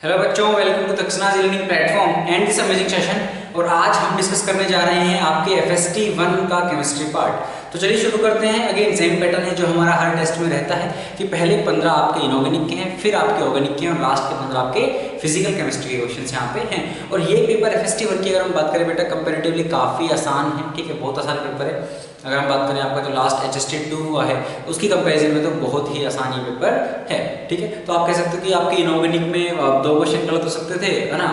Hello बच्चों, welcome to दक्षिणा learning platform and this amazing session. और आज हम डिस्कस करने जा रहे हैं आपके FST 1 का केमिस्ट्री पार्ट। तो चलिए शुरू करते हैं। अगेन सेम पैटर्न है जो हमारा हर टेस्ट में रहता है कि पहले 15 आपके इनऑर्गेनिक के हैं, फिर आपके ऑर्गेनिक के हैं और लास्ट के 15 आपके फिजिकल केमिस्ट्री के क्वेश्चन यहाँ पे हैं। और ये पेपर FST 1 की अगर हम बात करें बेटा कंपेरेटिवली काफ़ी आसान है, ठीक है, बहुत आसान पेपर है। अगर हम बात करें आपका जो लास्ट HST 2 हुआ है उसकी कंपैरिजन में तो बहुत ही आसान ये पेपर है, ठीक है। तो आप कह सकते हो कि आपके इनऑर्गेनिक में 2 क्वेश्चन गलत हो सकते थे, है ना,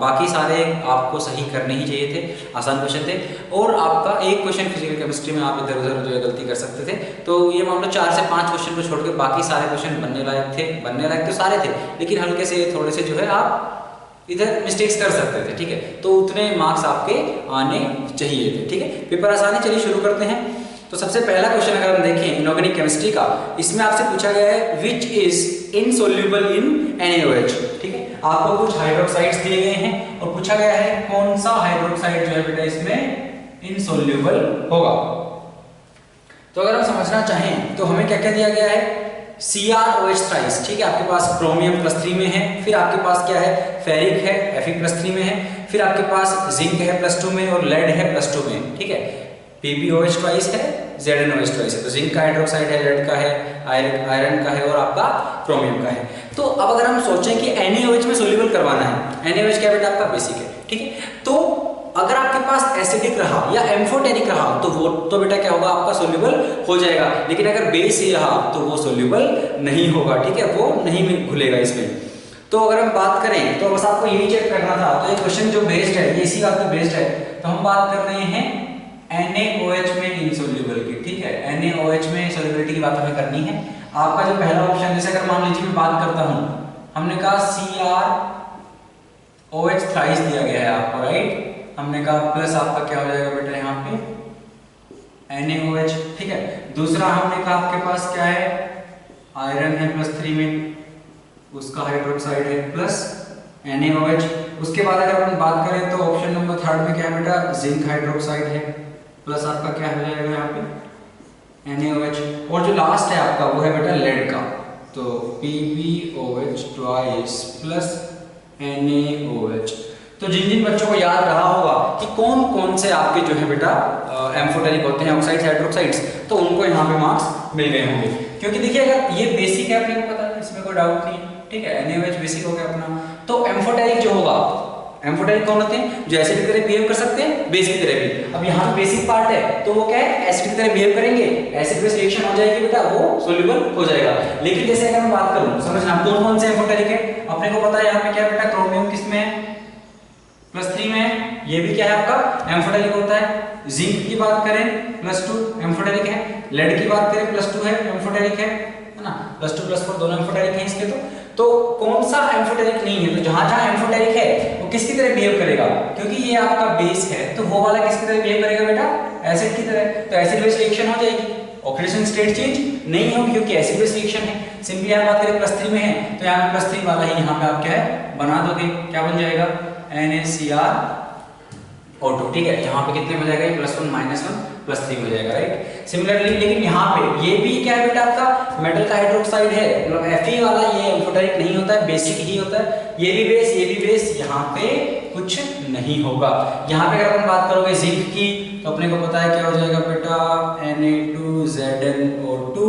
बाकी सारे आपको सही करने ही चाहिए थे, आसान क्वेश्चन थे। और आपका एक क्वेश्चन फिजिकल केमिस्ट्री में आप इधर उधर जो है गलती कर सकते थे। तो ये मान लो 4 से 5 क्वेश्चन को छोड़ के बाकी सारे क्वेश्चन बनने लायक थे। बनने लायक तो सारे थे, लेकिन हल्के से थोड़े से जो है आप इधर मिस्टेक्स कर सकते थे, ठीक है। तो उतने मार्क्स आपके आने चाहिए थे, ठीक है। पेपर आसान है, चलिए शुरू करते हैं। तो सबसे पहला क्वेश्चन अगर हम देखें इनऑर्गेनिक केमिस्ट्री का, इसमें आपसे पूछा गया है which is insoluble in NaOH, ठीक है। आपको कुछ हाइड्रोक्साइड्स दिए गए हैं और पूछा गया है कौन सा हाइड्रोक्साइड जो है बेटा इसमें इनसोल्यूबल होगा। तो अगर हम समझना चाहें तो हमें क्या क्या दिया गया है, CrOH थ्राइस, ठीक है। आपके पास क्रोमियम +3 में है, फिर आपके पास क्या है, फेरिक है, Fe+3 में है, फिर आपके पास जिंक है +2 में और लेड है +2 में, ठीक है। PbOH ट्वाइस है, ZnOH ट्वाइस है। तो जिंक का हाइड्रोक्साइड है, लेड का है, आयरन का है और आपका क्रोमियम का है। तो अब अगर हम सोचें कि NaOH में सोल्यूबल करवाना है, NaOH क्या बेटा आपका बेसिक है, ठीक है। तो अगर आपके पास एसिडिक रहा या एम्फोटेरिक रहा तो वो तो बेटा क्या होगा, आपका सोल्यूबल हो जाएगा। लेकिन अगर बेस ही रहा तो वो सोल्यूबल नहीं होगा, ठीक है, वो नहीं घुलेगा इसमें। तो अगर हम बात करें तो बस आपको यही चेक करना था। तो ये क्वेश्चन जो बेस्ड है ये इसी बात पे बेस्ड है। तो हम बात कर रहे हैं NaOH में इनसोल्यूबल की, ठीक है। NaOH में सोल्युबिलिटी की बात हमें करनी है। आपका जो पहला ऑप्शन, जैसे अगर मान लीजिए मैं बात करता हूं, हमने कहा CrOH थ्राइस दिया गया है आपको, राइट। हमने कहा प्लस आपका क्या हो जाएगा बेटा यहाँ पे NaOH, ठीक है। दूसरा हमने कहा आपके पास क्या है, आयरन है +3 में, उसका हाइड्रोक्साइड है प्लस NaOH। उसके बाद अगर हम बात करें तो ऑप्शन नंबर 3 में क्या है बेटा, जिंक हाइड्रोक्साइड है प्लस आपका क्या हो जाएगा यहाँ पे NaOH। और जो लास्ट है आपका वो है बेटा लेड का, तो PbOH ट्वाइस प्लस NaOH। तो जिन जिन बच्चों को याद रहा होगा कि कौन कौन से आपके जो है बेटा एम्फोटेरिक होते हैं, ऑक्साइड्स हाइड्रोक्साइड्स, तो उनको यहाँ पे मार्क्स मिल गए होंगे। क्योंकि देखिए अगर ये बेसिक है अपने को पता है, इसमें कोई डाउट नहीं है, ठीक है। NaOH बेसिक हो गया अपना। तो एम्फोटेरिक जो होगा, एम्फोटेरिक कौन होते हैं, जो एसिड की तरह बिहेव कर सकते हैं, बेस की तरह भी। अब यहाँ पे बेसिक पार्ट है तो वो क्या है, एसिड की तरह बिहेव करेंगे, एसिड बेस रिएक्शन हो जाएगी बेटा, वो सोल्यूबल हो जाएगा। लेकिन जैसे अगर मैं बात करूं, समझना कौन कौन से एम्फोटेरिक है, अपने को पता है यहाँ पे क्या बेटा, क्रोमियम किसमें है, +3 में है, ये भी क्या है आपका एम्फोटेरिक होता है। जिंक की बात करें +2 एम्फोटेरिक है, लेड की बात करें +2 है, एम्फोटेरिक है ना, +2 +4 दोनों एम्फोटेरिक हैं इसके। तो कौन सा एम्फोटेरिक नहीं है, तो जहां जहां एम्फोटेरिक है वो किसकी तरह बिहेव करेगा, क्योंकि ये आपका बेस है तो वो वाला किसकी तरह बिहेव करेगा बेटा, एसिड की तरह। तो एसिड बेस रिएक्शन हो जाएगी, ऑक्सीडेशन स्टेट चेंज नहीं होगी क्योंकि एसिड बेस रिएक्शन है। सिंपली यहां बात करें +3 में है तो यहां पे +3 वाला ही यहां पे आप क्या है बना दोगे, क्या बन जाएगा NaCrO2, ठीक है। यहाँ पे कितने हो जाएगा, +1 -1 +3 हो जाएगा, राइट। सिमिलरली लेकिन यहाँ पे ये भी क्या है बेटा आपका मेटल का हाइड्रोक्साइड है, मतलब Fe वाला, ये एम्फोटेरिक नहीं होता है, बेसिक ही होता है। ये भी बेस, ये भी बेस, यहाँ पे कुछ नहीं होगा। यहाँ पे अगर हम बात करोगे जिंक की तो अपने को पता है क्या हो जाएगा बेटा, Na2ZnO2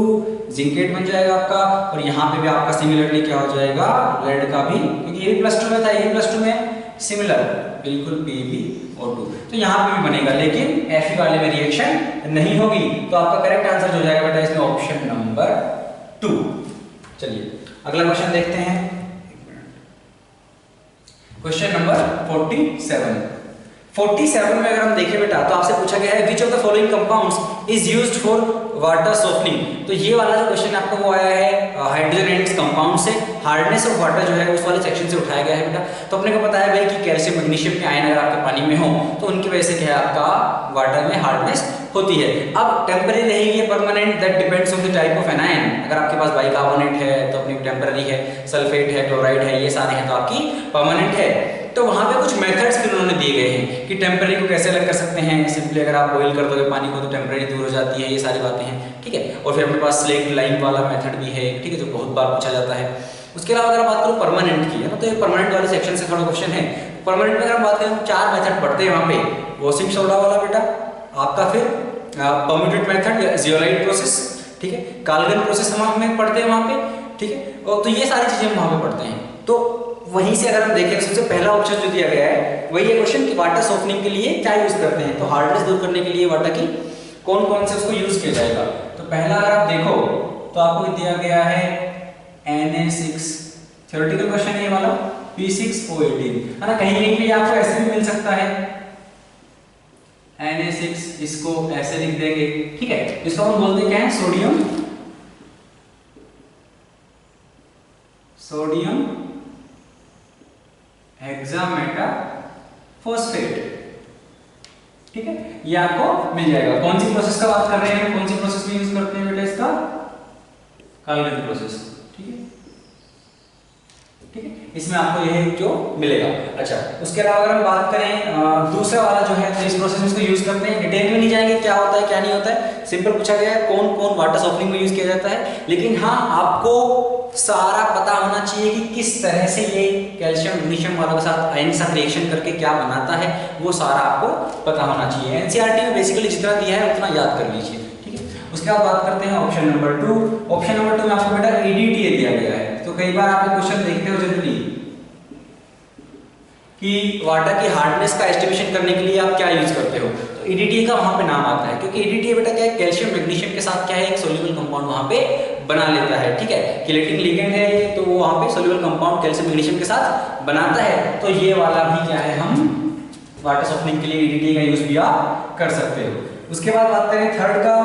जिंकेट बन जाएगा आपका। और यहाँ पे भी आपका सिमिलरली क्या हो जाएगा, लेड का भी, क्योंकि ये भी +2 में था, ये भी +2 में, सिमिलर बिल्कुल PbO2, तो यहाँ पे भी बनेगा, लेकिन Fe वाले में रिएक्शन नहीं होगी। तो आपका करेक्ट आंसर जो हो जाएगा बेटा इसमें ऑप्शन नंबर 2। चलिए अगला क्वेश्चन देखते हैं, क्वेश्चन नंबर 47 में अगर हम देखें बेटा तो आपसे पूछा गया है विच of the following compounds is used for water softening. तो ये वाला जो क्वेश्चन आपको वो आया है हाइड्रोजन एंड कंपाउंड से, हार्डनेस ऑफ वाटर जो है उस वाले सेक्शन से उठाया गया है बेटा। तो अपने को पता है भाई कि कैल्शियम मैग्नीशियम के आयन अगर आपके पानी में हो तो उनकी वजह से क्या है आपका वाटर में हार्डनेस होती है। अब टेम्पररी रहेगी permanent, that depends on the type of anion. अगर आपके पास बाइकार्बोनेट है तो अपनी टेम्पररी है, सल्फेट है, क्लोराइड है, ये सारे हैं तो आपकी परमानेंट है। तो वहां पे कुछ मेथड्स भी उन्होंने दिए गए हैं कि टेम्पररी को कैसे अलग कर सकते हैं। सिंपली अगर आप बॉईल कर दोगे पानी को तो टेम्पररी दूर हो जाती है, ये सारी बातें हैं, ठीक है। और फिर अपने पास स्लेट लाइम वाला मेथड भी है, ठीक है, जो बहुत बार पूछा जाता है। उसके अलावा अगर बात करूँ परमानेंट की, है ना, तो ये परमानेंट वाले सेक्शन से थोड़ा क्वेश्चन है। परमानेंट में अगर बात करें 4 मेथड पढ़ते हैं वहाँ पे, वॉशिंग सोडा वाला बेटा आपका, फिर परम्यूटेड मेथड या जियोलाइट प्रोसेस, ठीक है, काल्गन प्रोसेस हम हमें पढ़ते हैं वहाँ पे, ठीक है, और तो ये सारी चीजें हम वहाँ पे पढ़ते हैं। तो वहीं से अगर हम देखें सबसे पहला ऑप्शन जो दिया गया है वही है क्वेश्चन कि वाटर सॉफ्टनिंग के लिए क्या यूज करते हैं, तो हार्डनेस दूर करने के लिए वाटर की कौन कौन से उसको यूज किया जाएगा। तो पहला अगर आप देखो तो आपको दिया गया है Na6, थ्योरेटिकल क्वेश्चन है ये वाला, P6O18, है ना, कहीं कहीं पे आपको ऐसे भी मिल सकता है Na6, इसको ऐसे लिख देंगे, ठीक है, इसको हम बोलते हैं क्या है, सोडियम हेक्सामेटाफॉस्फेट, ठीक है, ये आपको मिल जाएगा। कौन सी प्रोसेस का बात कर रहे हैं, कौन सी प्रोसेस में यूज करते हैं बेटा इसका, काल्गन प्रोसेस, ठीक है, ठीक है, इसमें आपको यह जो मिलेगा। अच्छा, उसके अलावा अगर हम बात करें दूसरा वाला जो है, तो इस प्रोसेस में इसको यूज करते हैं, डिटेल में नहीं जाएंगे क्या होता है क्या नहीं होता है, सिंपल पूछा गया है कौन कौन वाटर सॉफ्टनिंग में यूज किया जाता है, लेकिन हाँ आपको सारा पता होना चाहिए कि किस तरह से ये कैल्शियम मैग्नीशियम वालों के साथ आयन के साथ रिएक्शन करके क्या बनाता है, वो सारा आपको पता होना चाहिए। एनसीईआरटी में बेसिकली जितना दिया है उतना याद कर लीजिए, ठीक है। उसके बाद बात करते हैं ऑप्शन नंबर 2। ऑप्शन नंबर 2 में आपको बेटा EDTA दिया गया है। तो कई बार आप क्वेश्चन देखते हो जनरली कि वाटर की हार्डनेस का एस्टिमेशन करने के लिए आप क्या यूज करते हो, तो EDTA का वहां पे नाम आता है, क्योंकि EDTA बेटा क्या है, कैल्शियम मैग्नीशियम के साथ क्या है, एक सोल्यूबल कंपाउंड वहां पे बना लेता है, ठीक है, किलेटिंग लिगेंड है ये, तो वो वहां पे सोल्यूबल कंपाउंड कैल्शियम मैग्नीशियम के साथ बनाता है। तो ये वाला भी क्या है, हम वाटर सॉफ्टनिंग के लिए EDTA का यूज भी आप कर सकते हो। उसके बाद बात करें थर्ड का,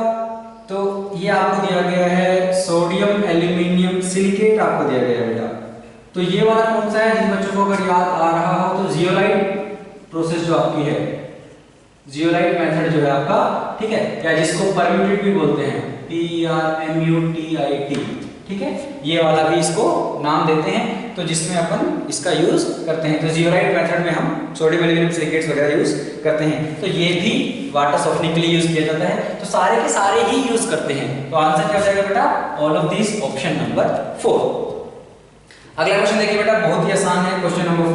तो ये आपको दिया गया है सोडियम एल्यूमिनियम सिलिकेट, आपको दिया गया है बेटा। तो ये वाला कौन सा है, जिन बच्चों को अगर याद आ रहा हो तो जियोलाइट प्रोसेस जो आपकी है, जियोलाइट मेथड जो है आपका, ठीक है, या जिसको परम्यूटेड भी बोलते हैं, PRMUTIT, ठीक है, ये वाला भी इसको नाम देते हैं, तो जिसमें अपन इसका यूज करते हैं। तो जियोलाइट मेथड में हम सोडियम एल्यूमिनियम सिलिकेट्स वगैरह यूज करते हैं, तो ये भी वाटर सॉफ्टनिंग के लिए यूज किया जाता है। तो सारे के सारे ही यूज करते हैं, तो आंसर क्या हो जाएगा बेटा, all of this, option number 4। अगला क्वेश्चन देखिए बेटा, बहुत ही आसान है, क्वेश्चन नंबर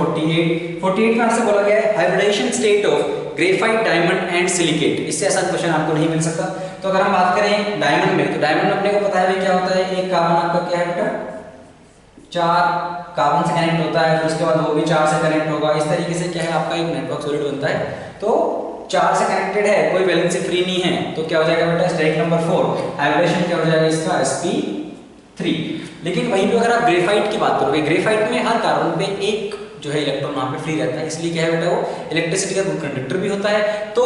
48 में आपसे बोला गया है hybridisation state of graphite, diamond and silicate. इससे आसान क्वेश्चन आपको नहीं मिल सकता। तो अगर हम बात करें डायमंड में, तो डायमंड में अपने को पता है क्या होता है, एक कार्बन आपका क्या है बेटा, 4 कार्बन से कनेक्ट होता है, फिर उसके बाद वो भी 4 से कनेक्ट होगा, इस तरीके से क्या है आपका एक नेटवर्क सॉलिड बनता है। तो 4 से कनेक्टेड है, कोई वैलेंसी फ्री नहीं है, तो क्या हो जाएगा बेटा, स्टेट नंबर 4, हाइब्रिडेशन क्या हो जाएगा इसका, sp3। लेकिन वहीं पे अगर आप ग्रेफाइट की बात करोगे, ग्रेफाइट में हर कार्बन पे एक जो है इलेक्ट्रॉन वहां पे फ्री रहता है, इसलिए क्या है बेटा, वो इलेक्ट्रिसिटी का गुड कंडक्टर भी होता है। तो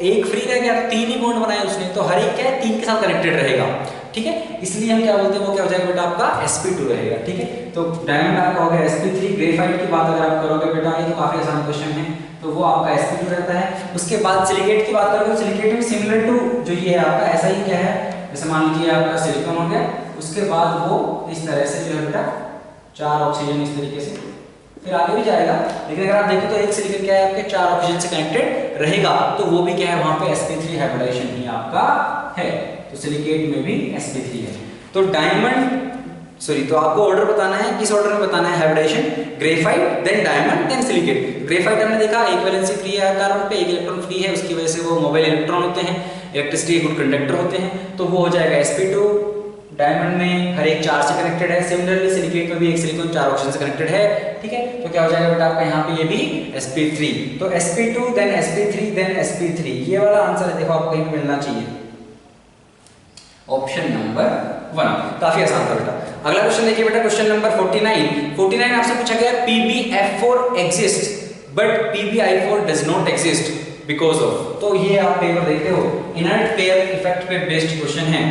एक फ्री रह गया, 3 ही बॉन्ड बनाए उसने, तो हर एक क्या है 3 के साथ कनेक्टेड रहेगा, ठीक है, इसलिए हम क्या बोलते हैं, वो क्या हो जाएगा बेटा आपका sp2 रहेगा, ठीक है। तो डायमंड आपका हो गया sp3। ग्रेफाइट की बात अगर आप करोगे बेटा, ये तो काफी आसान क्वेश्चन है, तो वो आपका sp2 रहता है। उसके बाद सिलिकेट की बात करोगे, सिलिकेट में सिमिलर टू जो ये है आपका, ऐसा ही क्या है, जैसे मान लीजिए आपका सिलिकॉन हो गया, उसके बाद वो इस तरह से जो है बेटा 4 ऑक्सीजन इस तरीके से, फिर आगे भी जाएगा, लेकिन अगर आप देखो तो एक सिलिकॉन क्या है आपके 4 ऑक्सीजन से कनेक्टेड रहेगा, तो वो भी क्या है वहां पे sp3 हाइब्रिडेशन ही आपका है। तो सिलिकेट में भी sp3 है। तो तो आपको ऑर्डर बताना है, किस ऑर्डर में बताना है hybridisation, graphite then diamond then silicate. Graphite हमने देखा एक वैलेंसी फ्री है, कार्बन पे एक इलेक्ट्रॉन फ्री है, उसकी वजह से वो मोबाइल इलेक्ट्रॉन होते हैं, इलेक्ट्रिसिटी गुड कंडक्टर होते हैं, तो वो हो जाएगा sp2। डायमंड में हर एक 4 से कनेक्टेड है, सिमिलरली सिलिकेट में भी एक सिलिकॉन 4 ऑक्सीजन से कनेक्टेड है, ठीक है। तो क्या हो जाएगा बेटा आपका यहाँ पे ये भी sp3। तो sp2 then sp3 then sp3, ये वाला आंसर है, देखो आपको कहीं मिलना चाहिए, ऑप्शन नंबर 1। काफी आसान था बेटा। अगला क्वेश्चन देखिए बेटा, क्वेश्चन नंबर 49 आपसे पूछा गया PbF4 exists but PbI4 does not exist because of। तो ये आप पेपर देखते हो, इनर्ट पेयर इफेक्ट पे बेस्ड क्वेश्चन है।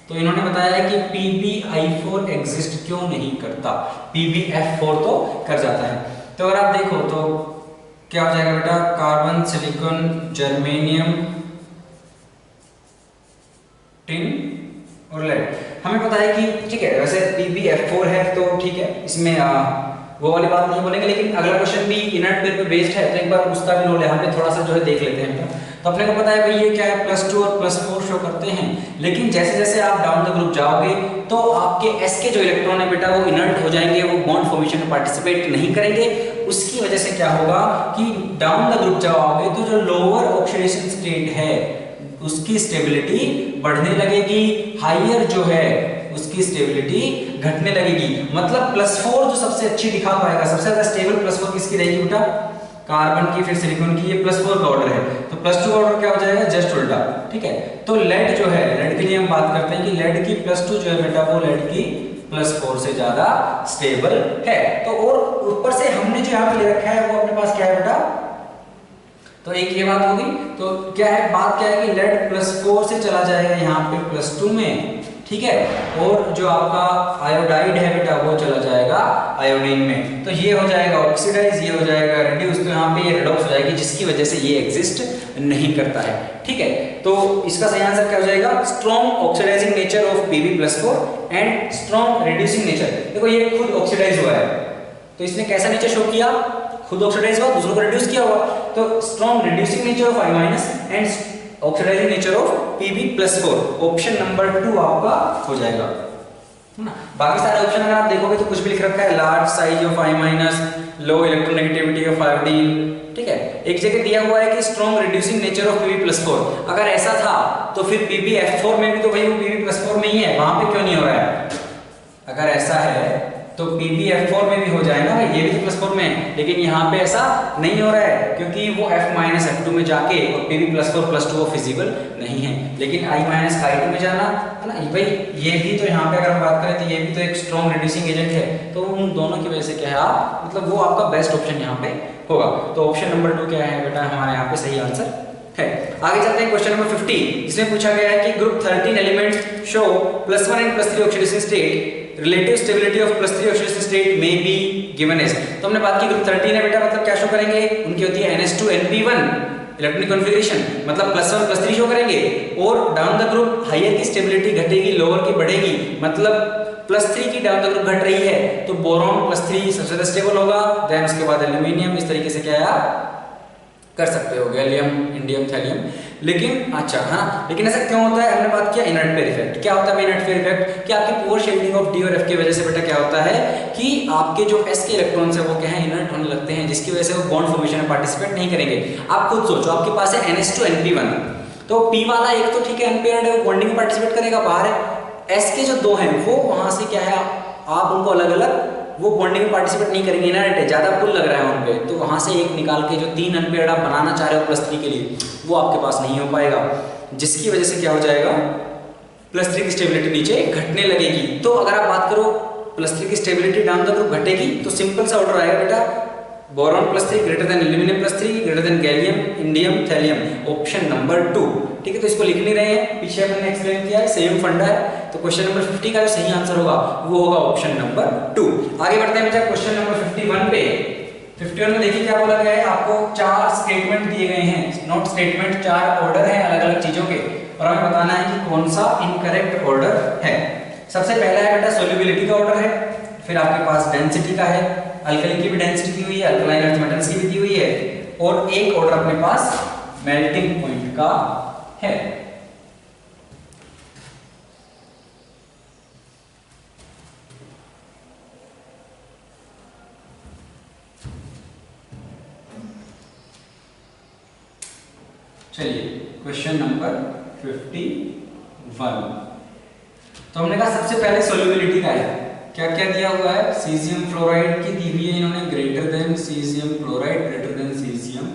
तो इन्होंने बताया है कि PbI4 एग्जिस्ट क्यों नहीं करता, PbF4 तो कर जाता है। तो अगर आप देखो तो क्या हो जाएगा बेटा, कार्बन, सिलिकॉन, जर्मेनियम, टिन और लेड। हमें पता है कि ठीक है, वैसे PbF4 है तो ठीक है, इसमें वो वाली बात नहीं बोलेंगे, लेकिन अगला क्वेश्चन भी इनर्ट पेयर पे बेस्ड है, तो एक बार उसका भी नोट यहाँ पे थोड़ा सा जो है देख लेते हैं। तो अपने को पता है भाई ये क्या है, +2 और +4 शो करते हैं। लेकिन जैसे जैसे आप डाउन द ग्रुप जाओगे तो आपके s के जो इलेक्ट्रॉन है बेटा वो इनर्ट हो जाएंगे, वो बॉन्ड फॉर्मेशन में पार्टिसिपेट नहीं करेंगे। उसकी वजह से क्या होगा कि डाउन द ग्रुप जाओगे तो जो लोअर ऑक्सीडेशन स्टेट है उसकी स्टेबिलिटी बढ़ने लगेगी, हायर जो है उसकी स्टेबिलिटी घटने लगेगी। मतलब +4 जो सबसे अच्छी दिखा पाएगा, सबसे ज्यादा स्टेबल +4 किसकी रहेगी बेटा, कार्बन की, फिर सिलिकॉन की, ये +4 का ऑर्डर है। तो +2 ऑर्डर क्या हो जाएगा, जस्ट उल्टा। ठीक है, तो लेड जो है, लेड के लिए हम बात करते हैं कि लेड की +2 जो है बेटा वो लेड की +4 से ज्यादा स्टेबल है। तो और ऊपर से हमने जो यहाँ पे ले रखा है वो अपने पास क्या है बेटा, तो एक ये बात होगी। तो क्या है, बात क्या है कि लेड +4 से चला जाएगा यहाँ पे +2 में, ठीक है, और जो आपका आयोडाइड है बेटा वो चला जाएगा आयोडीन में। तो ये हो जाएगा ऑक्सीडाइज, ये हो जाएगा रिड्यूस, तो यहाँ पे ये रिडॉक्स हो जाएगी, जिसकी वजह से ये एग्जिस्ट नहीं करता है। ठीक है, तो इसका सही आंसर क्या हो जाएगा, strong oxidising nature of Pb+4 and strong reducing nature. देखो ये खुद ऑक्सीडाइज हुआ है, तो इसने कैसा नेचर शो किया, खुद ऑक्सीडाइज हुआ, दूसरों को रिड्यूस किया हुआ। तो strong reducing nature of I- and oxidising nature of Pb+4, option number 2 आपका हो जाएगा, है ना। बाकी सारे ऑप्शन अगर आप देखोगे तो कुछ भी लिख रखा है, large size of I-, low electronegativity of iodine. ठीक है, एक जगह दिया हुआ है कि strong reducing nature of Pb+4। अगर ऐसा था तो फिर Pbf4 में भी तो भाई वो Pb+4 में ही है, वहां पे क्यों नहीं हो रहा है। अगर ऐसा है तो Pbf4 में भी हो जाएगा, ये भी तो +4 में है, लेकिन यहाँ पे ऐसा नहीं हो रहा है क्योंकि वो F- F2 में जाके और Pb+4 +2 वो फिजिबल नहीं है। लेकिन I- I2 में जाना है ना भाई, ये भी तो यहाँ पे अगर हम बात करें तो ये भी तो एक स्ट्रॉन्ग रिड्यूसिंग एजेंट है। तो उन दोनों की वजह से क्या है, आप मतलब वो आपका बेस्ट ऑप्शन यहाँ पे होगा। तो ऑप्शन नंबर 2 क्या है बेटा, हमारे यहाँ पे सही आंसर है। आगे चलते हैं क्वेश्चन नंबर 50, जिसमें पूछा गया है कि group 13 elements show +1 and +3 oxidation state, relative stability of +3 oxidation state may be given as. तो हमने बात की ग्रुप 13 है बेटा, मतलब क्या शो करेंगे, उनकी होती है NH2Np1 इलेक्ट्रॉनिक कॉन्फ़िगरेशन, मतलब +1 +3 शो करेंगे। और डाउन द ग्रुप हायर की स्टेबिलिटी घटेगी, लोअर की बढ़ेगी, मतलब +3 की डाउन द ग्रुप घट रही है तो बोरॉन +3 सबसे ज्यादा स्टेबल होगा, देन उसके बाद एल्यूमिनियम, इस तरीके से क्या है आप कर सकते हो, गैलियम, इंडियम, थैलियम। लेकिन अच्छा हाँ, लेकिन ऐसा क्यों होता है, हमने बात किया इनर्ट पेयर इफेक्ट। क्या होता है इनर्ट पेयर इफेक्ट, कि आपकी पुअर शेडिंग ऑफ डी और एफ की वजह से बेटा क्या होता है कि आपके जो एस के इलेक्ट्रॉन्स है वो क्या है, इनर्ट होने लगते हैं, जिसकी वजह से वो बॉन्ड फॉर्मेशन में पार्टिसिपेट नहीं करेंगे। आप खुद सोचो, आपके पास है NH2Np1, तो P वाला एक तो ठीक है अनपेयर्ड है, वो बॉन्डिंग में पार्टिसिपेट करेगा, बाहर है। एस के जो दो हैं वो वहां से क्या है, आप उनको अलग अलग वो बॉन्डिंग में पार्टिसिपेट नहीं करेंगे, इनर्ट है, ज्यादा पुल लग रहा है उन पे, तो वहां से एक निकाल के जो 3 अनपेयर्ड आप बनाना चाह रहे हो +3 के लिए, वो आपके पास नहीं हो पाएगा, जिसकी वजह से क्या हो जाएगा, +3 की स्टेबिलिटी नीचे घटने लगेगी। तो अगर आप बात करो +3 की स्टेबिलिटी डाउन द ग्रुप घटेगी, तो सिंपल सा ऑर्डर आएगा बेटा, boron +3 greater than aluminium +3 greater than gallium, indium, thallium, option number 2। ठीक है, तो इसको लिख नहीं रहे हैं, पीछे हमने एक्सप्लेन किया है, सेम फंडा है। तो क्वेश्चन नंबर 50 का जो सही आंसर होगा वो होगा ऑप्शन नंबर 2। आगे बढ़ते हैं बेटा क्वेश्चन नंबर 51 पे। 51 में देखिए क्या बोला गया है, आपको 4 स्टेटमेंट दिए गए हैं, नोट स्टेटमेंट, 4 ऑर्डर हैं अलग अलग चीजों के, और हमें बताना है कि कौन सा इनकरेक्ट ऑर्डर है। सबसे पहला है बेटा सोल्यूबिलिटी का ऑर्डर है, फिर आपके पास डेंसिटी का है, अल्कली की भी डेंसिटी दी हुई है, अल्कलाइन अर्थ मेटल्स की भी दी हुई है, और एक ऑर्डर अपने पास मेल्टिंग पॉइंट का है। चलिए क्वेश्चन नंबर 51, तो हमने कहा सबसे पहले सोल्यूबिलिटी का है, क्या क्या दिया हुआ है, सीजियम फ्लोराइड की दी हुई है इन्होंने, greater than caesium chloride, greater than caesium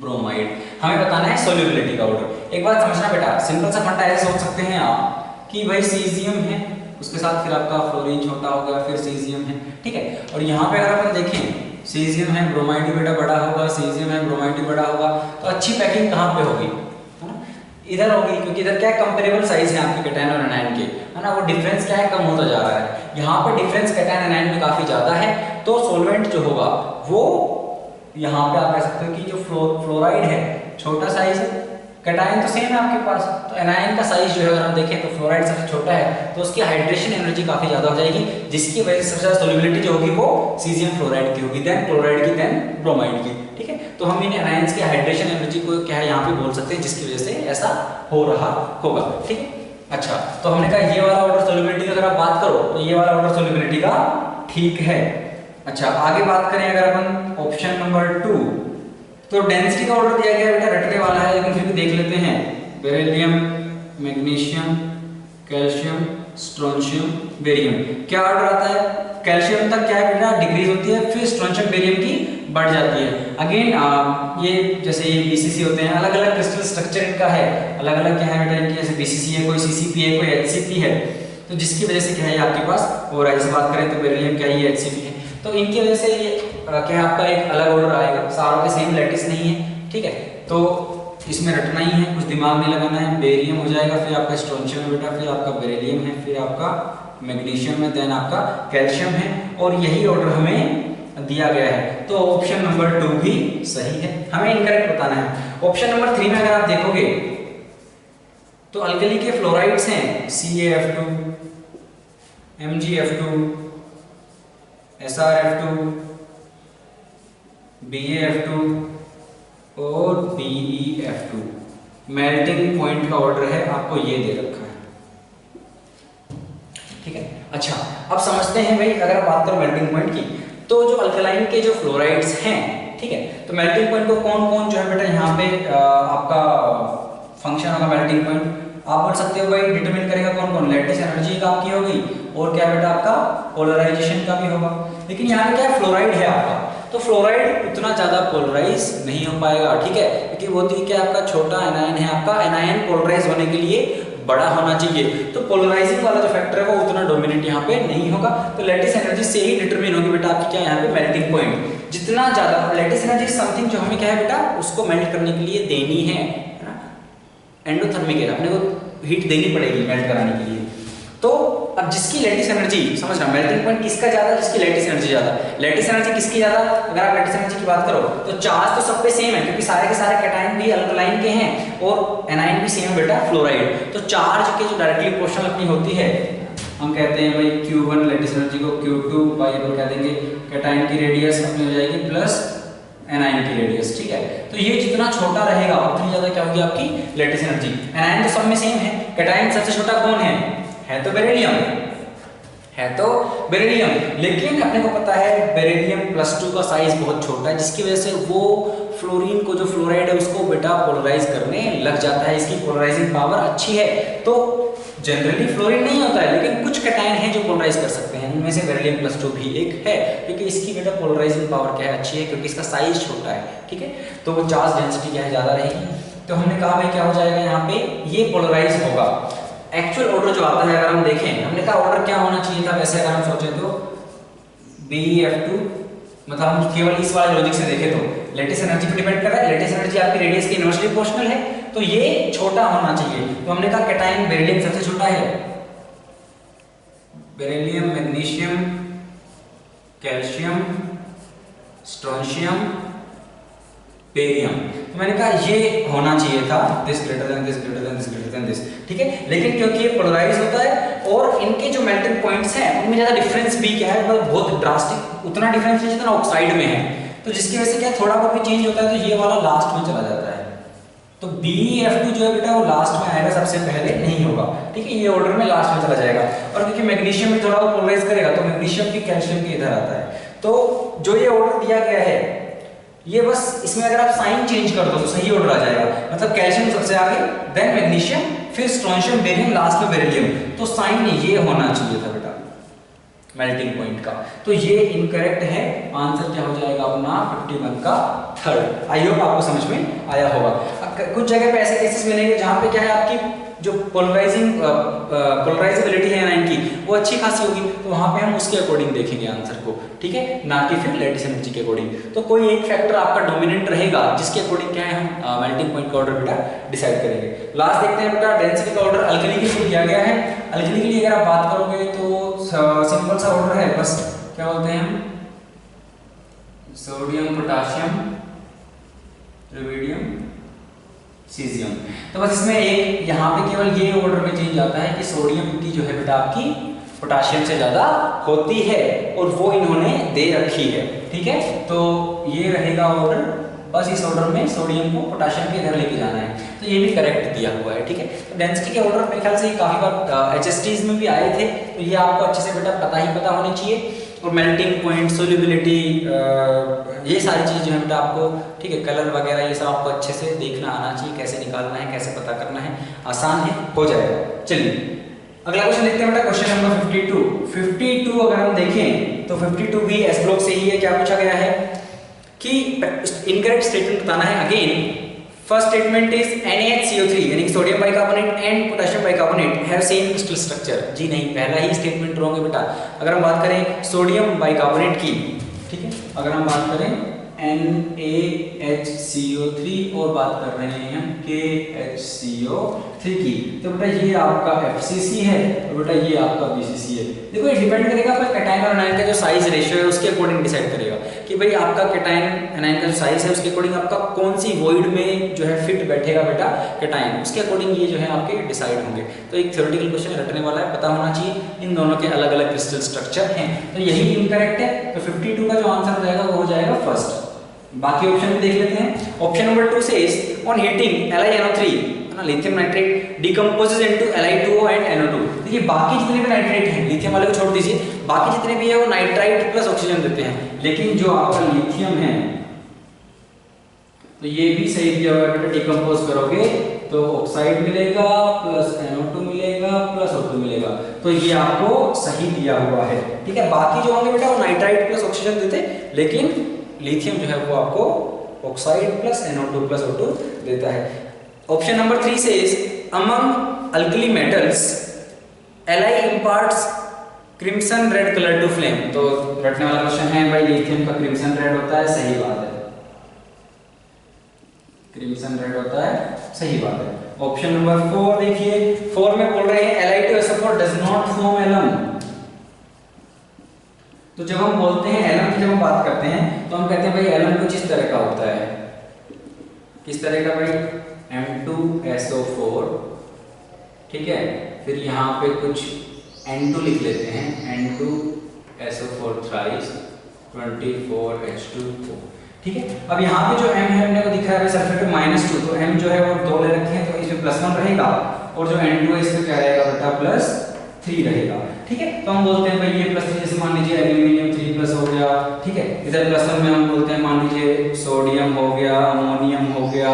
bromide. हमें बताना है सोल्यूबिलिटी का ऑर्डर। एक बात समझना बेटा, सिंपल सा फंडा ऐसे सोच सकते हैं आप कि भाई सीजियम है, उसके साथ फिर आपका फ्लोरीन छोटा होगा, फिर सीजियम है, ठीक है, और यहाँ पे अगर अपन देखें सीजियम है, ब्रोमाइड भी बेटा बड़ा होगा, सीजियम है, ब्रोमाइड भी बड़ा होगा, तो अच्छी पैकिंग कहाँ पे होगी, है ना, इधर होगी, क्योंकि इधर क्या कंपेरेबल साइज है आपके कैटायन और एनायन के, है ना, वो डिफरेंस क्या है, कम होता जा रहा है। यहाँ पे डिफरेंस कैटायन एनायन में काफी ज्यादा है, तो सॉल्वेंट जो होगा वो यहाँ पे आप कह सकते हो कि जो फ्लोराइड है छोटा साइज है, कैटायन तो सेम है आपके पास, तो एनायन का साइज जो है अगर हम देखें तो फ्लोराइड सबसे छोटा है, तो उसकी हाइड्रेशन एनर्जी काफी ज्यादा हो जाएगी, जिसकी वजह से सबसे ज्यादा सोल्युबिलिटी जो होगी वो सीजियम फ्लोराइड की होगी, देन क्लोराइड की, देन ब्रोमाइड की। ठीक है, तो हम इन एनायंस की हाइड्रेशन एनर्जी को क्या है यहाँ पे बोल सकते हैं, जिसकी वजह से ऐसा हो रहा होगा। ठीक है, अच्छा, तो हमने कहा ये वाला ऑर्डर सोल्युबिलिटी का अगर आप बात करो तो ये वाला ऑर्डर सोल्युबिलिटी का ठीक है। अच्छा, आगे बात करें अगर अपन ऑप्शन नंबर 2, तो डेंसिटी का ऑर्डर दिया गया बेटा रटने वाला है, लेकिन फिर भी देख लेते हैं। Beryllium, magnesium, calcium, strontium, barium, क्या ऑर्डर आता है? कैल्शियम तक क्या है बेटा डिक्रीज होती है, फिर स्ट्रोंशियम बेरियम की बढ़ जाती है। अगेन ये जैसे ये बीसीसी होते हैं, अलग अलग क्रिस्टल स्ट्रक्चर इनका है, अलग अलग क्या है बेटा इनकी, जैसे बीसीसी है, कोई सीसीपी है, कोई एचसीपी है, तो जिसकी वजह से क्या है आपके पास और ऐसे बात करें तो बेरिलियम क्या है, एचसीपी है, तो इनकी वजह से ये क्या है आपका एक अलग ऑर्डर आएगा, सारों के सेम लैटिस नहीं है। ठीक है, तो इसमें रटना ही है, कुछ दिमाग नहीं लगाना है। बेरियम हो जाएगा, फिर आपका स्ट्रोंशियम है बेटा, फिर आपका बेरिलियम है, फिर आपका मैग्नीशियम है, देन आपका कैल्शियम है, और यही ऑर्डर हमें दिया गया है। तो ऑप्शन नंबर 2 भी सही है, हमें इनकरेक्ट बताना है। ऑप्शन नंबर 3 में अगर आप देखोगे तो अल्कली के फ्लोराइड्स हैं CaF2, MgF2, SrF2, BaF2 और BeF2। मेल्टिंग पॉइंट का ऑर्डर है, आपको ये दे रखा है। ठीक है, अच्छा, अब समझते हैं भाई, अगर आप बात करो मेल्टिंग पॉइंट की, तो जो अल्कलाइन के जो फ्लोराइड्स हैं, ठीक है, तो मेल्टिंग पॉइंट को कौन कौन जो है बेटा यहाँ पे आपका फंक्शन होगा मेल्टिंग पॉइंट, आप बोल सकते हो भाई डिटरमिन करेगा कौन कौन, लैटिस एनर्जी का आपकी हो गई, और क्या बेटा आपका पोलराइजेशन का भी होगा। लेकिन यहाँ पे क्या है, फ्लोराइड है आपका, तो फ्लोराइड उतना ज्यादा पोलराइज नहीं हो पाएगा। ठीक है, क्योंकि वो तो क्या आपका छोटा एनायन है, आपका एनायन पोलराइज होने के लिए बड़ा होना चाहिए, तो पोलराइजिंग वाला जो फैक्टर है वो उतना डोमिनेट यहाँ पे नहीं होगा। तो लैटिस एनर्जी से ही डिटरमिन होगी बेटा आपकी क्या यहाँ पे मेल्टिंग पॉइंट। जितना ज्यादा लैटिस एनर्जी समथिंग जो हमें क्या है बेटा उसको मेल्ट करने के लिए देनी है ना, एंडोथर्मिक है, अपने को हीट देनी पड़ेगी मेल्ट कराने के लिए। तो अब जिसकी लैटिस एनर्जी, समझना मेल्टिंग पॉइंट किसका ज्यादा, जिसकी लैटिस एनर्जी ज्यादा। लैटिस एनर्जी किसकी ज्यादा, अगर आप लैटिस एनर्जी की बात करो तो चार्ज तो सब पे सेम है, क्योंकि सारे के सारे कैटायन भी अल्कलाइन के हैं और एनायन भी सेम बेटा फ्लोराइड। तो चार्ज के जो डायरेक्टली प्रोपोर्शनल अपनी होती है, हम कहते हैं भाई Q1 लैटिस एनर्जी को Q2 बाई पर कह देंगे, कैटायन की रेडियस अपनी हो जाएगी प्लस एनायन की रेडियस। ठीक है, तो ये जितना छोटा रहेगा उतनी ज्यादा क्या होगी आपकी लैटिस एनर्जी। एनायन तो सब में सेम है, कैटायन सबसे छोटा कौन है तो बेरिलियम, है तो बेरिलियम, लेकिन अपने को पता है बेरिलियम +2 का साइज बहुत छोटा है, जिसकी वजह से वो फ्लोरीन को जो फ्लोराइड है उसको बेटा पोलराइज करने लग जाता है, इसकी पोलराइजिंग पावर अच्छी है। तो जनरली फ्लोरीन नहीं होता है, लेकिन कुछ कैटायन हैं जो पोलराइज कर सकते हैं, उनमें से बेरिलियम +2 भी एक है, क्योंकि इसकी बेटा पोलराइजिंग पावर क्या है अच्छी है, क्योंकि इसका साइज छोटा है। ठीक है, तो वो चार्ज डेंसिटी क्या है ज्यादा रहेगी। तो हमने कहा भाई क्या हो जाएगा यहाँ पे, ये पोलराइज होगा। एक्चुअल ऑर्डर जो आता है अगर हम देखें, हमने कहा ऑर्डर क्या होना चाहिए था वैसे, अगर हम सोचें तो BeF2, मतलब हम केवल इस वाले लॉजिक से देखें तो लैटिस एनर्जी पे डिपेंड कर रहा है, लैटिस एनर्जी आपकी रेडियस के इनवर्सली प्रोपोर्शनल है, तो ये छोटा होना चाहिए। तो हमने कहा कैटायन बेरिलियम सबसे छोटा है, beryllium, magnesium, calcium, strontium, barium, तो मैंने कहा ये होना चाहिए था this greater than this greater than this greater than this. ठीक है, लेकिन क्योंकि ये पोलराइज होता है और इनके जो मेल्टिंग पॉइंट्स हैं उनमें ज्यादा डिफरेंस भी क्या है, मतलब बहुत ड्रास्टिक उतना डिफरेंस नहीं जितना ऑक्साइड में है, तो जिसकी वजह से क्या थोड़ा बहुत भी चेंज होता है, तो ये वाला लास्ट में चला जाता है। तो BeF2 जो है बेटा वो लास्ट में आएगा, सबसे पहले नहीं होगा। ठीक है, ये ऑर्डर में लास्ट में चला जाएगा, और क्योंकि मैग्नीशियम भी थोड़ा बहुत पोलराइज करेगा तो मैग्नीशियम भी कैल्शियम के इधर आता है। तो जो ये ऑर्डर दिया गया है ये बस इसमें अगर आप साइन चेंज कर दो तो सही ऑर्डर आ जाएगा, मतलब कैल्शियम सबसे आगे, देन मैग्नीशियम, फिर स्ट्रोंशियम, बेरियम, लास्ट में बेरिलियम। तो साइन ये होना चाहिए था बेटा मेल्टिंग पॉइंट का, तो ये इनकरेक्ट है। आंसर क्या हो जाएगा अपना 51 का थर्ड। आई होप आपको समझ में आया होगा। कुछ जगह पे ऐसे केसेस मिलेंगे जहां पे क्या है आपकी जो पोलराइजेबिलिटी है एनायन की वो अच्छी खासी होगी, तो वहां पे हम उसके अकॉर्डिंग देखेंगे आंसर को। ठीक है, ना कि फिर लैटिस एनर्जी के अकॉर्डिंग। तो कोई एक फैक्टर आपका डोमिनेंट रहेगा जिसके अकॉर्डिंग क्या है हम मेल्टिंग पॉइंट का ऑर्डर बेटा डिसाइड करेंगे। लास्ट देखते हैं बेटा डेंसिटी का ऑर्डर अल्कली के लिए दिया गया है। अल्कली के लिए अगर आप बात करोगे तो सिंपल सा ऑर्डर है, बस क्या बोलते हैं हम, सोडियम, पोटाशियम, रुबिडियम, सीजियम। तो बस इसमें एक यहाँ पे केवल ये ऑर्डर में चेंज आता है कि सोडियम की जो है बेटा आपकी पोटाशियम से ज़्यादा होती है और वो इन्होंने दे रखी है, ठीक है। तो ये रहेगा ऑर्डर, बस इस ऑर्डर में सोडियम को पोटाशियम के इधर लेके जाना है, तो ये भी करेक्ट दिया हुआ है, ठीक है। तो डेंसिटी के ऑर्डर मेरे ख्याल से काफ़ी बार HSTs में भी आए थे, तो ये आपको अच्छे से बेटा पता होनी चाहिए। और मेल्टिंग पॉइंट, सोल्युबिलिटी, ये सारी चीज़ जो है बेटा आपको, ठीक है, कलर वगैरह ये सब आपको अच्छे से देखना आना चाहिए, कैसे निकालना है, कैसे पता करना है, आसान है, हो जाएगा। चलिए अगला क्वेश्चन देखते हैं बेटा, क्वेश्चन नंबर 52 अगर हम देखें तो 52 भी एस ब्लॉक से ही है। क्या पूछा गया है कि इनकरेक्ट स्टेटमेंट बताना है। Again first statement is NaHCO3 यानी sodium bicarbonate and potassium bicarbonate have same crystal structure. जी नहीं, पहला ही स्टेटमेंट रॉन्ग है बेटा। अगर हम बात करें सोडियम बाइकार्बोनेट की, ठीक है, अगर हम बात करें NaHCO3 और बात कर रहे हैं हम KHCO3 की, तो बेटा ये आपका FCC है और बेटा ये आपका BCC है। देखो ये डिपेंड करेगा पर कैटायन और एनायन का जो साइज रेशियो है उसके अकॉर्डिंग डिसाइड करेगा कि भाई आपका कैटायन एनायन का जो साइज है उसके अकॉर्डिंग आपका कौन सी वॉइड में जो है फिट बैठेगा बेटा कैटायन, उसके अकॉर्डिंग ये जो है आपके डिसाइड होंगे। तो एक थ्योरेटिकल क्वेश्चन रटने वाला है, पता होना चाहिए इन दोनों के अलग अलग क्रिस्टल स्ट्रक्चर हैं। तो यही इनकरेक्ट है, तो 52 का जो आंसर हो जाएगा वो हो जाएगा फर्स्ट। बाकी ऑप्शन भी देख लेते हैं। Option number 2 says on heating LiNO3 lithium nitrate decomposes into Li2O and NO2। देखिए बाकी जितने भी नाइट्रेट हैं, लिथियम वाले को छोड़ दीजिए, बाकी जितने भी है वो नाइट्राइट प्लस ऑक्सीजन देते हैं, लेकिन जो आपका लिथियम है तो ये भी सही दिया हुआ है बेटा। डिकम्पोज करोगे तो ऑक्साइड मिलेगा प्लस NO2 मिलेगा प्लस O2 मिलेगा, तो ये आपको सही दिया हुआ है, ठीक है। बाकी जो होंगे बेटा वो नाइट्राइट प्लस ऑक्सीजन देते, लेकिन लिथियम जो है वो आपको oxide plus NO2 plus O2 देता है। Option number 3 says among alkali metals Li imparts crimson red colour to flame. तो रटने वाला क्वेश्चन है भाई, लिथियम का क्रिम्सन रेड होता है, सही बात है, क्रिम्सन रेड होता है, सही बात है। ऑप्शन नंबर 4 देखिए, 4 में बोल रहे हैं Li2SO4 does not form alum. तो जब हम बोलते हैं एलम की, जब हम बात करते हैं तो हम कहते हैं भाई एलम कुछ इस तरह का होता है, किस तरह का भाई, M2SO4, ठीक है, फिर यहाँ पे कुछ N2 लिख लेते हैं, N2SO4 थ्राइस 24H2O, ठीक है। अब यहाँ पे जो M है हमने को दिखा है सल्फेट में -2, तो M जो है वो 2 ले रखे हैं, तो इसमें +1 रहेगा और जो N2 है इसमें क्या रहेगा बेटा, +3 रहेगा, ठीक है। तो हम बोलते हैं भाई ये +3, जैसे मान लीजिए एल्यूमिनियम 3+ हो गया, ठीक है। इधर +1 में हम बोलते हैं मान लीजिए सोडियम हो गया, अमोनियम हो गया,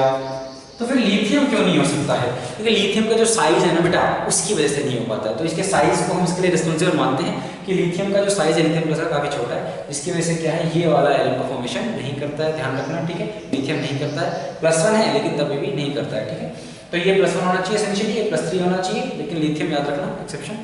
तो फिर लिथियम क्यों नहीं हो सकता है, क्योंकि लिथियम का जो साइज है ना बेटा उसकी वजह से नहीं हो पाता है। तो इसके साइज को हम इसके लिए रिस्पॉन्सिबल मानते हैं कि लिथियम का जो साइज है लिथियम प्लस का काफी छोटा है, इसकी वजह से क्या है ये वाला एलम का फॉर्मेशन नहीं करता है, ध्यान रखना, ठीक है। लिथियम नहीं करता है, +1 है लेकिन तभी भी नहीं करता है, ठीक है। तो ये +1 होना चाहिए एसेंशियली, ये +3 होना चाहिए, लेकिन लिथियम याद रखना एक्सेप्शन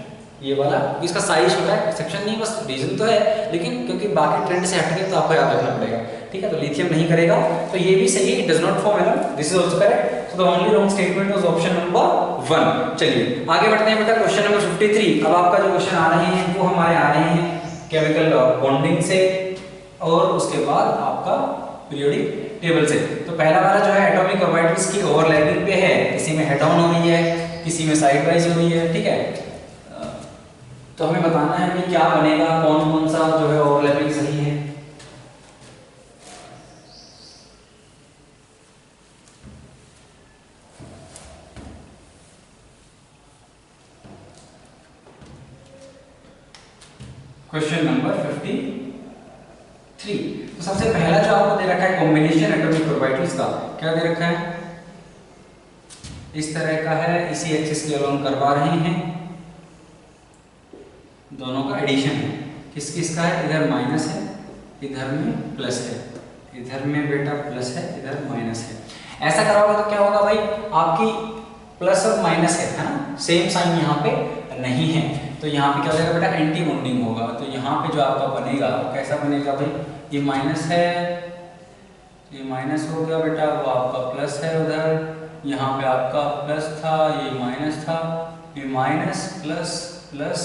ये वाला, इसका साइज छोटा है, एक्सेप्शन नहीं, बस रीजन तो है, लेकिन क्योंकि बाकी ट्रेंड से हट गए तो आपको याद रखना पड़ेगा, ठीक है। तो लिथियम नहीं करेगा, तो ये भी सही है, it does not form alum, this is also correct. So the only wrong statement was option number 1। चलिए आगे बढ़ते हैं बेटा, क्वेश्चन नंबर 53। अब आपका जो क्वेश्चन आ रहे हैं वो हमारे आ रहे हैं केमिकल बॉन्डिंग से और उसके बाद आपका पीरियोडिक टेबल से। तो पहला वाला जो है एटॉमिक ऑर्बिटल्स की ओवरलैपिंग पे है, किसी में हेड ऑन हो रही है, किसी में साइड वाइज हो रही है, ठीक है। तो हमें बताना है कि क्या बनेगा, कौन कौन सा जो है ओवरलैपिंग सही है। Question number 53। तो सबसे पहला जो आपको दे रखा है कॉम्बिनेशन एटॉमिक ऑर्बिटल्स का, क्या दे रखा है, इस तरह का है, इसी एक्सिस के अलोंग करवा रहे हैं, दोनों का एडिशन है, किस किस का है, इधर माइनस है, इधर में प्लस है, इधर में बेटा प्लस है, इधर माइनस है। ऐसा कराओगे तो क्या होगा भाई, आपकी प्लस और माइनस है ना, सेम साइन यहाँ पे नहीं है, तो यहाँ पे क्या हो जाएगा बेटा, एंटी बॉन्डिंग होगा। तो यहाँ पे जो आपका बनेगा वो कैसा बनेगा भाई, ये माइनस है, ये माइनस हो गया बेटा, वो आपका प्लस है, उधर यहाँ पे आपका प्लस था, ये माइनस था, ये माइनस प्लस प्लस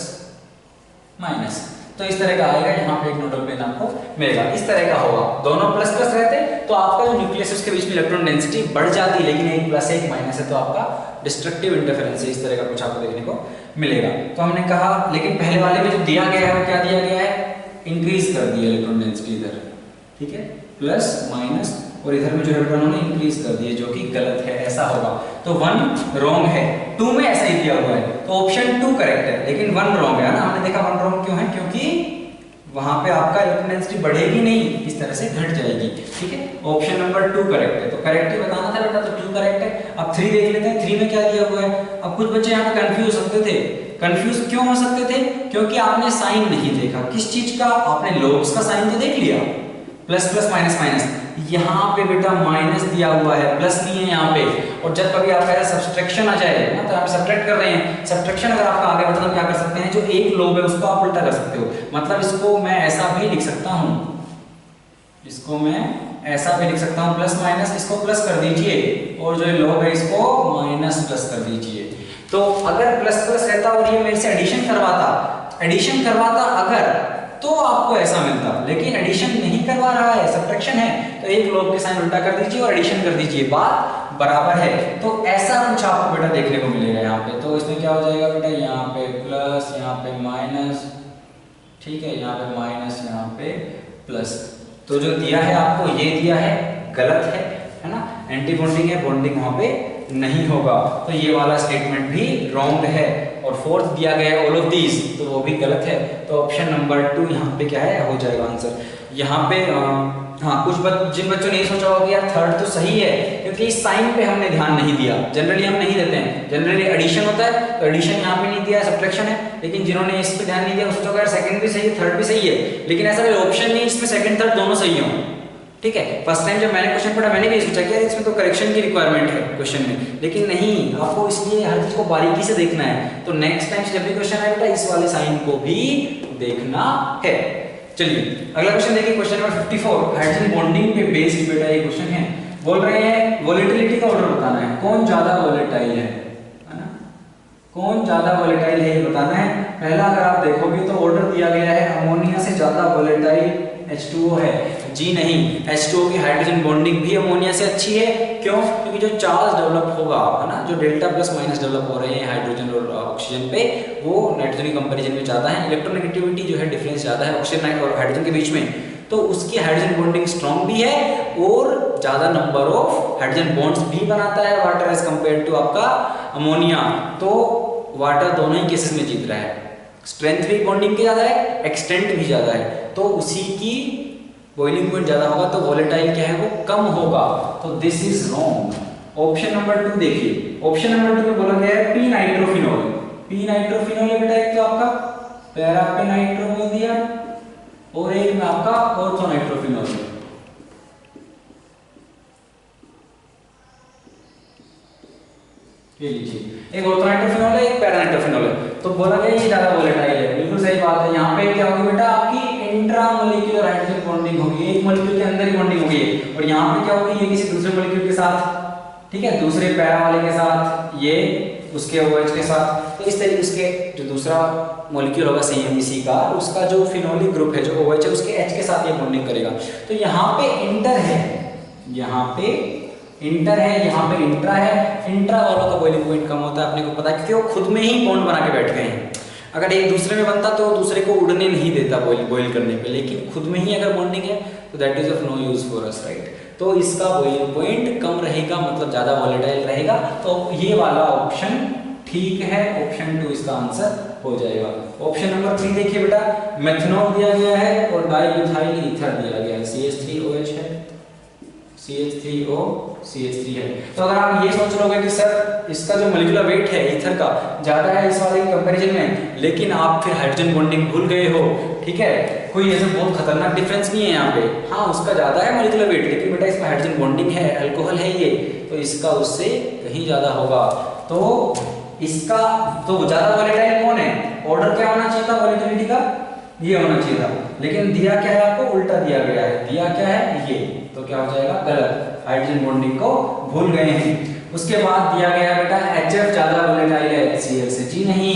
माइनस। तो तो इस तरह का आएगा, यहाँ पे एक नोडल प्लेन आपको मिलेगा, इस तरह का होगा। दोनों प्लस प्लस रहते तो आपका जो न्यूक्लियस उसके बीच में इलेक्ट्रॉन डेंसिटी बढ़ जाती, लेकिन एक प्लस एक माइनस है तो आपका डिस्ट्रक्टिव इंटरफेरेंस है, इस तरह का कुछ आपको देखने को मिलेगा। तो हमने कहा, लेकिन पहले वाले में जो दिया गया है वो क्या दिया गया है, इंक्रीज कर दिया इलेक्ट्रॉन डेंसिटी इधर, ठीक है, प्लस माइनस, और इधर में जो है उन्होंने इंक्रीज कर दिया, जो कि गलत है, ऐसा होगा। तो 1 रॉन्ग है, 2 में ऐसा ही दिया हुआ है, तो ऑप्शन 2 करेक्ट है, लेकिन 1 रॉन्ग है ना। हमने देखा 1 रॉन्ग क्यों है, क्योंकि वहां पे आपका इलेक्ट्रॉन डेंसिटी बढ़ेगी नहीं, इस तरह से घट जाएगी, ठीक है। ऑप्शन नंबर 2 करेक्ट है, तो करेक्ट ही बताना था बेटा, तो 2 करेक्ट है। अब 3 देख लेते हैं, 3 में क्या दिया हुआ है। अब कुछ बच्चे यहाँ पे कंफ्यूज हो सकते थे, कंफ्यूज क्यों हो सकते थे, क्योंकि आपने साइन नहीं देखा, किस चीज का, आपने लोब्स का साइन तो देख लिया, प्लस प्लस माइनस माइनस, यहाँ पे बेटा माइनस दिया हुआ है, प्लस नहीं है यहाँ पे। और जब कभी आपका ऐसा सब्सट्रैक्शन आ जाए ना, तो आप सब्ट्रैक्ट कर रहे हैं, सब्ट्रैक्शन अगर आपका आगे बढ़ता तो क्या कर सकते हैं, जो एक लोब है उसको आप उल्टा कर सकते हो, मतलब इसको मैं ऐसा भी लिख सकता हूँ, इसको मैं ऐसा भी लिख सकता हूँ, प्लस माइनस, इसको प्लस कर दीजिए, और जो लोब है इसको माइनस प्लस कर दीजिए। तो अगर प्लस प्लस रहता और ये मेरे से एडिशन करवाता अगर, तो आपको ऐसा मिलता, लेकिन एडिशन नहीं करवा रहा है, सब्ट्रैक्शन है, तो एक लोब के साइन उल्टा कर दीजिए और एडिशन कर दीजिए, बात बराबर है। तो ऐसा कुछ आपको बेटा देखने को मिलेगा यहाँ पे। तो इसमें क्या हो जाएगा बेटा, यहाँ पे प्लस, यहाँ पे माइनस, ठीक है, यहाँ पे माइनस, यहाँ पे प्लस। तो जो दिया है आपको, ये दिया है, गलत है ना, एंटी बॉन्डिंग है, बॉन्डिंग वहां पे नहीं होगा, तो ये वाला स्टेटमेंट भी रॉन्ग है। और फोर्थ दिया गया है ऑल ऑफ दीज, तो वो भी गलत है। तो ऑप्शन नंबर 2 यहाँ पे क्या है, हो जाएगा आंसर। यहाँ पे हाँ, जिन बच्चों ने ये सोचा होगा कि यार थर्ड तो सही है, क्योंकि इस साइन पे हमने ध्यान नहीं दिया, जनरली हम नहीं देते हैं, जनरली एडिशन होता है तो एडिशन यहाँ पे नहीं दिया, सब्ट्रैक्शन है, लेकिन जिन्होंने इस पे ध्यान नहीं दिया सोचा यार सेकंड भी सही है, थर्ड भी सही है, लेकिन ऐसा कोई ऑप्शन नहीं इसमें सेकंड थर्ड दोनों सही हो, ठीक है। फर्स्ट टाइम जब मैंने क्वेश्चन पढ़ा मैंने भी सोचा कि यार इसमें तो करेक्शन की रिक्वायरमेंट है क्वेश्चन में, लेकिन नहीं, आपको इसलिए हर चीज को बारीकी से देखना है। तो नेक्स्ट टाइम जब भी क्वेश्चन आए बेटा इस वाले साइन को भी देखना है। चलिए अगला क्वेश्चन देखिए, क्वेश्चन नंबर 54, हाइड्रोजन बॉन्डिंग पे बेस्ड बेटा ये क्वेश्चन है। बोल रहे हैं वोलेटिलिटी का ऑर्डर बताना है, कौन ज्यादा वोलेटाइल है ना, कौन ज्यादा वोलेटाइल है ये बताना है। पहला अगर आप देखोगे तो ऑर्डर दिया गया है अमोनिया से ज्यादा वोलेटाइल H2O है, जी नहीं, H2O की हाइड्रोजन बॉन्डिंग भी अमोनिया से अच्छी है। क्यों? क्योंकि जो चार्ज डेवलप होगा है ना, जो डेल्टा प्लस माइनस डेवलप हो रहे हैं हाइड्रोजन और ऑक्सीजन पे, वो नाइट्रोजन की कंपैरिजन में ज्यादा है। इलेक्ट्रोनेगेटिविटी जो है डिफरेंस ज्यादा है ऑक्सीजन और हाइड्रोजन के बीच में, तो उसकी हाइड्रोजन बॉन्डिंग स्ट्रॉन्ग भी है और ज्यादा नंबर ऑफ हाइड्रोजन बॉन्ड्स भी बनाता है वाटर एज कंपेयर टू आपका अमोनिया। तो वाटर दोनों ही केसेस में जीत रहा है, स्ट्रेंथ भी बॉन्डिंग की ज्यादा है, एक्सटेंट भी ज्यादा है, तो उसी की बॉइलिंग पॉइंट ज्यादा होगा, तो वोलेटाइल क्या है वो कम होगा। तो this is wrong. Option number 2 देखिए, ऑप्शन नंबर 2 में बोला गया है पी नाइट्रोफिनॉल। पी नाइट्रोफिनॉल है बेटा, एक तो आपका पैरा पे नाइट्रो बोल दिया और एक में आपका ऑर्थो नाइट्रोफिनॉल। ये लीजिए, एक ऑर्थो नाइट्रोफिनॉल है, एक पैरा नाइट्रोफिनॉल है, तो बोला गया ये ज्यादा वोलेटाइल है। बिल्कुल सही बात है। यहाँ पे क्या होगी बेटा, आपकी इंट्रा मोलिकुलर हाइड्रोजन बॉन्डिंग होगी, एक मॉलिक्यूल के अंदर ही बॉन्डिंग होगी, और यहाँ पे क्या होगी, ये किसी दूसरे मॉलिक्यूल के साथ, ठीक है, दूसरे पैरा वाले के साथ, ये उसके OH के साथ, तो इस तरीके उसके जो दूसरा मॉलिक्यूल होगा CmBc का, उसका जो फिनोलिक ग्रुप है जो OH है उसके H के साथ ये बॉन्डिंग करेगा। तो यहाँ पे इंटर है, यहाँ पे इंटर है, यहाँ पे इंट्रा है। इंट्रा वालों का बॉइलिंग पॉइंट कम होता है, अपने को पता है, क्योंकि वो खुद में ही बॉन्ड बना के बैठ गए हैं। अगर एक दूसरे में बनता तो दूसरे को उड़ने नहीं देता बॉइल करने पे, लेकिन खुद में ही अगर बॉन्डिंग है तो that is of no use for us, right. तो इसका बॉइलिंग पॉइंट कम रहेगा, मतलब ज्यादा वोलेटाइल रहेगा। तो ये वाला ऑप्शन ठीक है, ऑप्शन 2 इसका आंसर हो जाएगा। ऑप्शन नंबर 3 देखिए बेटा, मेथनॉल दिया गया है और डाइमिथाइल ईथर दिया गया है, CH3OH है, CH3O CH3 है। तो अगर आप ये सोच लोगे कि सर इसका जो मोलिकुलर वेट है ईथर का ज्यादा है इस वाले कंपैरिजन में, लेकिन आप फिर हाइड्रोजन बॉन्डिंग भूल गए हो, ठीक है, कोई ऐसा बहुत खतरनाक डिफरेंस नहीं है यहाँ पे, हाँ उसका ज्यादा है मोलिकुलर वेट, लेकिन बेटा इसमें हाइड्रोजन बॉन्डिंग है, अल्कोहल है ये, तो इसका उससे कहीं ज्यादा होगा। तो इसका तो ज्यादा वोलेटाइल कौन है, ऑर्डर क्या होना चाहिए था वोलेटिलिटी का, ये होना चाहिए था, लेकिन दिया क्या है आपको, उल्टा दिया गया है। दिया क्या है ये, तो क्या हो जाएगा, गलत, हाइड्रोजन बॉन्डिंग को भूल गए हैं। उसके बाद दिया गया बेटा HF ज्यादा वोलेटाइल है HCl से। जी नहीं,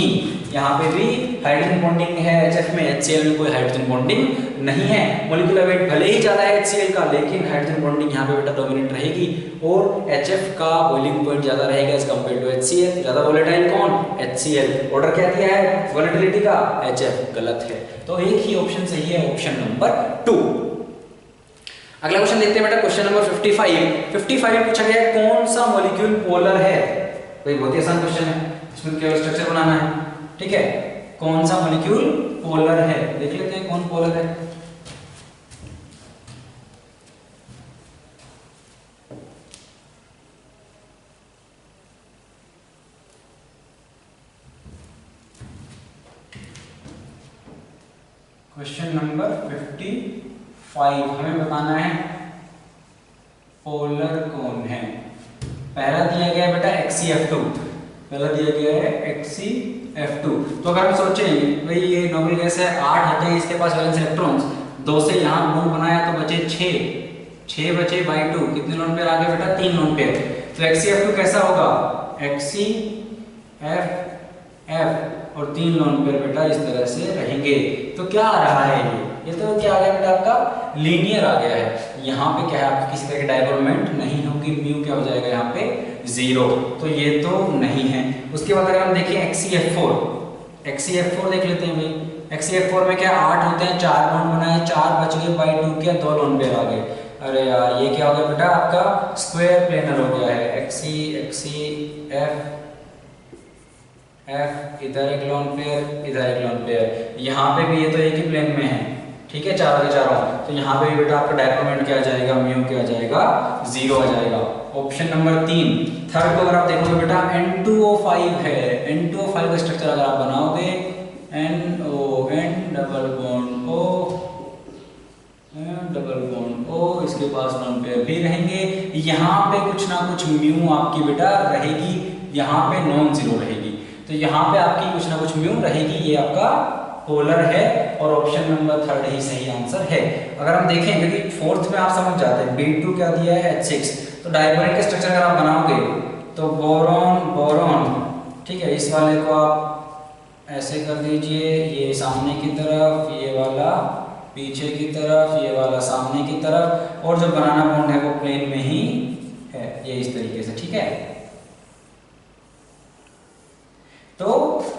यहाँ पे भी हाइड्रोजन बॉन्डिंग है HF में, HCl में कोई हाइड्रोजन बॉन्डिंग नहीं है। मॉलिक्यूलर वेट भले ही ज्यादा है HCl का, लेकिन हाइड्रोजन बॉन्डिंग यहाँ पे बेटा डोमिनेंट रहेगी और HF का बॉइलिंग पॉइंट ज्यादा रहेगा एज कम्पेयर टू HCl। ज्यादा वोलेटाइल कौन? HCl। ऑर्डर क्या दिया है वोलेटिलिटी का? HF। गलत है, तो एक ही ऑप्शन सही है, ऑप्शन नंबर 2। अगला क्वेश्चन देखते हैं बेटा, क्वेश्चन नंबर 55 पूछा गया है कौन सा मॉलिक्यूल पोलर है। भाई बहुत ही आसान क्वेश्चन है, इसमें केवल स्ट्रक्चर बनाना है। ठीक है, कौन सा मॉलिक्यूल पोलर है, देख लेते हैं कौन पोलर है। क्वेश्चन नंबर 55 हमें बताना है पोलर कौन है। पहला दिया गया है बेटा HCF2, पहला दिया गया है HCF2। तो अगर हम सोचें भाई ये नोबल गैस है, 8 होते हैं इसके पास वैलेंस इलेक्ट्रॉन्स, 2 से यहाँ बॉन्ड बनाया तो बचे 6 बचे बाई 2, कितने लोन पेयर आ गए बेटा? 3 लोन पेयर। तो HCF2 कैसा होगा? HCFF और 3 लोन पेयर बेटा इस तरह से रहेंगे। तो क्या आ रहा है ये तो क्या आ गया बेटा आपका लीनियर आ गया है। यहाँ पे क्या है आपकी किसी तरह की डायगोनल मोमेंट नहीं होगी, म्यू क्या हो जाएगा यहाँ पे 0, तो ये तो नहीं है। उसके बाद अगर हम देखें HCF4 देख लेते हैं भाई। HCF4 में क्या 8 होते हैं, 4 बॉन्ड बनाए, 4 बच गए बाई 2 के 2 लोन पेयर आ गए। अरे यार ये क्या हो गया बेटा आपका स्क्वायर प्लेनर हो गया है। HCF इधर एक लोन पेयर, इधर एक लोन पेयर, यहाँ पे भी ये तो एक ही प्लेन में है। ठीक है, चारों के चारों, तो यहाँ पे भी बेटा आपका डायगोनल मोमेंट क्या आ जाएगा? म्यू क्या आ जाएगा? 0 आ जाएगा। Option number 3। थर्ड को अगर आप देखोगे बेटा N2O5 है। N2O5 का स्ट्रक्चर अगर आप बनाओगे NON डबल बॉन्ड O, इसके पास लोन पेयर भी रहेंगे। यहाँ पे कुछ ना कुछ म्यू आपकी बेटा रहेगी, यहाँ पे नॉन जीरो रहेगी, तो यहाँ पे आपकी कुछ ना कुछ म्यू रहेगी। ये आपका पोलर है और ऑप्शन नंबर 3 ही सही आंसर है। अगर हम देखें क्योंकि 4th में आप समझ जाते हैं, B2 क्या दिया है H6, तो डायबोरेट का स्ट्रक्चर अगर आप बनाओगे तो बोरॉन, ठीक है, इस वाले को आप ऐसे कर दीजिए, ये सामने की तरफ, ये वाला पीछे की तरफ, ये वाला सामने की तरफ, और जो बनाना बॉन्ड है वो प्लेन में ही है, ये इस तरीके से। ठीक है, तो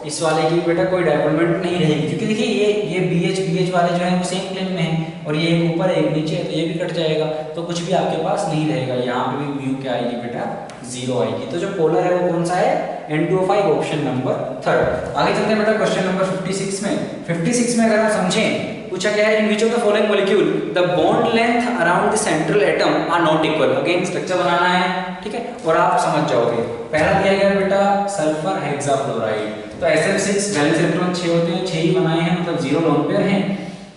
इस वाले की बेटा कोई डायगोनल नहीं रहेगी, क्योंकि देखिए ये BH वाले जो है वो सेम प्लेन में है और ये एक ऊपर एक नीचे है, तो ये भी कट जाएगा, तो कुछ भी आपके पास नहीं रहेगा। यहाँ पे भी म्यू क्या आएगी बेटा? 0 आएगी। तो जो पोलर है वो कौन सा है? N2O5, option number 3। आगे चलते हैं बेटा क्वेश्चन नंबर 56 में। 56 में अगर आप समझें, पूछा गया है in which of the following molecule the bond length around the central atom are not equal. Again structure बनाना है, ठीक है, और आप समझ जाओगे। पहला दिया गया बेटा सल्फर हेक्साफ्लोराइड, तो SF6 वैलेंस इलेक्ट्रॉन 6 होते हैं, 6 ही बनाए हैं, मतलब 0 लोन पेयर हैं,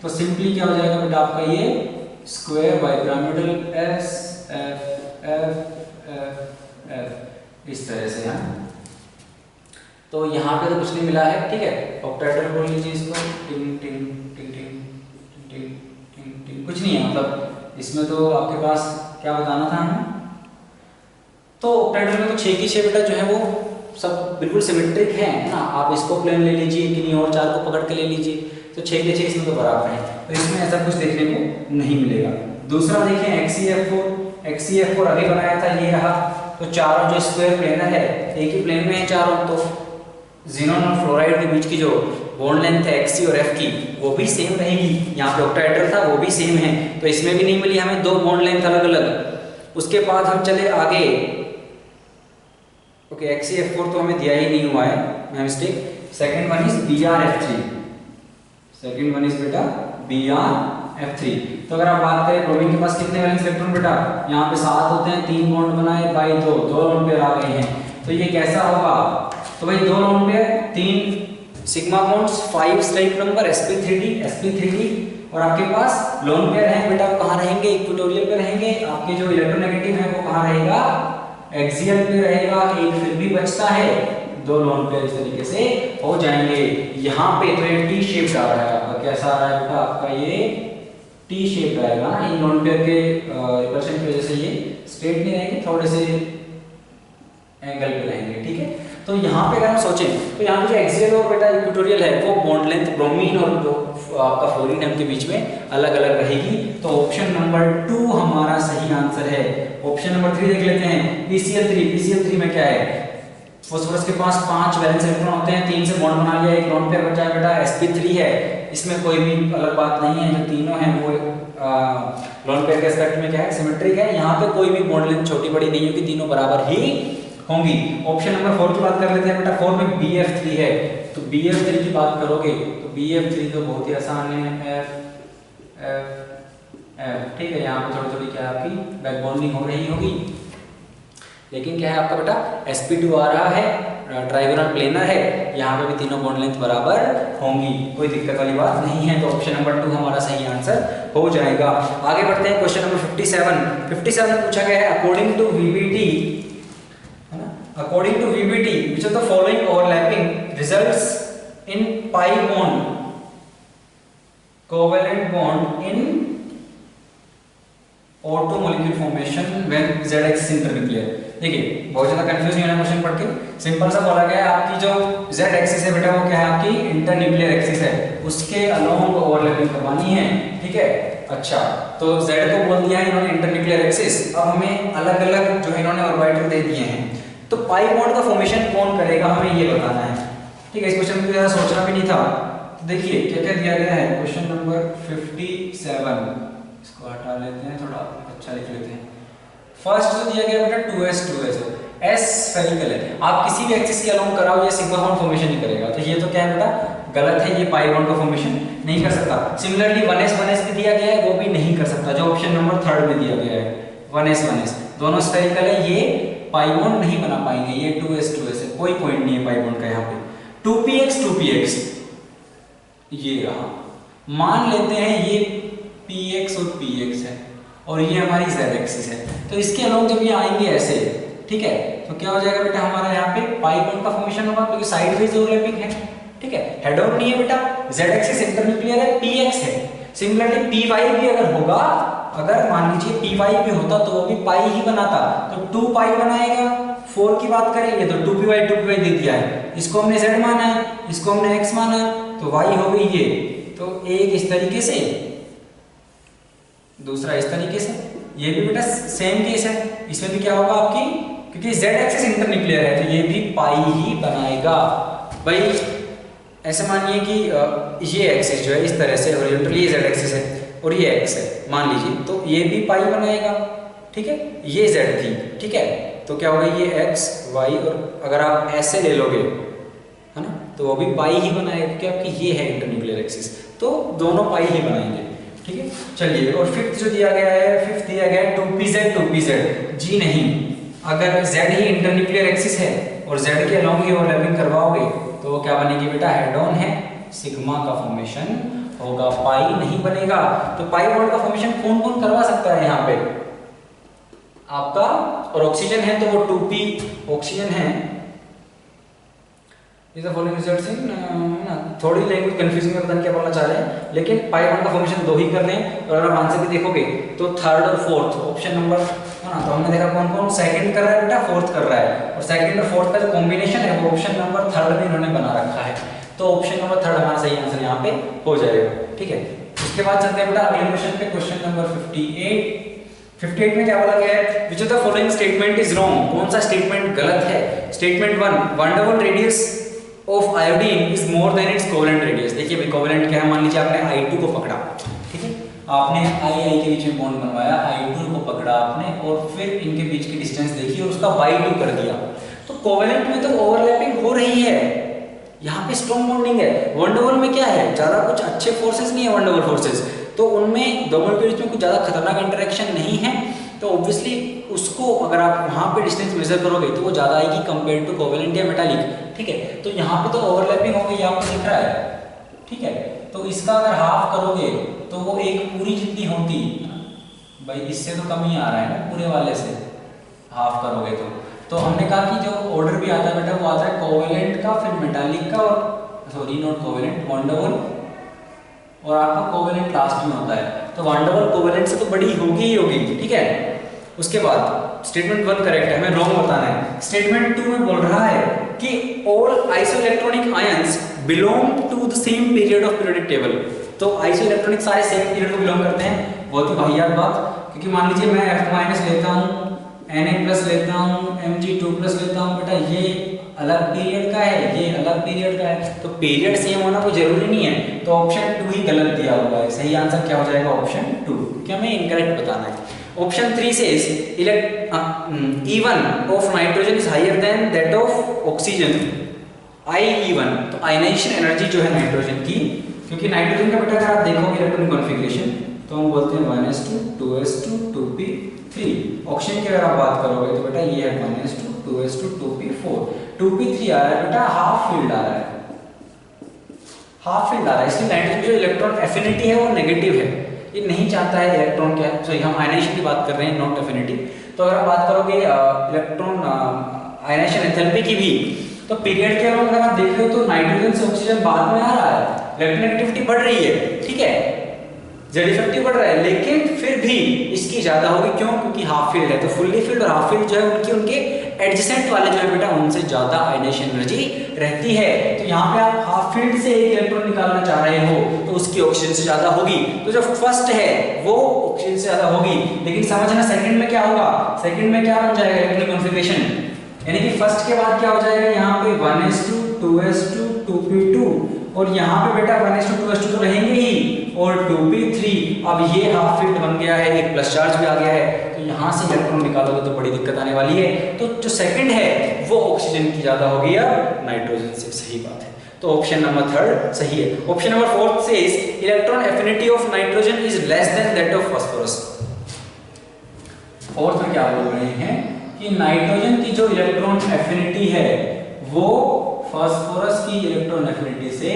तो सिंपली क्या हो जाएगा बेटा आपका ये स्क्वायर बाइपिरामिडल SFFF इस तरह से है। तो यहाँ पे तो कुछ नहीं मिला है, ठीक है, ऑक्टाहेड्रल बोल लीजिए इसको, टिंग टिंग टिंग टिंग टिंग टिंग टिंग, कुछ नहीं है, मतलब इसमें तो आपके पास क्या बताना था हमें, तो ऑक्टाहेड्रल में तो 6 की 6 बेटा जो है वो सब बिल्कुल सिमेट्रिक है ना। आप इसको प्लेन ले लीजिए, किन्हीं और 4 को पकड़ के ले लीजिए, तो 6 के 6 इसमें तो बराबर है, तो इसमें ऐसा कुछ देखने को नहीं मिलेगा। दूसरा देखिए HCF4 अभी बनाया था, ये रहा, तो चारों जो स्क्वायर प्लेनर है एक ही प्लेन में है चारों, तो ज़ीनोन और फ्लोराइड के बीच की जो बॉन्ड लेंथ है Xc और F की वो भी सेम रहेगी। यहाँ पे ऑक्टाहेड्रल था वो भी सेम है, तो इसमें भी नहीं मिली हमें 2 बॉन्ड लेंथ अलग अलग। उसके बाद हम चले आगे, ओके, HCF4 तो हमें दिया ही नहीं हुआ है, my mistake. Second one is BrF3, second one is बेटा BrF3। तो अगर आप बात करें ब्रोमीन के पास कितने वैलेंस इलेक्ट्रॉन बेटा, यहाँ पे 7 होते हैं, 3 बॉन्ड बनाए बाई 2 लोन पेयर आ गए हैं, तो ये कैसा होगा? तो भाई 2 lone pair, 3 sigma bonds, 5 strike number sp3d, और आपके पास लोन पेयर है बेटा, कहाँ रहेंगे? इक्वेटोरियल पे रहेंगे। आपके जो इलेक्ट्रोनेगेटिव है वो कहाँ रहेगा? एक्सियल पे रहेगा। एक फिर भी बचता है, 2 लोन पेयर इस तरीके से हो जाएंगे। यहाँ पे तो ये टी शेप आ रहा है आपका, कैसा आ रहा है बेटा आपका? ये टी शेप आएगा ना, इन लोन पेयर के रिपल्शन की वजह से ये स्ट्रेट नहीं रहेंगे, थोड़े से तो यहाँ पे अगर हम सोचें तो यहाँ पे जो एक्सियल और बेटा इक्वेटोरियल है वो बॉन्ड लेंथ ब्रोमीन और जो आपका फ्लोरीन है उनके बीच में अलग अलग रहेगी। तो ऑप्शन नंबर 2 हमारा सही आंसर है। ऑप्शन नंबर 3 देख लेते हैं, PCl3। PCl3 में क्या है, फास्फोरस के पास 5 वैलेंस इलेक्ट्रॉन होते हैं, 3 से बॉन्ड बना लिया, एक लोन पेयर बचा है बेटा sp3 है। इसमें कोई भी अलग बात नहीं है, जो तीनों हैं वो लोन पेयर के एस्पेक्ट में क्या है, सिमेट्रिक है। यहाँ पे कोई भी बॉन्ड लेंथ छोटी बड़ी नहीं होगी, तीनों बराबर ही होंगी। ऑप्शन नंबर 4 की बात कर लेते हैं बेटा। 4 में BF3 है, तो BF3 की बात करोगे तो BF3 तो बहुत ही आसान है, F ठीक है। यहाँ पे थोड़ी थोड़ी क्या आपकी बैक बॉन्डिंग हो रही होगी, लेकिन क्या है आपका बेटा sp2 आ रहा है, ट्राइगोनल प्लेनर है, यहाँ पे भी तीनों बॉन्ड लेंथ बराबर होंगी, कोई दिक्कत वाली बात नहीं है। तो ऑप्शन नंबर 2 हमारा सही आंसर हो जाएगा। आगे बढ़ते हैं, क्वेश्चन नंबर 57 में पूछा गया है, अकॉर्डिंग टू VBT, है ना, according to VBT which of the following overlapping results in pi bond, covalent bond in O2 molecule formation when Z axis internuclear। देखिए बहुत ज्यादा कंफ्यूज नहीं होना क्वेश्चन पढ़ के, सिंपल सा बोला गया है आपकी जो Z एक्सिस है बेटा वो क्या है आपकी इंटरन्यूक्लियर एक्सिस है, उसके अलोंग ओवरलैपिंग करवानी है, ठीक है। अच्छा, तो Z को बोल दिया है इन्होंने इंटरन्यूक्लियर एक्सिस, अब हमें अलग अलग जो इन्होंने ऑर्बिटल दे दिए हैं, तो पाई बॉन्ड का फॉर्मेशन कौन करेगा हमें ये बताना है, ठीक है। इस क्वेश्चन में ज्यादा सोचना भी नहीं था। तो देखिए क्या क्या दिया गया है, क्वेश्चन नंबर 57, इसको हटा लेते हैं, थोड़ा अच्छा लिख लेते हैं। फर्स्ट जो दिया गया बेटा 2s S स्फेरिकल है, आप किसी भी एक्सिस के अलोंग कराओ ये सिग्मा बॉन्ड फॉर्मेशन नहीं करेगा, तो ये तो क्या है बेटा गलत है, ये पाई बॉन्ड का फॉर्मेशन नहीं कर सकता। सिमिलरली 1s भी दिया गया है, वो भी नहीं कर सकता, जो ऑप्शन नंबर 3 में दिया गया है 1s दोनों स्फेरिकल है, ये पाई बॉन्ड नहीं बना पाएंगे, ये 2s है, कोई पॉइंट नहीं है पाई बॉन्ड का यहाँ पे। 2px ये रहा, मान लेते हैं ये px और px है और ये हमारी z एक्सिस है, तो इसके अलोंग जब ये आएंगे ऐसे, ठीक है, तो क्या हो जाएगा बेटा हमारा यहाँ पे पाई बॉन्ड का फॉर्मेशन होगा, क्योंकि साइडवेज ओवरलैपिंग है, ठीक है। हेड ऑन नहीं है बेटा, z एक्सिस इंटरन्यूक्लियर है, px है। सिमिलरली py भी अगर होगा, अगर मान लीजिए py भी होता तो वो भी पाई ही बनाता, तो 2 पाई बनाएगा। 4 की बात करेंगे तो 2py दे दिया है, इसको हमने z माना है, इसको हमने x माना है, तो y हो गई ये, तो एक इस तरीके से, दूसरा इस तरीके से, ये भी बेटा सेम केस है, इसमें भी क्या होगा आपकी, क्योंकि z एक्सिस इंटरन्यूक्लियर है तो ये भी पाई ही बनाएगा। भाई ऐसे मानिए कि ये एक्सिस जो है इस तरह से हॉरिजॉन्टली z एक्सिस है और ये x है मान लीजिए, तो ये भी पाई बनाएगा, ठीक है। ये z थी, ठीक है, तो क्या होगा ये x y, और अगर आप ऐसे ले लोगे, है ना, तो वो भी पाई ही बनाएगा, क्योंकि आपकी ये है इंटरन्यूक्लियर एक्सिस, तो दोनों पाई ही बनाएंगे, ठीक है। चलिए, और फिफ्थ जो दिया गया है, फिफ्थ दिया गया है 2pz जी नहीं, अगर z ही इंटरन्यूक्लियर एक्सिस है और z के अलोंग ही ओवरलैपिंग करवाओगे तो वो क्या बनेगी बेटा, हेड ऑन है, सिग्मा का फॉर्मेशन होगा, पाई नहीं बनेगा। तो पाई बॉन्ड का फॉर्मेशन कौन कौन करवा सकता है यहाँ पे आपका, और ऑक्सीजन है तो वो 2p ऑक्सीजन है। थोड़ी लैंग्वेज कंफ्यूजिंग है, पता नहीं क्या बोलना चाह रहे हैं, लेकिन पाई बॉन्ड का फॉर्मेशन 2 ही कर रहे हैं। और अगर आंसर भी देखोगे तो थर्ड और फोर्थ ऑप्शन नंबर, है ना, तो हमने देखा कौन कौन सेकंड कर रहा है बेटा, फोर्थ कर रहा है, और सेकंड और फोर्थ का जो कॉम्बिनेशन है वो ऑप्शन नंबर 3 में इन्होंने बना रखा है, तो ऑप्शन नंबर 3 हमारा सही आंसर यहाँ पे हो जाएगा, ठीक है। उसके बाद चलते हैं बेटा अगले क्वेश्चन पे, क्वेश्चन नंबर 58 में क्या बोला गया है, विच of the following statement is wrong, कौन सा स्टेटमेंट गलत है। Statement 1, one double radius of iodine is more than it's covalent radius. देखिए भाई कोवेलेंट क्या है, मान लीजिए आपने I2 को पकड़ा, ठीक है, आपने I के बीच में बॉन्ड बनवाया, I2 को पकड़ा आपने और फिर इनके बीच की डिस्टेंस देखी और उसका y2 कर दिया, तो कोवेलेंट में तो ओवरलैपिंग हो रही है, यहाँ पे स्ट्रॉन्ग बॉन्डिंग है। वन डबल में क्या है, ज्यादा कुछ अच्छे फोर्सेस नहीं है वन डबल फोर्सेस, तो उनमें दोनों के बीच में कुछ ज्यादा खतरनाक इंटरेक्शन नहीं है, तो ऑब्वियसली उसको अगर आप वहाँ पे डिस्टेंस मेजर करोगे तो वो ज्यादा आएगी कंपेयर टू कोवेलेंट या मेटालिक, ठीक है। तो यहाँ पे तो ओवरलैपिंग हो गई, आपको दिख रहा है, ठीक है, तो इसका अगर हाफ करोगे तो वो एक पूरी जितनी होती, भाई इससे तो कम ही आ रहा है ना पूरे वाले से, हाफ करोगे तो हमने कहा कि जो ऑर्डर भी आता है बेटा वो आता है कोवेलेंट का, फिर मेटालिक का, और sorry not covalent, one double, और आपका कोवेलेंट लास्ट में होता है, तो वन डबल कोवेलेंट से तो बड़ी होगी ही होगी, ठीक है। उसके बाद स्टेटमेंट 1 करेक्ट है, हमें रॉन्ग बताना है। स्टेटमेंट 2 में बोल रहा है कि all isoelectronic ions belong to the same period of periodic table. तो आइसोइलेक्ट्रॉनिक सारे सेम पीरियड को बिलोंग करते हैं। बहुत ही वाहियात बात, क्योंकि मान लीजिए मैं F माइनस लेता हूँ, Na+ लेता हूँ, Mg2+ लेता हूँ, बेटा ये अलग पीरियड का है, ये अलग पीरियड का है, तो पीरियड सेम होना कोई जरूरी नहीं है। तो ऑप्शन 2 ही गलत दिया हुआ है। सही आंसर क्या हो जाएगा? ऑप्शन 2, क्योंकि हमें इनकरेक्ट बताना है। ऑप्शन 3 से E1 of nitrogen is higher than that of oxygen, I(E1). तो आयनाइजेशन एनर्जी जो है नाइट्रोजन की, क्योंकि नाइट्रोजन का बेटा अगर आप देखोगे इलेक्ट्रॉनिक कॉन्फ़िगरेशन तो हम बोलते हैं 1s2 2s2 2p3। ऑक्सीजन की अगर आप बात करोगे तो बेटा ये है 1s2 2s2 2p4। 2p3 आ रहा है बेटा, हाफ फील्ड आ रहा है, हाफ फील्ड आ रहा है। इसलिए नाइट्रोजन जो इलेक्ट्रॉन एफिनिटी है वो नेगेटिव है, ये नहीं चाहता है इलेक्ट्रॉन क्या है। सॉरी, हम आयनाइजेशन की बात कर रहे हैं, नॉट एफिनिटी। तो अगर आप बात करोगे इलेक्ट्रॉन आयनाइजेशन एंथैल्पी की भी, तो पीरियड के अगर आप देख रहे हो तो नाइट्रोजन से ऑक्सीजन बाद में आ रहा है, इलेक्ट्रोनेगेटिविटी बढ़ रही है, ठीक है, जेड इफेक्टिव बढ़ रहा है, लेकिन फिर भी इसकी ज्यादा होगी। क्यों? क्योंकि हाफ फील्ड है। तो फुल्ली फील्ड और हाफ फील्ड जो है उनके एडजेसेंट वाले जो है बेटा उनसे ज्यादा आयनाइजेशन एनर्जी रहती है। तो यहाँ पे आप हाफ फील्ड से एक इलेक्ट्रॉन निकालना चाह रहे हो तो उसकी ऑक्सीजन से ज्यादा होगी। तो जो फर्स्ट है वो ऑक्सीजन से ज्यादा होगी, लेकिन समझना सेकंड में क्या होगा। सेकंड में क्या बन जाएगा इलेक्ट्रॉनिक कॉन्फ़िगरेशन, यानी कि फर्स्ट के बाद क्या हो जाएगा, यहाँ पे 1s2 2s2 2p2 और यहाँ पे बेटा 1s2 2s2 तो रहेंगे ही, और 2p3। अब ये हाफ फील्ड बन गया है, एक प्लस चार्ज भी आ गया है, तो यहाँ से इलेक्ट्रॉन निकालोगे तो बड़ी दिक्कत आने वाली है। तो जो सेकंड है वो ऑक्सीजन की ज्यादा होगी या नाइट्रोजन से। सही बात है, तो ऑप्शन नंबर 3 सही है। Option number 4 says electron affinity of nitrogen is less than that of phosphorus. Fourth में क्या बोल रहे हैं कि नाइट्रोजन की जो इलेक्ट्रॉन एफिनिटी है वो फास्फोरस की इलेक्ट्रॉन एफिनिटी से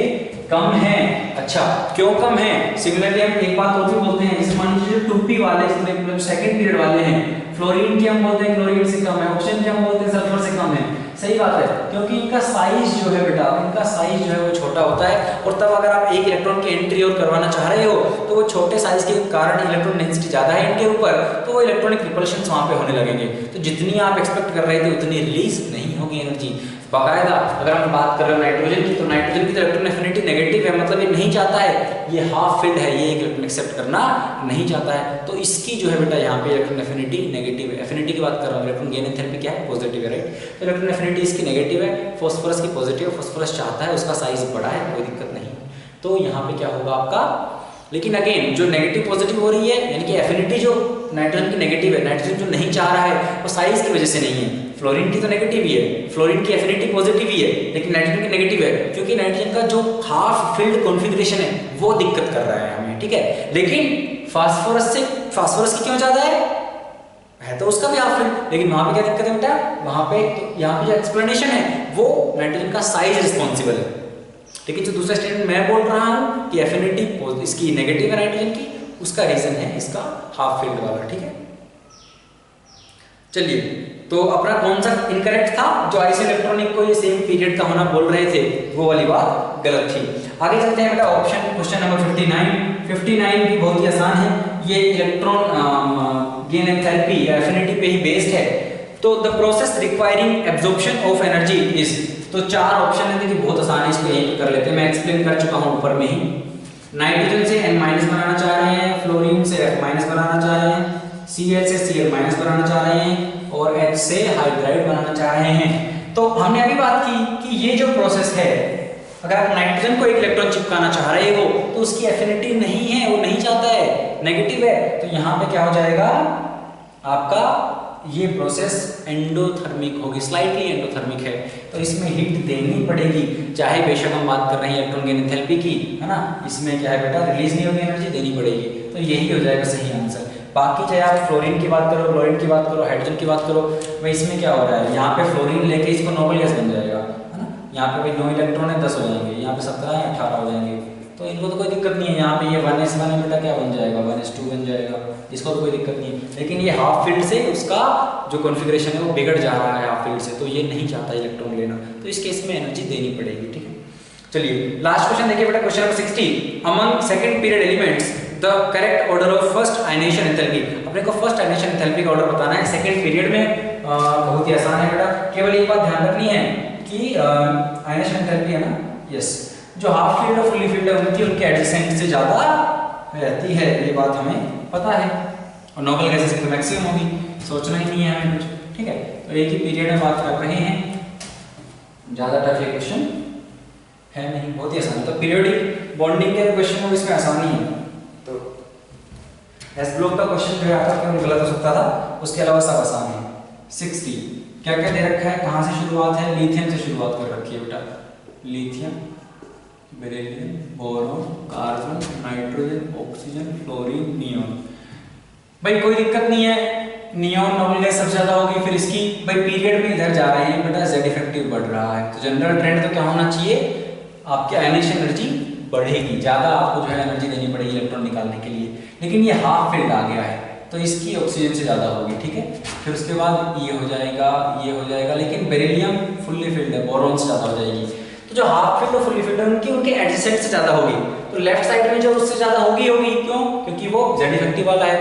कम है। अच्छा, क्यों कम है? सिमिलरली हम एक बात और भी बोलते हैं, जैसे मान लीजिए 2p वाले इसमें सेकंड पीरियड वाले हैं, फ्लोरीन की हम बोलते हैं क्लोरीन से कम है, ऑक्सीजन की हम बोलते हैं सल्फर से कम है। सही बात है, क्योंकि इनका साइज जो है बेटा, इनका साइज जो है वो छोटा होता है, और तब अगर आप एक इलेक्ट्रॉन की एंट्री और करवाना चाह रहे हो तो वो छोटे साइज के कारण इलेक्ट्रॉन डेंसिटी ज्यादा है इनके ऊपर, तो वो इलेक्ट्रॉनिक रिपल्शन वहां पे होने लगेंगे। तो जितनी आप एक्सपेक्ट कर रहे थे उतनी रिलीज नहीं होगी एनर्जी। बाकायदा अगर हम बात कर रहे हो नाइट्रोजन की, तो नाइट्रोजन की इलेक्ट्रॉन एफिनिटी नेगेटिव है, मतलब ये नहीं चाहता है, ये हाफ फील्ड है, ये एक इलेक्ट्रॉन एक्सेप्ट करना नहीं चाहता है। तो इसकी जो है बेटा यहाँ पे इलेक्ट्रॉन एफिनिटी नेगेटिव है। एफिनिटी की बात कर रहा हूँ, इलेक्ट्रॉन गेन एंथैल्पी क्या है? पॉजिटिव है, राइट। तो इलेक्ट्रॉन एफिनिटी इसकी नेगेटिव है, फास्फोरस की पॉजिटिव। फास्फोरस चाहता है उसका साइज बड़ा है, कोई दिक्कत नहीं। तो यहाँ पे क्या होगा आपका, लेकिन अगेन जो नेगेटिव पॉजिटिव हो रही है, यानी कि एफिनिटी जो नाइट्रोजन की नेगेटिव है, नाइट्रोजन जो नहीं चाह रहा है वो साइज की वजह से नहीं है। फ्लोरीन की तो नेगेटिव ही है, फ्लोरीन की एफिनिटी पॉजिटिव ही है, लेकिन नाइट्रोजन की नेगेटिव है, क्योंकि नाइट्रोजन का जो हाफ फील्ड कॉन्फ़िगरेशन है वो दिक्कत कर रहा है हमें, ठीक है। लेकिन फास्फोरस की क्यों ज्यादा है तो उसका भी हाफ फील्ड, लेकिन वहां पे क्या दिक्कत है बेटा, वहां पे तो यहाँ पे जो एक्सप्लेनेशन है वो नाइट्रोजन का साइज रिस्पॉन्सिबल है। लेकिन जो दूसरा स्टेटमेंट मैं बोल रहा हूँ कि एफिनिटी इसकी नेगेटिव है नाइट्रोजन की, उसका रीजन है इसका हाफ फील्ड वाला, ठीक है। चलिए, तो अपना कौन सा इनकरेक्ट था? जो आइसोइलेक्ट्रॉनिक को ये सेम पीरियड का होना बोल रहे थे वो वाली बात गलत थी। आगे चलते हैं बेटा ऑप्शन क्वेश्चन नंबर 59 भी बहुत ही आसान है, ये इलेक्ट्रॉन गेन एंथैल्पी या एफिनिटी पे ही बेस्ड है। तो the process requiring absorption of energy is, तो 4 ऑप्शन है, देखिए बहुत आसान है, इसको यहीं पे कर लेते हैं, मैं एक्सप्लेन कर चुका हूं ऊपर में ही। नाइट्रोजन से N- बनाना चाह रहे हैं, फ्लोरीन से F- बनाना चाह रहे हैं, Cl से Cl- बनाना चाह रहे हैं, और H से हाइड्राइड बनाना चाह रहे हैं। तो हमने अभी बात की कि ये जो प्रोसेस है, अगर आप नाइट्रोजन को एक इलेक्ट्रॉन चिपकाना चाह रहे हो तो उसकी एफिनिटी नहीं है, वो नहीं चाहता है, नेगेटिव है, तो यहाँ पे क्या हो जाएगा आपका, ये प्रोसेस एंडोथर्मिक होगी, स्लाइटली एंडोथर्मिक है, तो इसमें हीट देनी पड़ेगी, चाहे बेशक हम बात कर रहे हैं इलेक्ट्रॉन गेन एंथैल्पी की, है ना, इसमें क्या है बेटा, रिलीज नहीं होगी एनर्जी, देनी पड़ेगी। तो यही हो जाएगा सही आंसर। बाकी चाहे आप फ्लोरीन की बात करो, क्लोरीन की बात करो, हाइड्रोजन की बात करो, भाई इसमें क्या हो रहा है, यहाँ पे फ्लोरीन लेके इसको नोबल गैस बन जाएगा, है ना, यहाँ पे भाई 9 इलेक्ट्रॉन है 10 हो जाएंगे, यहाँ पे 17 है 18 हो जाएंगे, तो इनको तो कोई दिक्कत नहीं है। यहाँ पे ये 1s1 है बेटा, क्या बन जाएगा, 1s2 बन जाएगा, इसको तो कोई दिक्कत नहीं है। लेकिन ये हाफ फील्ड से उसका जो कॉन्फ़िगरेशन है वो बिगड़ जा रहा है हाफ फील्ड से, तो ये नहीं चाहता इलेक्ट्रॉन लेना, तो इस केस में एनर्जी देनी पड़ेगी, ठीक है। चलिए लास्ट क्वेश्चन देखिए बेटा, question number 60, among second period elements the correct order of first ionisation enthalpy, अपने को फर्स्ट आयनेशन एंथैल्पी का ऑर्डर बताना है सेकंड पीरियड में। बहुत ही आसान है बेटा, केवल एक बात ध्यान रखनी है कि आयनेशन एंथैल्पी है ना, यस, जो हाफ फील्ड और फुल्ली फील्ड है उनकी उनके एडजेसेंट से ज्यादा रहती है, ये बात हमें पता है। और नोबल गैसेस की तो मैक्सिमम होगी, सोचना ही नहीं है हमें कुछ, ठीक है। तो एक ही पीरियड में बात कर रहे हैं, ज्यादा टफ ये क्वेश्चन है नहीं, बहुत ही आसान है। तो पीरियोडिक बॉन्डिंग के क्वेश्चन में इसमें आसानी है। तो एस ब्लॉक का क्वेश्चन जो है आपका क्यों गलत हो सकता था, उसके अलावा सब आसान है। 60 क्या क्या दे रखा है, कहां से शुरुआत है, लिथियम से शुरुआत कर रखी है बेटा, lithium, beryllium, boron, carbon, nitrogen, oxygen, fluorine, neon. भाई कोई दिक्कत नहीं है, नियोन नोबल गैस सबसे ज्यादा होगी, फिर इसकी भाई पीरियड में इधर जा रहे हैं बेटा, जेड इफेक्टिव बढ़ रहा है, तो जनरल ट्रेंड तो क्या होना चाहिए, आपकी आयनेशन एनर्जी बढ़ेगी, ज्यादा आपको जो है एनर्जी देनी पड़ेगी इलेक्ट्रॉन निकालने के लिए। लेकिन ये हाफ फील्ड आ गया है तो इसकी ऑक्सीजन से ज्यादा होगी, ठीक है। फिर उसके बाद ये हो जाएगा, ये हो जाएगा, लेकिन बेरिलियम फुल्ली फील्ड है, बोरॉन से ज्यादा हो जाएगी। तो जो हाफ फील्ड और फुल्ली फील्ड है उनकी उनके एडजेसेंट से ज्यादा होगी, तो लेफ्ट साइड में जो उससे ज्यादा होगी क्यों, क्योंकि वो जेड इफेक्टिव वाला है,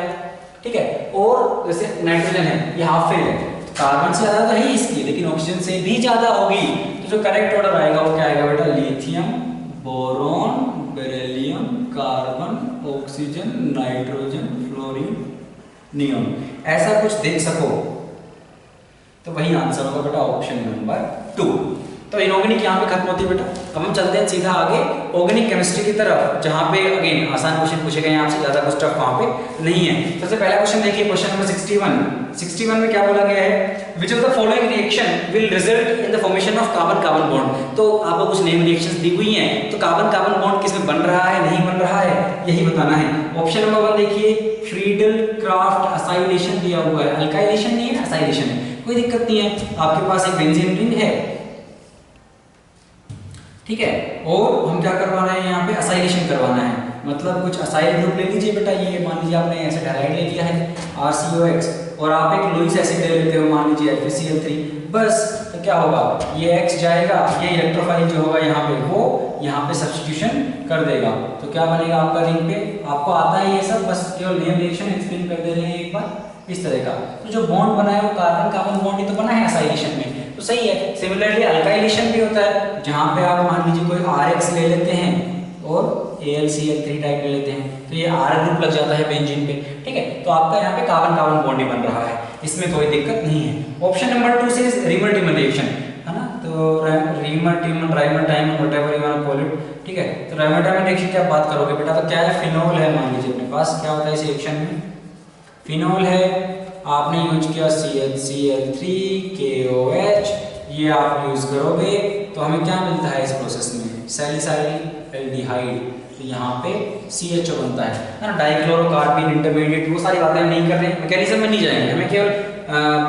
ठीक है। और जैसे नाइट्रोजन है ये हाफ फील्ड है, तो कार्बन से ज्यादा तो है ही इसकी, लेकिन ऑक्सीजन से भी ज्यादा होगी। तो जो करेक्ट ऑर्डर आएगा वो क्या आएगा बेटा, lithium, boron, beryllium, carbon, oxygen, nitrogen, fluorine, neon. ऐसा कुछ देख सको तो वही आंसर होगा बेटा ऑप्शन नंबर 2। तो इनऑर्गेनिक यहाँ पे खत्म होती है बेटा। अब हम चलते हैं सीधा आगे ऑर्गेनिक केमिस्ट्री की तरफ, जहाँ पे अगेन आसान क्वेश्चन पूछे गए हैं आपसे, ज्यादा कुछ टफ वहाँ पे नहीं है। सबसे पहला क्वेश्चन देखिए, क्वेश्चन नंबर 61 में क्या बोला गया है, विच of the following reaction will result in the formation of carbon carbon bond. तो आपको कुछ नेम रिएक्शंस दी हुई हैं, तो कार्बन कार्बन बॉन्ड किसमें बन रहा है, नहीं बन रहा है, यही बताना है। ऑप्शन नंबर 1 देखिए, फ्रीडल क्राफ्ट असाइलेशन दिया हुआ है, अल्काइलेशन नहीं है, असाइलेशन है, कोई दिक्कत नहीं है। आपके पास एक बेंजीन रिंग है, ठीक है, और हम क्या करवा रहे हैं यहाँ पे, असाइलेशन करवाना है, मतलब कुछ असाइल ग्रुप ले लीजिए बेटा, ये मान लीजिए आपने ऐसे हाइड्राइड ले लिया है RCOX, और आप एक लुईस एसिड ले लेते हो, मान लीजिए FeCl3, बस तो क्या होगा, ये X जाएगा, ये इलेक्ट्रोफाइल जो होगा यहाँ पे वो यहाँ पे सब्स्टिट्यूशन कर देगा, तो क्या बनेगा आपका रिंग पे, आपको आता है ये सब, बस केवल नेम रिएक्शन एक्सप्लेन कर दे रहे हैं एक बार इस तरह का। तो जो बॉन्ड बना है वो कार्बन कार्बन बॉन्ड ही तो बना है असाइलेशन में, तो सही है। सिमिलरली अल्काइलेशन भी होता है, जहाँ पे आप मान लीजिए कोई RX ले लेते हैं और AlCl3 टाइप ले लेते हैं, तो ये R ग्रुप लग जाता है बेंजीन पे, ठीक है। तो आपका यहाँ पे कार्बन कार्बन बॉन्ड ही बन रहा है, इसमें कोई दिक्कत नहीं है। ऑप्शन नंबर 2 से रीमर टीमर रिएक्शन है ना, तो reamer teamer Rymer timer whatever you want call it, ठीक है। तो राइमर टाइमर रिएक्शन की आप बात करोगे बेटा, तो क्या है, फिनोल है, मान लीजिए अपने पास क्या होता है इस रिएक्शन में, फिनोल है, आपने यूज किया CHCl3 KOH, ये आप यूज करोगे तो हमें क्या मिलता है इस प्रोसेस में, सैलिसाइल एल्डिहाइड, तो यहाँ पे CHO बनता है ना, डाइक्लोरोकार्बन इंटरमीडिएट, वो सारी बातें हम नहीं कर रहे हैं, मैकेनिज्म में नहीं जाएंगे, हमें केवल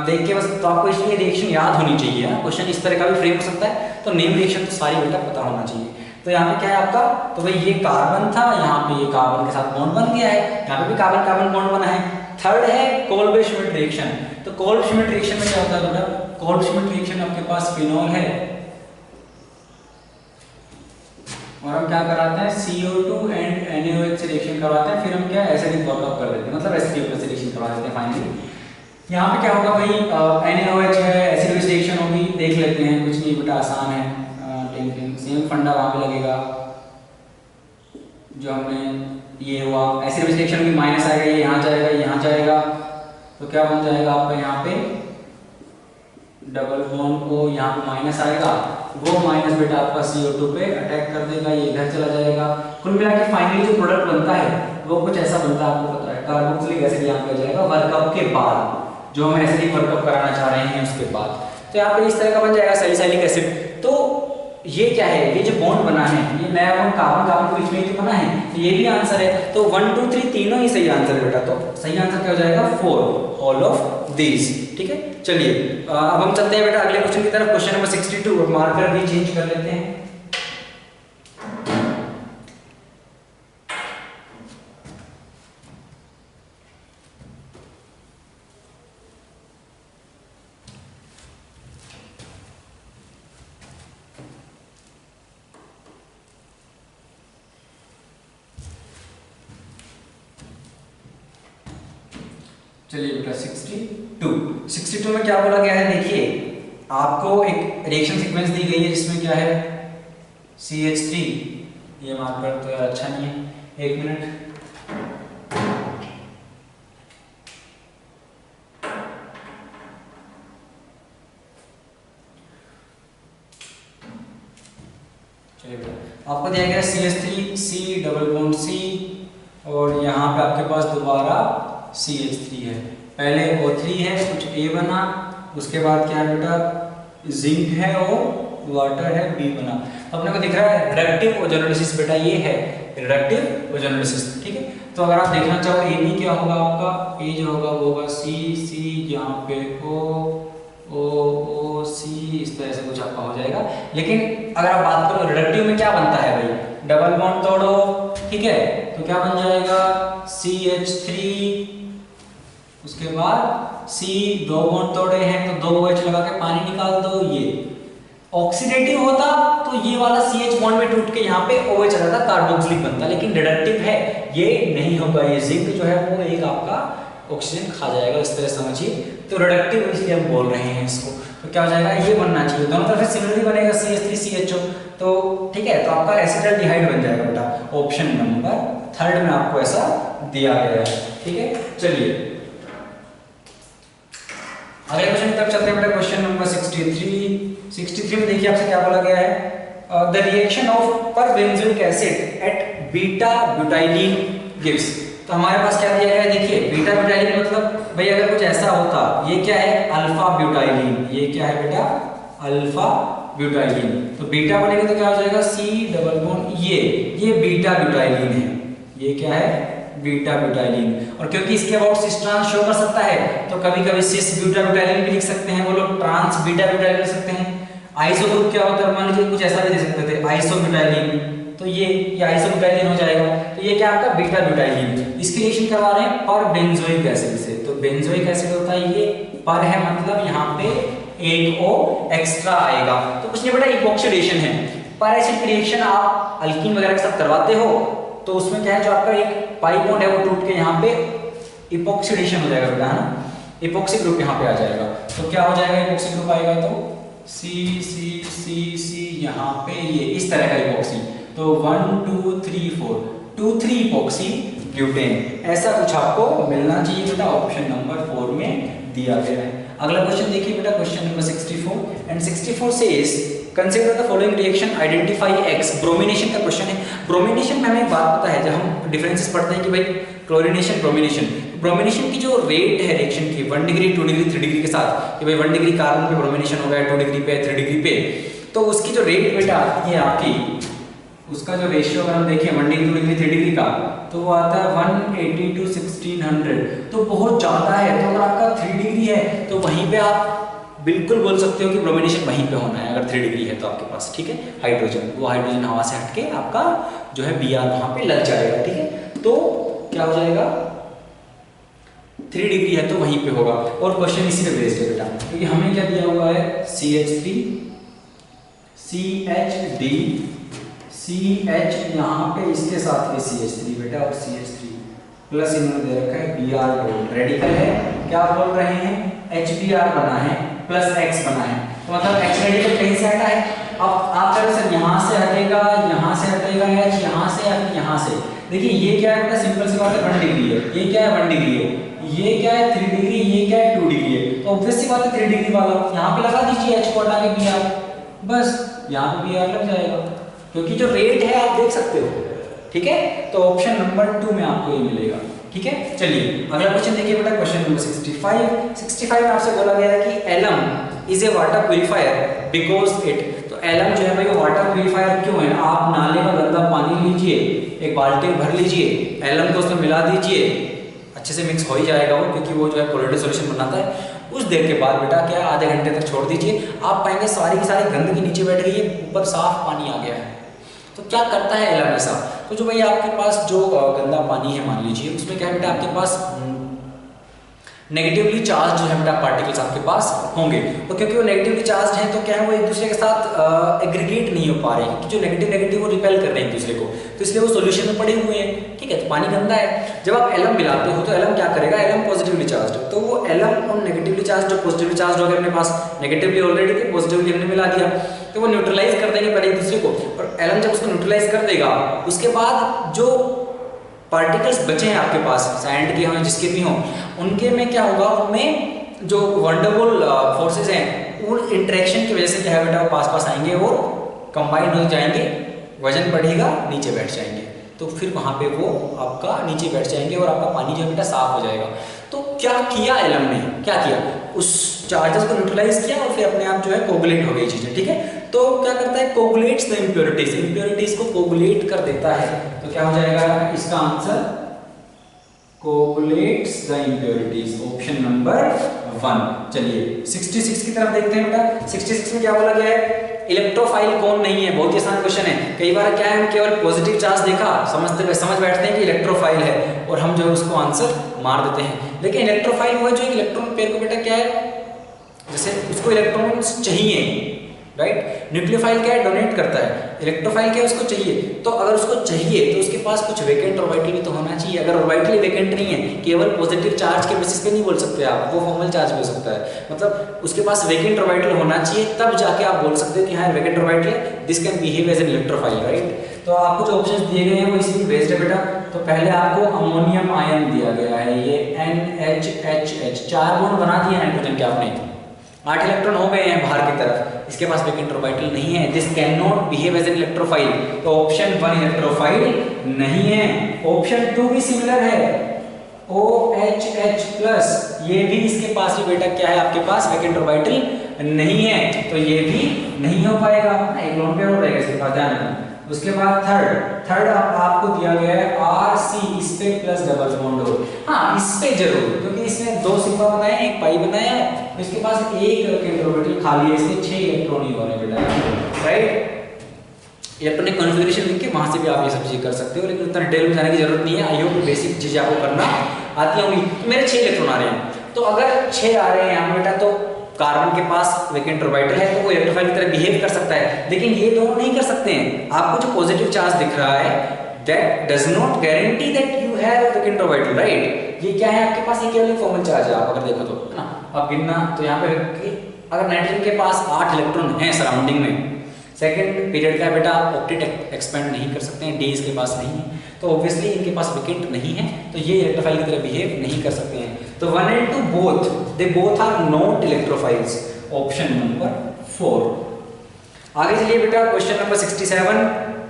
देख के बस, तो आपको इसलिए रिएक्शन याद होनी चाहिए, क्वेश्चन इस तरह का भी फ्रेम हो सकता है, तो नेम रिएक्शन तो सारी बेटा पता होना चाहिए। तो यहाँ पे क्या है आपका, तो भाई ये कार्बन था, यहाँ पे ये कार्बन के साथ बॉन्ड बन गया है, यहाँ पे भी कार्बन कार्बन बॉन्ड बना है। थर्ड है कोल्ब-श्मिट रिएक्शन, तो कोल्ब-श्मिट रिएक्शन में क्या होता है बेटा, कोल्ब-श्मिट रिएक्शन आपके पास फिनोल है और हम क्या कराते हैं, CO2 एंड NaOH से रिएक्शन करवाते हैं, फिर हम क्या एसिडिक वर्कअप कर देते हैं, मतलब एसिडिक से रिएक्शन करवा देते हैं फाइनली। यहाँ पे क्या होगा भाई, NaOH है, एसिड बेस रिएक्शन होगी, देख लेते हैं, कुछ नहीं बेटा आसान है, सेम फंडा वहां पे लगेगा जो हमने ये हुआ, एसिड बेस रिएक्शन में माइनस आएगा, ये यहाँ जाएगा, यहाँ जाएगा, तो क्या बन जाएगा आपका यहाँ पे डबल बॉन्ड को, यहाँ पे माइनस आएगा, वो माइनस बेटा आपका CO2 पे अटैक कर देगा, ये इधर चला जाएगा, कुल मिला के फाइनली जो प्रोडक्ट बनता है वो कुछ ऐसा बनता है, आपको पता है, कार्बोक्सिलिक एसिड यहाँ पे आ जाएगा वर्कअप के बाद, जो हम एसिडिक वर्कअप कराना चाह रहे हैं उसके बाद, तो यहाँ पे इस तरह का बन जाएगा सैलिसाइलिक एसिड। तो ये क्या है, ये जो बॉन्ड बना है, ये नया बॉन्ड कार्बन कार्बन के बीच में ही तो बना है, तो ये भी आंसर है, तो 1 2 3 तीनों ही सही आंसर है बेटा, तो सही आंसर क्या हो जाएगा 4 ऑल ऑफ दीज, ठीक है। चलिए अब हम चलते हैं बेटा अगले क्वेश्चन की तरफ, क्वेश्चन नंबर 62, मार्कर भी चेंज कर लेते हैं। चलिए बेटा 62 में क्या बोला गया है, देखिए आपको एक रिएक्शन सीक्वेंस दी गई है जिसमें क्या है CH3, ये मार्कर तो यार अच्छा नहीं है, एक मिनट, चलिए बेटा आपको दिया गया CH3 C double bond C और यहाँ पे आपके पास दोबारा CH3 है, पहले O3 है, कुछ A बना, उसके बाद क्या है बेटा जिंक है और वाटर है B बना। तो अपने को दिख रहा है रिडक्टिव ओजोनोलिसिस, बेटा ये है रिडक्टिव ओजोनोलिसिस, ठीक है। तो अगर आप देखना चाहो AB क्या होगा आपका, A जो होगा वो होगा C यहाँ पे O C, इस तरह से कुछ आपका हो जाएगा। लेकिन अगर आप बात करो रिडक्टिव में क्या बनता है भाई, डबल बॉन्ड तोड़ो, ठीक है, तो क्या बन जाएगा CH3, उसके बाद C, दो बॉन्ड तोड़े हैं तो दो OH लगा के पानी निकाल दो, ये ऑक्सीडेटिव होता तो ये वाला CH बॉन्ड में टूट के यहाँ पे OH आ जाता, कार्बोक्सिलिक बनता, लेकिन रिडक्टिव है ये नहीं होगा, ये जिंक जो है वो एक आपका ऑक्सीजन खा जाएगा, इस तरह समझिए। तो रिडक्टिव इसलिए हम बोल रहे हैं इसको, तो क्या हो जाएगा ये बनना चाहिए, दोनों तरफ से सिमिलरली बनेगा CH3 CHO, तो ठीक है, तो आपका एसिटाल्डिहाइड बन जाएगा बेटा, ऑप्शन नंबर 3 में आपको ऐसा दिया गया है, ठीक है। चलिए अगले क्वेश्चन की तरफ चलते हैं बेटा, क्वेश्चन नंबर 63 में देखिए आपसे क्या बोला गया है, the reaction of perbenzoic acid at beta butylene gives. तो हमारे पास क्या दिया गया है, देखिए बीटा ब्यूटाइलिन मतलब भाई अगर कुछ ऐसा होता, ये क्या है अल्फा ब्यूटाइलिन, ये क्या है बेटा अल्फा ब्यूटाइलिन, तो बीटा बनेगा तो क्या हो जाएगा C डबल बॉन्ड, ये बीटा ब्यूटाइलिन है, ये क्या है बीटा ब्यूटाइलिन, और क्योंकि इसके अबाउट सिस ट्रांस शो कर सकता है तो कभी कभी सिस ब्यूटा ब्यूटाइलिन भी लिख सकते हैं, वो लोग ट्रांस बीटा ब्यूटाइलिन लिख सकते हैं। आइसो ग्रुप क्या होता है, मान लीजिए कुछ ऐसा भी दे सकते थे आइसो ब्यूटाइलिन, तो ये आइसो ब्यूटाइलिन हो जाएगा, तो ये क्या आपका बीटा ब्यूटाइलिन। इसकी रिएक्शन करवा रहे हैं पर बेंजोइक एसिड से, तो बेंजोइक एसिड होता है ये पर है मतलब यहाँ पे एक O एक्स्ट्रा आएगा, तो कुछ नहीं बेटा इपॉक्सीडेशन है, पर एसिड की रिएक्शन आप अल्कीन वगैरह के साथ करवाते हो तो उसमें क्या है जो आपका एक पाई बॉन्ड है वो टूट के यहाँ पे इपॉक्सीडेशन हो जाएगा बेटा, है ना, इपॉक्सी ग्रुप यहाँ पे आ जाएगा, तो क्या हो जाएगा इपॉक्सी ग्रुप आएगा तो C यहाँ पे ये इस तरह का इपॉक्सी, तो 1 2 3 4 2 3 इपॉक्सी ब्यूटेन, ऐसा कुछ आपको मिलना चाहिए बेटा, ऑप्शन नंबर 4 में दिया गया है। अगला क्वेश्चन देखिए बेटा, question number 64 and 64 says consider the following reaction identify X। Bromination का क्वेश्चन है। ब्रोमिनेशन में हमें एक बात पता है, जब हम डिफरेंसेस पढ़ते हैं कि भाई क्लोरीनेशन ब्रोमिनेशन की जो रेट है रिएक्शन की 1 डिग्री 2 डिग्री 3 डिग्री के साथ, कि भाई 1 डिग्री कार्बन पे ब्रोमिनेशन हो गया, 2 डिग्री पे 3 डिग्री पे, तो उसकी जो रेट बेटा आती है आपकी, उसका जो रेशियो अगर हम देखें 1 डिग्री 2 डिग्री 3 डिग्री का, तो वो आता है 180 to 1600, तो बहुत ज़्यादा है। तो अगर आपका 3 डिग्री है तो वहीं पे आप बिल्कुल बोल सकते हो कि ब्रोमिनेशन वहीं पे होना है, अगर 3 डिग्री है तो आपके पास, ठीक है, हाइड्रोजन, वो हाइड्रोजन हवा से हटके आपका जो है Br वहाँ पे लग जाएगा, ठीक है, तो क्या हो जाएगा 3 डिग्री है तो वहीं पे होगा। और क्वेश्चन इसी पे बेस्ड है बेटा, क्योंकि हमें क्या दिया हुआ है CH3 CHD CH यहाँ पे इसके साथ भी CH3 बेटा, और CH3 प्लस इन्होंने दे रखा है Br, रेडिकल है, क्या बोल रहे हैं HBr बना है प्लस X बना है, तो मतलब X रेडिकल कहीं से हटा है। अब आप कह रहे सर यहाँ से हटेगा, यहाँ से हटेगा H, यहाँ से या फिर यहाँ से, देखिए ये क्या है बेटा, सिंपल सी बात है 1 डिग्री है, ये क्या है 1 डिग्री है, ये क्या है 3 डिग्री, ये क्या है 2 डिग्री है, तो ऑब्वियस सी बात है 3 डिग्री वाला यहाँ पे लगा दीजिए H को हटा के Br, बस यहाँ पे Br लग जाएगा, क्योंकि जो रेट है आप देख सकते हो, ठीक है, तो ऑप्शन नंबर 2 में आपको ये मिलेगा, ठीक है। चलिए अगला क्वेश्चन देखिए बेटा, क्वेश्चन नंबर 65 में आपसे बोला गया है कि alum is a water purifier because it, तो एलम जो है भाई वो वाटर प्यूरिफायर क्यों है, आप नाले में गंदा पानी लीजिए, एक बाल्टी भर लीजिए, एलम को उसमें मिला दीजिए, अच्छे से मिक्स हो ही जाएगा वो, क्योंकि वो जो है क्लोराइड सॉल्यूशन बनाता है। उस देर के बाद बेटा क्या आधे घंटे तक छोड़ दीजिए, आप पाएंगे सारी की सारी गंदगी नीचे बैठ गई है, ऊपर साफ पानी आ गया है। तो क्या करता है एलम ऐसा, तो जो भाई आपके पास जो गंदा पानी है मान लीजिए, उसमें क्या है बेटा आपके पास नेगेटिवली चार्ज जो है बेटा पार्टिकल्स आपके पास होंगे। और क्योंकि वो नेगेटिवली चार्ज हैं तो क्या है, वो एक दूसरे के साथ एग्रीगेट नहीं हो पा रहे हैं, क्योंकि जो नेगेटिव नेगेटिव वो रिपेल कर रहे हैं एक दूसरे को, तो इसलिए वो सॉल्यूशन में पड़े हुए हैं। ठीक है, तो पानी गंदा है। जब आप एलम मिलाते हो तो एलम क्या करेगा, एलम पॉजिटिवली चार्ज, तो वो एलम और नेगेटिवली चार्ज जो पॉजिटिवली चार्ज हो गए अपने पास, नेगेटिवली ऑलरेडी थे, पॉजिटिवली हमने मिला दिया, तो वो न्यूट्रलाइज कर देंगे पहले एक दूसरे को। और एलम जब उसको न्यूट्रलाइज कर देगा, उसके बाद जो पार्टिकल्स बचे हैं आपके पास, सैंड के हों जिसके भी हों, उनके में क्या होगा, उनमें जो वंडरफुल फोर्सेस हैं उन इंटरेक्शन की वजह से क्या है बेटा, वो पास पास आएंगे और कंबाइन हो जाएंगे, वजन बढ़ेगा, नीचे बैठ जाएंगे, तो फिर वहां पे वो आपका नीचे बैठ जाएंगे और आपका पानी जो है बेटा साफ हो जाएगा। तो क्या किया एलम ने, क्या किया, उस चार्जेस को न्यूट्रलाइज किया और फिर अपने आप जो है कोगुलेट हो गई चीजें। ठीक है, तो क्या करता है, कोगुलेट्स द इम्प्योरिटीज, इम्प्योरिटीज को कोगुलेट कर देता है। तो क्या हो जाएगा इसका answer, coagulates the impurities, option number 1। चलिए 66 की तरफ देखते हैं बेटा। 66 में क्या बोला गया है, इलेक्ट्रोफाइल कौन नहीं है, बहुत ही आसान क्वेश्चन है। कई बार क्या है, हम केवल पॉजिटिव चार्ज देखा समझ बैठते हैं कि इलेक्ट्रोफाइल है और हम जो है उसको आंसर मार देते हैं। लेकिन इलेक्ट्रोफाइल वो है जो इलेक्ट्रॉन पेयर को बेटा क्या है, जैसे उसको इलेक्ट्रॉन्स चाहिए, राइट। न्यूक्लियोफाइल क्या है, डोनेट करता है। इलेक्ट्रोफाइल क्या है, उसको चाहिए। तो अगर उसको चाहिए तो उसके पास कुछ वेकेंट ऑर्बिटल भी तो होना चाहिए। अगर ऑर्बिटल वेकेंट नहीं है, केवल पॉजिटिव चार्ज के बेसिस पे नहीं बोल सकते आप, वो फॉर्मल चार्ज भी हो सकता है, मतलब उसके पास वेकेंट ऑर्बिटल होना चाहिए, तब जाके आप बोल सकते हो कि हाँ वेकेंट ऑर्बिटल है, this can behave as an electrophile, right. तो आपको जो ऑप्शंस दिए गए हैं वो इसी बेस्ड है बेटा। तो पहले आपको अमोनियम आयन दिया गया है, ये NHHH, 4 बॉन्ड बना दिए नाइट्रोजन के आपने, 8 इलेक्ट्रॉन हो गए हैं बाहर की तरफ, इसके पास वेकेंट ऑर्बिटल नहीं है, this can not behave as an electrophile. तो ऑप्शन 1 इलेक्ट्रोफाइल नहीं है। ऑप्शन 2 भी सिमिलर है, OHH+, ये भी इसके पास भी बेटा क्या है, आपके पास वेकेंट ऑर्बिटल नहीं है, तो ये भी नहीं हो पाएगा, एक लोन पेयर हो जाएगा इसके पास, ध्यान रखना। उसके बाद थर्ड आपको दिया गया है RC, इस पे प्लस डबल बॉन्ड हो, हाँ इस पे जरूर, क्योंकि इसने 2 सिग्मा बनाए हैं, एक पाई बनाया है, इसके पास एक वेकेंट ऑर्बिटल खाली है, इसलिए 6 इलेक्ट्रॉन ही हो रहे हैं बेटा, राइट। इलेक्ट्रॉनिक कॉन्फ़िगरेशन लिख के वहां से भी आप ये सब चीज कर सकते हो, लेकिन उतना डिटेल में जाने की जरूरत नहीं है। आई होप बेसिक चीजें आपको करना आती होंगी। तो मेरे 6 इलेक्ट्रॉन आ रहे हैं, तो अगर 6 आ रहे हैं यहाँ बेटा, तो कार्बन के पास वेकेंट ऑर्बिटल है तो वो इलेक्ट्रोफाइल की तरह बिहेव कर सकता है, लेकिन ये दोनों नहीं कर सकते हैं। आपको जो पॉजिटिव चार्ज दिख रहा है, that does not guarantee that you have vacant orbital, right. ये क्या है आपके पास, ये केवल फॉर्मल चार्ज है, आप अगर देखो तो, है ना। अब गिनना तो यहाँ पे अगर नाइट्रोजन के पास 8 इलेक्ट्रॉन हैं सराउंडिंग में, सेकंड पीरियड का बेटा, ऑक्टेट एक्सपेंड नहीं कर सकते हैं, डी इसके पास नहीं है, तो ऑब्वियसली इनके पास विकेट नहीं है, तो ये इलेक्ट्रोफाइल की तरह बिहेव नहीं कर सकते हैं। तो 1 and 2 both, they both are not electrophiles, option number 4। आगे चलिए बेटा, क्वेश्चन नंबर 67,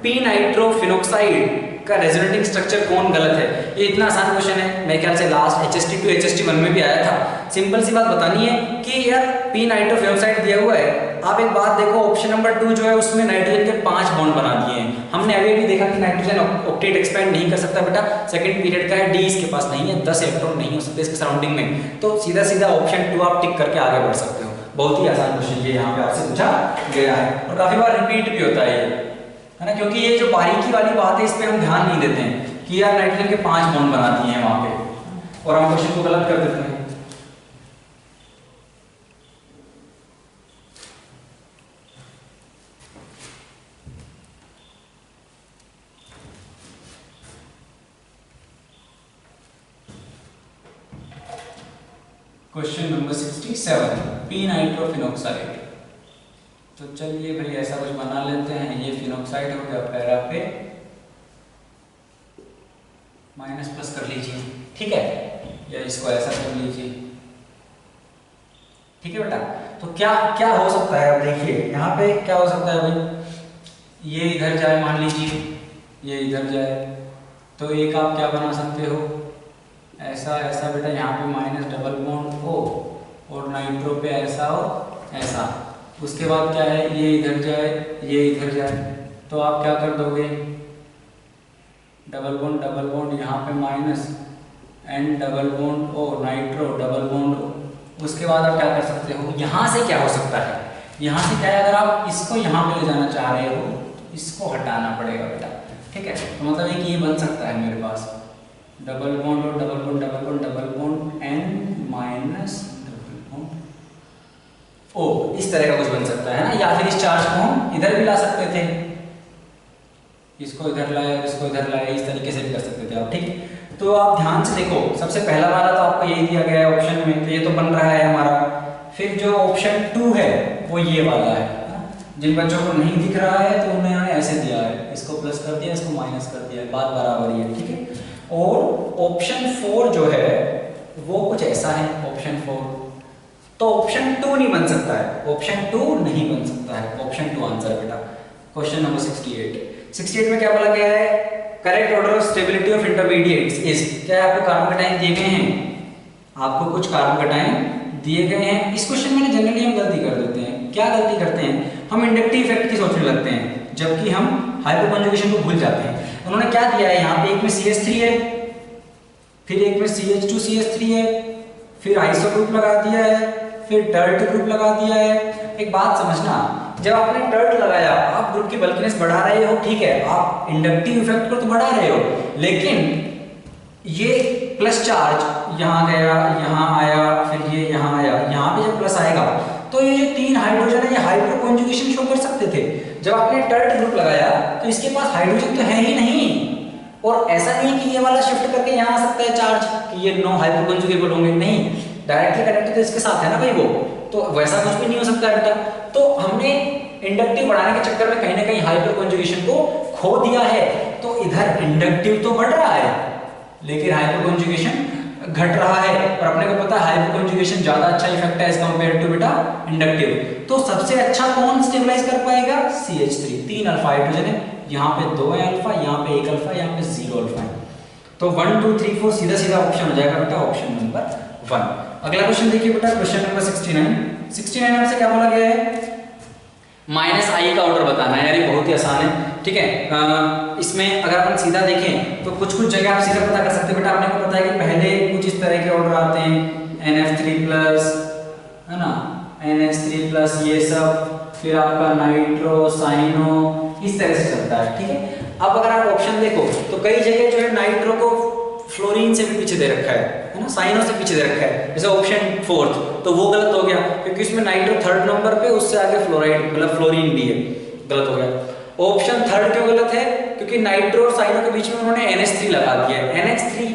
पी नाइट्रोफिनॉक्साइड का रेजोनेटिंग स्ट्रक्चर कौन गलत है। ये इतना आसान क्वेश्चन है, मेरे ख्याल से लास्ट HST2 HST1 में भी आया था। सिंपल सी बात बतानी है कि यार पी नाइट्रोफिनॉक्साइड दिया हुआ है, आप एक बात देखो, ऑप्शन नंबर 2 जो है उसमें नाइट्रोजन के 5 बॉन्ड बना दिए हैं। हमने अभी भी देखा कि नाइट्रोजन ऑक्टेट एक्सपेंड नहीं कर सकता बेटा, सेकंड पीरियड का है, डी इसके पास नहीं है, 10 इलेक्ट्रॉन नहीं हो सकते इसके सराउंडिंग में, तो सीधा सीधा ऑप्शन 2 आप टिक करके आगे बढ़ सकते हो। बहुत ही आसान क्वेश्चन ये यहाँ पे आपसे पूछा गया है, और काफी बार रिपीट भी होता है ये, है ना, क्योंकि ये जो बारीकी वाली बात है इस पे हम ध्यान नहीं देते हैं कि यार नाइट्रोजन के 5 बॉन्ड बना दिए हैं वहां पे, और हम क्वेश्चन को गलत कर देते हैं। Question number 67, P nitrophenoxide. तो चलिए भाई ऐसा कुछ बना लेते हैं, ये फिनॉक्साइड हो गया, पैरा पे माइनस प्लस कर लीजिए, ठीक है, या इसको ऐसा कर लीजिए, ठीक है बेटा। तो क्या क्या हो सकता है, अब देखिए यहाँ पे क्या हो सकता है भाई, ये इधर जाए, मान लीजिए ये इधर जाए, तो एक आप क्या बना सकते हो, ऐसा ऐसा बेटा, यहाँ पे माइनस डबल बॉन्ड हो, और नाइट्रो पे ऐसा हो, ऐसा, उसके बाद क्या है, ये इधर जाए, ये इधर जाए, तो आप क्या कर दोगे, डबल बॉन्ड यहाँ पे minus, and double bond O, nitro double bond O, उसके बाद आप क्या कर सकते हो, यहाँ से क्या हो सकता है, यहाँ से क्या है, अगर आप इसको यहाँ पे ले जाना चाह रहे हो तो इसको हटाना पड़ेगा बेटा, ठीक है। तो मतलब एक ये बन सकता है मेरे पास, डबल बॉन्ड और डबल बॉन्ड एन ओ, इस तरह का कुछ बन सकता है ना, या फिर इस चार्ज को हम इधर भी ला सकते थे, इसको इधर लाए और इसको इधर लाए, इस तरीके से भी कर सकते थे आप। ठीक, तो आप ध्यान से देखो, सबसे पहला वाला तो आपको यही दिया गया है ऑप्शन में, तो ये तो बन रहा है हमारा। फिर जो ऑप्शन 2 है वो ये वाला है। जिन बच्चों को नहीं दिख रहा है तो उन्होंने ऐसे दिया है, इसको प्लस कर दिया, इसको माइनस कर दिया, बात बराबर ही है। ठीक है, और ऑप्शन 4 जो है वो कुछ ऐसा है, ऑप्शन 4। तो ऑप्शन 2 नहीं बन सकता है, ऑप्शन 2 नहीं बन सकता है, ऑप्शन 2 आंसर बेटा। क्वेश्चन नंबर 68 में क्या बोला गया है, correct order of stability of intermediates is, क्या आपको कार्बन कटायन दिए गए हैं, आपको कुछ कार्बन कटायन दिए गए हैं। इस क्वेश्चन में जनरली हम गलती कर देते हैं, क्या गलती करते हैं, हम इंडक्टिव इफेक्ट की सोचने लगते हैं, जबकि हम हाइपोकंजुगेशन को भूल जाते हैं। उन्होंने क्या दिया है यहाँ पे, एक में CH3 है, फिर एक में CH2CH3 है, फिर आइसो ग्रुप लगा दिया है, फिर टर्ट ग्रुप लगा दिया है। एक बात समझना, जब आपने टर्ट लगाया, आप ग्रुप की बल्किनेस बढ़ा रहे हो, ठीक है, आप इंडक्टिव इफेक्ट को तो बढ़ा रहे हो, लेकिन ये प्लस चार्ज यहाँ गया, यहाँ आया, फिर ये यहाँ आया, यहाँ पे जब प्लस आएगा तो ये जो 3 हाइड्रोजन है ये हाइड्रोकॉन्जुगेशन शो कर सकते थे। जब आपने टर्ट ग्रुप लगाया तो इसके पास हाइड्रोजन तो है ही नहीं, और ऐसा नहीं कि ये वाला शिफ्ट करके यहाँ आ सकता है चार्ज कि ये नो हाइड्रोकॉन्जुगेबल होंगे, नहीं, डायरेक्टली कनेक्टेड तो इसके साथ है ना भाई वो, तो वैसा कुछ भी नहीं हो सकता है बेटा। तो हमने इंडक्टिव बढ़ाने के चक्कर में कहीं ना कहीं हाइड्रोकॉन्जुगेशन को खो दिया है, तो इधर इंडक्टिव तो बढ़ रहा है लेकिन हाइपोकंजुगेशन घट रहा है, और अपने को पता है हाइपोकंजुगेशन ज्यादा अच्छा इफेक्ट है एज कंपेयर टू बेटा इंडक्टिव। तो सबसे अच्छा कौन स्टेबलाइज कर पाएगा, CH3, 3 अल्फा हाइड्रोजन है, यहाँ पे 2 है अल्फा, यहाँ पे 1 अल्फा, यहाँ पे 0 अल्फा है, तो 1 2 3 4 सीधा सीधा ऑप्शन हो जाएगा बेटा, ऑप्शन नंबर 1। अगला क्वेश्चन देखिए बेटा, क्वेश्चन नंबर 69 में से क्या बोला गया है, -i का ऑर्डर बताना है, यार ये बहुत ही आसान है। ठीक है, इसमें अगर अपन सीधा देखें तो कुछ कुछ जगह आप सीधा पता कर सकते हैं बेटा। अपने को पता है कि पहले कुछ इस तरह के ऑर्डर आते हैं, NF3+, है ना, NH3+, ये सब, फिर आपका नाइट्रो, साइनो, इस तरह से चलता है। ठीक है, अब अगर आप ऑप्शन देखो तो कई जगह जो है नाइट्रो को फ्लोरीन से भी पीछे दे रखा है ना, साइनो से पीछे दे रखा है, जैसे ऑप्शन 4, तो वो गलत हो गया क्योंकि इसमें नाइट्रो 3rd नंबर पे, उससे आगे फ्लोराइड मतलब फ्लोरीन भी है, गलत हो गया। ऑप्शन 3rd क्यों गलत है, क्योंकि नाइट्रो और साइनो के बीच में उन्होंने NH3 लगा दिया है, NH3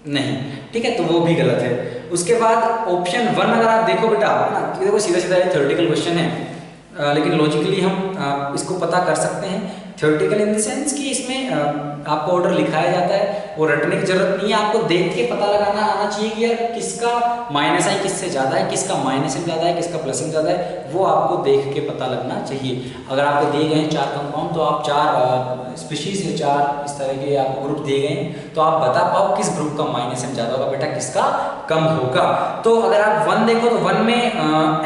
नहीं, ठीक है, तो वो भी गलत है। उसके बाद ऑप्शन 1 अगर आप देखो बेटा ना, देखो सीधा सीधा थ्योरेटिकल क्वेश्चन है, लेकिन लॉजिकली हम इसको पता कर सकते हैं। थ्योरेटिकल इन द सेंस कि इसमें आपको ऑर्डर लिखाया जाता है, वो रटने की जरूरत नहीं है, आपको देख के पता लगाना आना चाहिए कि यार किसका -i किससे ज़्यादा है, किसका -m ज़्यादा है, किसका +m ज़्यादा है, वो आपको देख के पता लगना चाहिए। अगर आपको दिए गए हैं 4 कंपाउंड, तो आप 4 स्पीशीज या 4 इस तरह के आपको ग्रुप दिए गए हैं, तो आप बता पाओ किस ग्रुप का -m ज़्यादा होगा बेटा, किसका कम होगा। तो अगर आप 1 देखो तो 1 में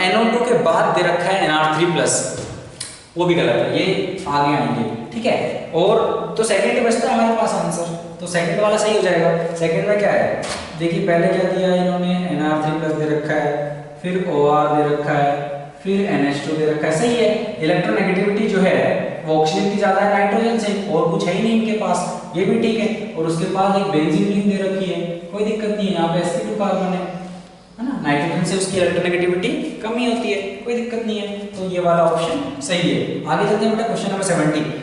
NO2 के बाद दे रखा है NR3+, वो भी गलत है, ये आगे आएंगे। ठीक है, और तो सेकंड ही बचता है हमारे पास आंसर, तो सेकंड वाला सही हो जाएगा। सेकंड में क्या है, देखिए पहले क्या दिया है इन्होंने, NR3+ दे रखा है, फिर OR दे रखा है, फिर NH2 दे रखा है, सही है। इलेक्ट्रोनेगेटिविटी जो है वो ऑक्सीजन की ज्यादा है नाइट्रोजन से, और कुछ है ही नहीं इनके पास, ये भी ठीक है। और उसके बाद एक बेंजीन रिंग दे रखी है, कोई दिक्कत नहीं है, यहाँ पे sp2 कार्बन है ना, नाइट्रोजन से उसकी इलेक्ट्रोनेगेटिविटी कम ही होती है, कोई दिक्कत नहीं है, तो ये वाला ऑप्शन सही है। आगे चलते हैं बेटा, क्वेश्चन नंबर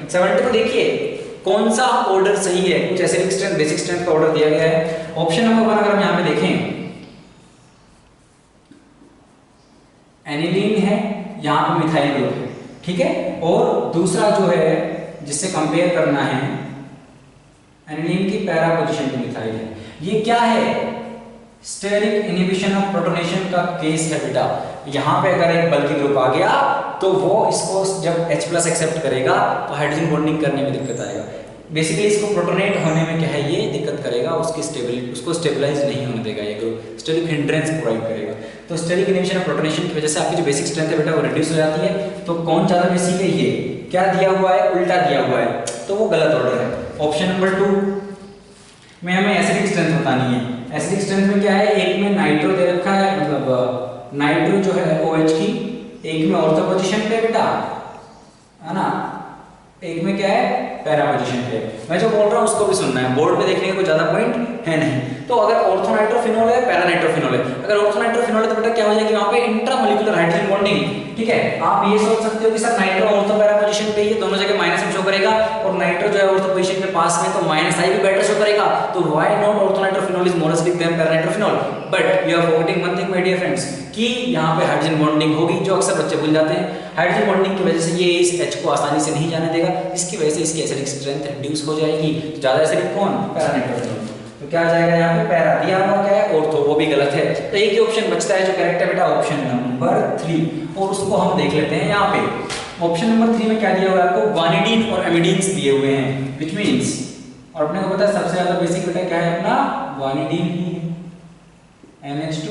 70 को देखिए कौन सा ऑर्डर सही है, कुछ एसिडिक स्ट्रेंथ बेसिक स्ट्रेंथ का ऑर्डर दिया गया है। ऑप्शन नंबर 1 अगर हम यहाँ पे देखें, एनिलीन है, यहाँ पे मिथाइल ग्रुप है, ठीक है, और दूसरा जो है जिससे कंपेयर करना है, एनिलीन की पैरा पोजीशन पे मिथाइल है, ये क्या है, स्टेरिक इनहिबिशन ऑफ प्रोटोनेशन का केस है बेटा। यहाँ पे अगर एक बल्कि ग्रुप आ गया तो वो इसको जब H+ एक्सेप्ट करेगा तो हाइड्रोजन बॉन्डिंग करने में दिक्कत आएगा, बेसिकली इसको प्रोटोनेट होने में क्या है, ये दिक्कत करेगा, उसकी स्टेबिलिटी, उसको स्टेबलाइज नहीं होने देगा ये ग्रुप, स्टेरिक हिंड्रेंस प्रोवाइड करेगा। तो स्टेरिक इनहिबिशन ऑफ प्रोटोनेशन की वजह से आपकी जो बेसिक स्ट्रेंथ है बेटा वो रिड्यूस हो जाती है। तो कौन ज्यादा बेसिक है, ये क्या दिया हुआ है, उल्टा दिया हुआ है, तो वो गलत ऑर्डर है। ऑप्शन नंबर 2 में हमें एसिडिक स्ट्रेंथ बतानी है। एसिडिक स्ट्रेंथ में क्या है, एक में नाइट्रो दे रखा है, मतलब नाइट्रो जो है OH की, एक में ऑर्थो पोजीशन पे बेटा, है ना, एक में क्या है पैरा पोजीशन पे। मैं जो बोल रहा हूँ उसको भी सुनना है, बोर्ड पे देखने का कोई ज्यादा पॉइंट है नहीं। तो अगर ऑर्थो नाइट्रोफिनॉल है, पैरा नाइट्रोफिनॉल है, अगर ऑर्थो नाइट्रोफिनॉल फिनोल तो बेटा क्या हो जाएगी वहां पे इंट्रामोलिकुलर हाइड्रोजन बॉन्डिंग। ठीक है, आप ये सोच सकते हो कि sir nitro ortho para position पे ही है, दोनों जगह माइनस में शो करेगा और नाइट्रो जो है ऑर्थो पोजीशन पे पास में, तो माइनस आई भी बेटर शो करेगा, तो why not ortho nitro phenol is more acidic than para nitro phenol. But you are forgetting one thing my dear friends, कि यहाँ पे हाइड्रोजन बॉन्डिंग होगी, जो अक्सर बच्चे भूल जाते हैं। हाइड्रोजन बॉन्डिंग की वजह से ये इस H को आसानी से नहीं जाने देगा, इसकी वजह से इसकी एसिडिक स्ट्रेंथ रिड्यूस हो जाएगी। तो ज्यादा एसिडिक कौन? Para nitro phenol. तो क्या आ जाएगा यहाँ पे? पैरा दिया हुआ क्या है? ऑर्थो, वो भी गलत है। तो एक ही ऑप्शन बचता है जो करेक्ट है बेटा, ऑप्शन नंबर 3, और उसको हम देख लेते हैं यहाँ पे। ऑप्शन नंबर 3 में क्या दिया हुआ है आपको? वानिडीन और एमिडीन्स दिए हुए हैं, व्हिच मींस, और अपने को पता है सबसे ज्यादा बेसिक बेटा क्या है अपना? वानिडीन ही है, NH2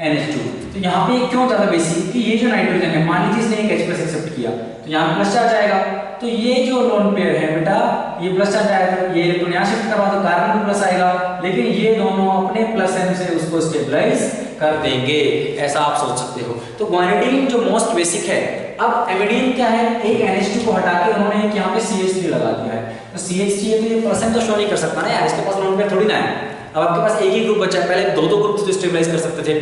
NH2। तो यहाँ पे क्यों ज्यादा बेसिक? कि ये जो नाइट्रोजन है, मान लीजिए इसने एक H+ एक्सेप्ट किया तो यहाँ पे प्लस चार्ज आएगा, तो ये जो लोन पेयर है बेटा ये प्लस चार्ज आएगा, ये इलेक्ट्रॉन यहाँ शिफ्ट करवा तो कार्बन भी प्लस आएगा, लेकिन ये दोनों अपने प्लस m से उसको स्टेबलाइज कर देंगे, ऐसा आप सोच सकते हो। तो ग्वानिडीन जो मोस्ट बेसिक है। अब एमिडीन क्या है? एक NH2 को हटा के उन्होंने एक यहाँ पे CH3 लगा दिया है, तो CH3 है तो ये परसेंट तो शो नहीं कर सकता ना यार, इसके पास लोन पेयर थोड़ी ना है। अब आपके पास एक ही ग्रुप बचा है, पहले दो ग्रुप थे जो स्टेबलाइज कर सकते थे।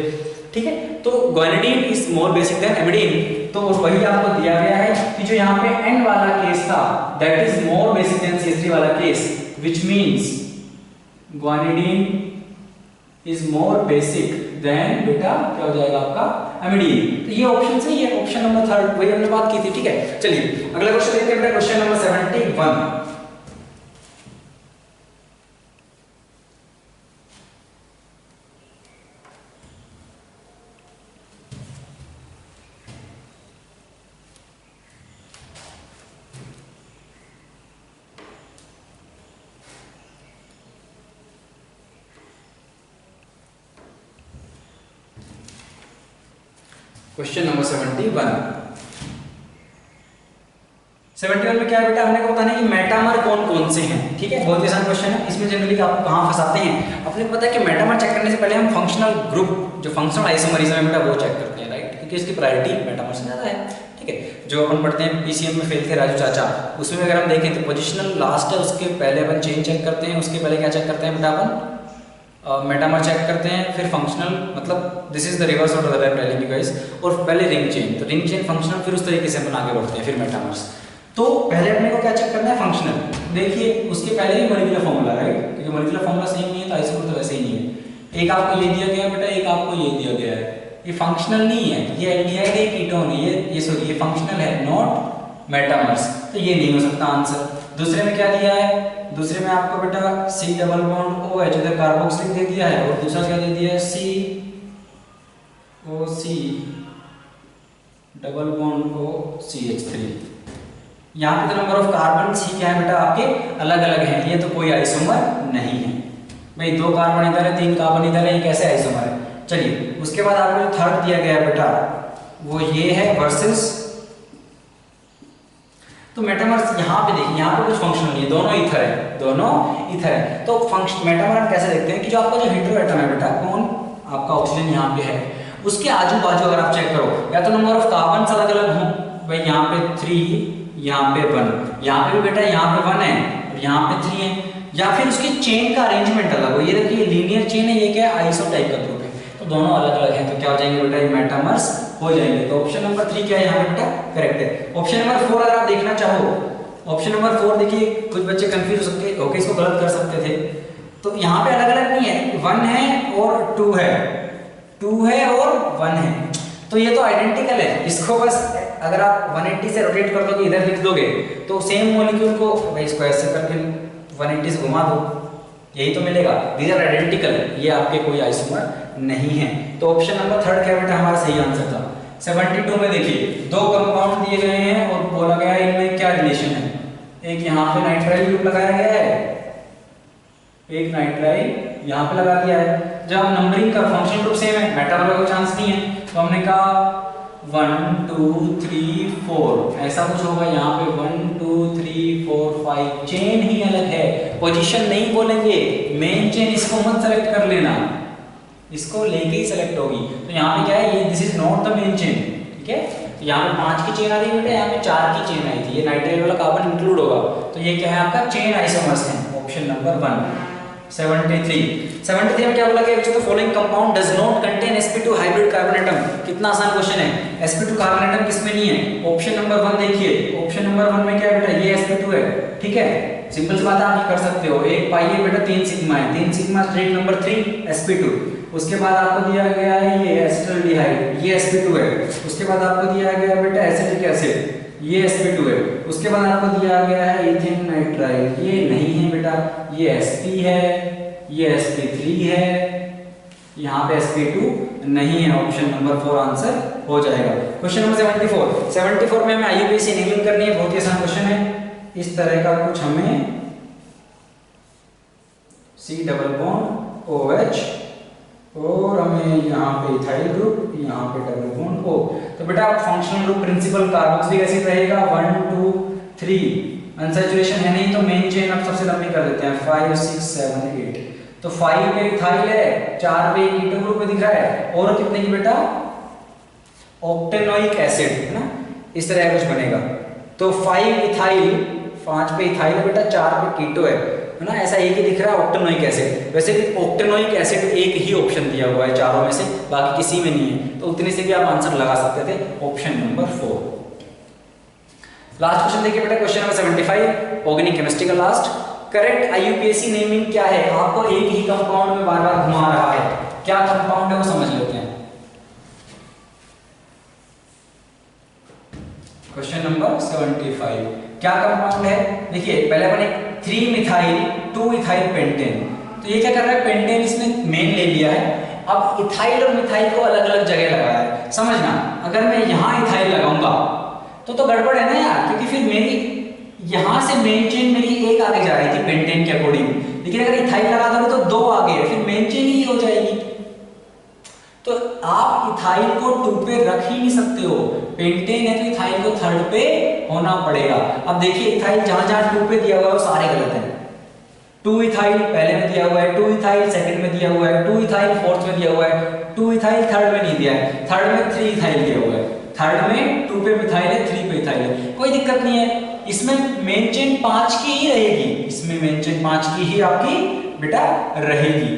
ठीक है, तो ग्वानिडीन is more basic then amidine, तो वही आपको दिया गया है कि जो यहाँ पे एंड वाला केस था that is more basic than CH3 वाला case, which means guanidine is more basic than बेटा क्या हो जाएगा आपका? एमिडीन। तो ये ऑप्शन सही है, ऑप्शन नंबर 3 वही हमने बात की थी। ठीक है, चलिए अगला क्वेश्चन देखते हैं बेटा, क्वेश्चन नंबर 71। क्वेश्चन नंबर 71 में क्या है बेटा? हमने को बताना है कि मेटामर कौन कौन से हैं। ठीक है, बहुत ही आसान क्वेश्चन है। इसमें जनरली आपको कहाँ फंसाते हैं, अपने को पता है कि मेटामर चेक करने से पहले हम फंक्शनल ग्रुप, जो फंक्शनल आइसोमरिज्म है बेटा, वो चेक करते हैं, राइट, क्योंकि इसकी प्रायोरिटी मेटामर से ज्यादा है। ठीक है, जो अपन पढ़ते हैं PCM में फेल थे राजू चाचा, उसमें अगर हम देखें तो पोजिशनल लास्ट है, उसके पहले अपन चेन चेक करते हैं, उसके पहले क्या चेक करते हैं बेटा? अपन मेटामर चेक करते हैं, फिर फंक्शनल, मतलब this is the reverse of the telling you guys, और पहले रिंग चेन, तो रिंग चेन फंक्शनल, फिर उस तरीके से अपन आगे बढ़ते हैं, फिर मेटामर्स। तो पहले अपने को क्या चेक करना है? फंक्शनल। देखिए उसके पहले ही मॉलिक्यूलर फॉर्मूला, राइट, क्योंकि मॉलिक्यूलर फॉर्मूला सेम नहीं है तो आइसोमर तो वैसे ही नहीं है। एक आपको ये दिया गया है बेटा, एक आपको ये दिया गया है, ये फंक्शनल नहीं है, ये एल्डिहाइड है, कीटोन है, ये सॉरी ये फंक्शनल है, नॉट मेटामर्स, तो ये नहीं हो सकता आंसर। दूसरे में क्या दिया है? दूसरे में आपको बेटा C डबल बॉन्ड OH इधर कार्बोक्सिलिक दे दिया है, और दूसरा क्या दे दिया है? COC double bond OCH3। यहाँ पे तो नंबर ऑफ कार्बन C क्या है बेटा आपके? अलग अलग हैं, ये तो कोई आइसोमर नहीं है भाई। 2 कार्बन इधर है, 3 कार्बन इधर है, ये कैसे आइसोमर है? चलिए उसके बाद आपको जो थर्ड दिया गया है बेटा वो ये है वर्सेस, तो मेटामर्स यहाँ पे देखिए, यहाँ पे कुछ फंक्शनल नहीं है, दोनों ईथर है, दोनों ईथर है। तो फंक्शन मेटामर हम कैसे देखते हैं कि जो आपका जो हेटेरो एटम है बेटा, कौन आपका ऑक्सीजन यहाँ पे है, उसके आजू बाजू अगर आप चेक करो, या तो नंबर ऑफ कार्बन अलग अलग हो भाई, यहाँ पे 3, यहाँ पे 1, यहाँ पे भी बेटा यहाँ पे 1 है और यहाँ पे 3 है, या फिर उसकी चेन का अरेंजमेंट अलग हो। ये देखिए लीनियर चेन है, ये क्या है? आइसो टाइप का ग्रुप है, तो दोनों अलग अलग हैं, तो क्या हो जाएंगे बेटा? ये मेटामर्स हो जाएंगे। तो ऑप्शन नंबर 3 क्या है यहाँ पे बेटा? करेक्ट है। ऑप्शन नंबर 4 अगर आप देखना चाहो, ऑप्शन नंबर 4 देखिए, कुछ बच्चे कंफ्यूज हो सकते होके इसको गलत कर सकते थे, तो यहाँ पे अलग अलग नहीं है, 1 है और 2 है, 2 है और 1 है, तो ये तो आइडेंटिकल है। इसको बस अगर आप 180 से रोटेट कर दोगे, इधर लिख दोगे, तो सेम मॉलिक्यूल को भाई इसको ऐसे करके 180 से घुमा दो, यही तो मिलेगा। दीज आर आइडेंटिकल, ये आपके कोई आइसोमर नहीं है। तो ऑप्शन नंबर 3 क्या बेटा हमारा सही आंसर था। 72 में देखिए 2 कंपाउंड दिए गए हैं और बोला गया है इनमें क्या रिलेशन है। एक यहाँ पे नाइट्राइल ग्रुप लगाया गया है, एक नाइट्राइल यहाँ पे लगा दिया है। जब नंबरिंग का फंक्शनल ग्रुप सेम है, मेटामर का चांस नहीं है, तो हमने कहा 1 2 3 4 ऐसा कुछ होगा। यहाँ पे 1 2 3 4 5 चेन ही अलग है, पोजीशन नहीं बोलेंगे, मेन चेन इसको मत सेलेक्ट कर लेना, इसको लेके ही सेलेक्ट होगी। तो यहाँ पे क्या है, ये this is not the main chain, ठीक है। तो यहाँ पे 5 की चेन आ रही है बेटा, यहाँ पे 4 की चेन आई थी, ये नाइट्राइल वाला कार्बन इंक्लूड होगा, तो ये क्या है आपका चेन आइसोमर्स है, ऑप्शन नंबर 1। 73 में क्या बोला गया बच्चों, तो following compound does not contain sp2 hybrid carbon atom. कितना आसान क्वेश्चन है, sp2 कार्बन एटम किसमें नहीं है? ऑप्शन नंबर 1 देखिए, ऑप्शन नंबर 1 में क्या है बेटा, ये sp2 है, ठीक है। सिंपल सी बात है, आप ये कर सकते हो, एक पाई है बेटा, 3 सिग्मा है, 3 सिग्मा स्ट्रेट नंबर 3 sp2। उसके बाद आपको दिया गया है ये एसिटाल्डिहाइड, ये sp2 है। उसके बाद आपको दिया गया है बेटा एसिटिक एसिड, ये sp2 है। उसके बाद आपको दिया गया है इथेन नाइट्राइल, ये नहीं है बेटा, ये sp है, ये sp3 है, यहाँ पे sp2 नहीं है। ऑप्शन नंबर 4 आंसर हो जाएगा। क्वेश्चन नंबर 74 में हमें आईयूपीएसी नेमिंग करनी है, बहुत ही आसान क्वेश्चन है। इस तरह का कुछ हमें C डबल बॉन्ड OH और हमें यहाँ पे इथाइल ग्रुप, यहाँ पे डबल बॉन्ड O। तो बेटा functional group principal carboxylic acid रहेगा 1 2 3, अनसैचुरेशन है नहीं तो मेन चेन अब सबसे लंबी कर देते हैं 5 6 7 8। तो 5 पे इथाइल है, 4 पे कीटो ग्रुप में दिख रहा है, और कितने की बेटा, ऑक्टेनोइक एसिड है ना, इस तरह कुछ बनेगा। तो 5 इथाइल, 5 पे इथाइल है बेटा, 4 पे कीटो है ना, ऐसा एक ही दिख रहा है ऑक्टेनोइक एसिड। वैसे भी ऑक्टेनोइक एसिड एक ही ऑप्शन दिया हुआ है चारों में से, बाकी किसी में नहीं है, तो उतने से भी आप आंसर लगा सकते थे, ऑप्शन नंबर 4। लास्ट क्वेश्चन देखिए बेटा, क्वेश्चन नंबर 75 ऑर्गेनिक केमिस्ट्री का लास्ट। करेक्ट आईयूपीएसी नेमिंग क्या है? आपको एक ही कंपाउंड में बार बार घुमा रहा है, क्या कंपाउंड है वो समझ लेते हैं। क्वेश्चन नंबर 75 क्या कंपाउंड है? देखिए पहले अपन 3 मिथाइल 2 इथाइल पेंटेन, तो ये क्या कर रहा है, पेंटेन इसने मेन ले लिया है, अब इथाइल और मिथाइल को अलग अलग जगह लगाया है। समझना, अगर मैं यहाँ इथाइल लगाऊंगा तो गड़बड़ है ना यार, क्योंकि फिर मेरी यहां से मेन चेन मेरी एक आगे जा रही थी पेंटेन के अकॉर्डिंग, लेकिन अगर इथाइल लगा दोगे तो 2 आगे है, फिर मेन चेन ही हो जाएगी। तो आप इथाइल को 2 पे रख ही नहीं सकते हो, पेंटेन है तो इथाइल को 3rd पे होना पड़ेगा। अब देखिए इथाइल जहां जहां 2 पे दिया हुआ है वो सारे गलत हैं। 2 इथाइल पहले में दिया हुआ है, 2 इथाइल सेकंड में दिया हुआ है, 2 इथाइल 4th में दिया हुआ है, 2 इथाइल 3rd में नहीं दिया है, 3rd में 3 इथाइल दिया हुआ है, 3rd में 2 पे मिथाइल है, 3 पे इथाइल है, कोई दिक्कत नहीं है। इसमें मेन चेन 5 की ही रहेगी, इसमें मेन चेन 5 की ही आपकी बेटा रहेगी,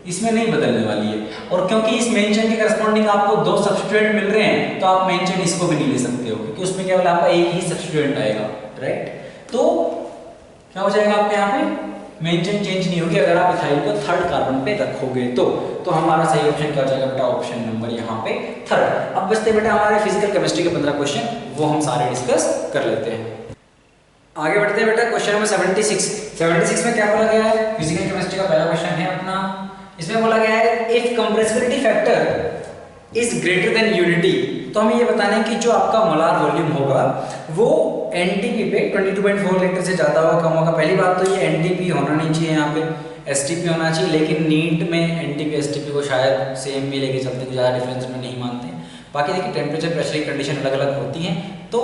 इसमें नहीं बदलने वाली है। और क्योंकि इस मेन चेन के करस्पॉन्डिंग आपको 2 सब्स्टिट्यूएंट मिल रहे हैं, तो आप मेन चेन इसको भी नहीं ले सकते हो, क्योंकि उसमें केवल आपका एक ही सब्स्टिट्यूएंट आएगा, राइट। तो क्या हो जाएगा आपके यहाँ पे, मेन चेन चेंज नहीं होगी अगर आप इथाइल को 3rd कार्बन पे रखोगे तो हमारा सही ऑप्शन क्या हो जाएगा बेटा, ऑप्शन नंबर यहाँ पे 3rd। अब बचते बेटा हमारे फिजिकल केमिस्ट्री के 15 क्वेश्चन, वो हम सारे डिस्कस कर लेते हैं। आगे बढ़ते हैं बेटा, क्वेश्चन नंबर 76 में क्या बोला गया है, फिजिकल केमिस्ट्री का पहला क्वेश्चन है अपना। इसमें बोला गया है if compressibility factor is greater than unity, तो हमें ये बताना है कि जो आपका मोलार वॉल्यूम होगा वो एनटीपी पे 22.4 लीटर से ज्यादा होगा कम होगा। पहली बात तो ये एनटीपी होना नहीं चाहिए, यहाँ पे एसटीपी होना चाहिए, लेकिन नीट में एनटीपी एसटीपी को शायद सेम भी लेके चलते, कुछ ज़्यादा डिफरेंस में नहीं मानते हैं। बाकी देखिए टेम्परेचर प्रेशर की कंडीशन अलग अलग होती हैं, तो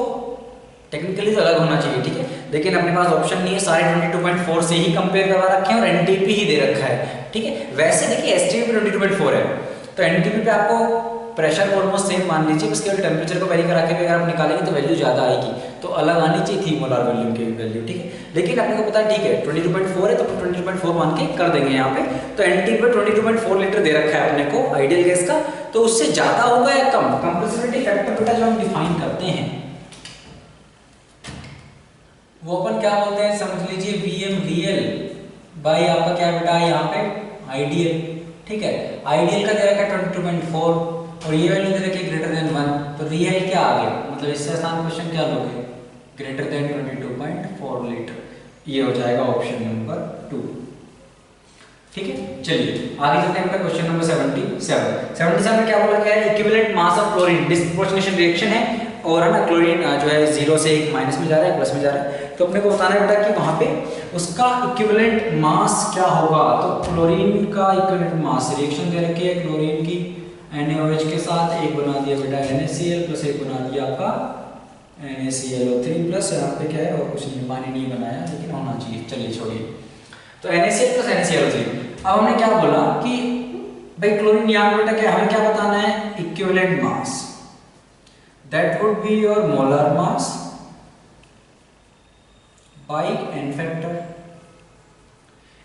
टेक्निकली तो अलग होना चाहिए, ठीक है। लेकिन अपने पास ऑप्शन नहीं है, सारे 22.4 से ही कंपेयर करवा रखे हैं और एनटीपी ही दे रखा है, ठीक है। वैसे देखिए एसटीपी पे 22.4 है, तो एनटीपी पे आपको प्रेशर ऑलमोस्ट सेम मान लीजिए, बस केवल टेम्परेचर को वेरी करा के अगर आप निकालेंगे तो वैल्यू ज़्यादा आएगी, तो अलग आनी चाहिए थी मोलार वॉल्यूम की वैल्यू, ठीक है। लेकिन अपने को पता है ठीक है 22.4 है तो 22.4 मान के कर देंगे यहाँ पे। तो एनटीपी पे 22.4 लीटर दे रखा है अपने को आइडियल गैस का, तो उससे ज़्यादा होगा या कम। कंप्रेसिबिलिटी फैक्टर बेटा जो हम डिफाइन करते हैं वो अपन क्या बोलते हैं, समझ लीजिए Vm रियल बाई आपका क्या बेटा यहाँ पे आइडियल, ठीक है। आइडियल का दे रखा है 22.4 और ये वैल्यू दे रखी है ग्रेटर देन 1, तो रियल क्या आ गया, मतलब इससे आसान क्वेश्चन क्या लोगे, ग्रेटर देन 22.4 लीटर, ये हो जाएगा ऑप्शन नंबर 2, ठीक है। चलिए आगे चलते हैं बेटा, क्वेश्चन नंबर 77 में क्या बोला गया है, equivalent mass of chlorine, disproportionation reaction है और है ना, क्लोरीन जो है 0 से 1 माइनस में जा रहा है प्लस में जा रहा है, तो अपने को बताना है बेटा कि वहां पे उसका इक्विवेलेंट मास क्या होगा। तो क्लोरीन का इक्विवेलेंट मास, रिएक्शन दे रखी है क्लोरीन की NaOH के साथ, एक बना दिया बेटा NaCl प्लस एक बना दिया आपका NaClO3 प्लस, यहाँ पे क्या है और कुछ नहीं, पानी नहीं बनाया लेकिन होना चाहिए, चलिए छोड़िए। तो NaCl प्लस NaClO3, अब हमने क्या बोला कि भाई क्लोरीन यहाँ पे बेटा क्या हमें क्या बताना है, equivalent mass, that would be your molar mass by n factor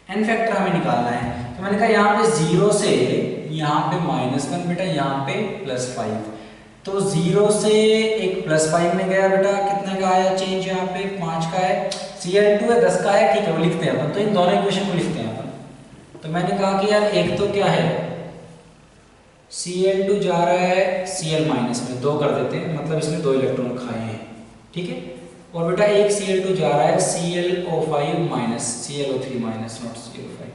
n factor हमें निकालना है। तो मैंने कहा यहाँ पे 0 से यहाँ पे -1 बेटा, यहाँ पे +5, तो 0 से एक +5 में गया बेटा, कितने का आया चेंज, यहाँ पे 5 का है। Cl2 है 10 का है, ठीक है वो लिखते हैं अपन, तो इन दोनों इक्वेशन को लिखते हैं अपन। तो मैंने कहा कि यार एक तो क्या है, Cl2 जा रहा है Cl- में, 2 कर देते हैं, मतलब इसमें 2 इलेक्ट्रॉन खाए हैं, ठीक है। और बेटा एक Cl2 जा रहा है ClO5 ClO3 नॉट ClO5,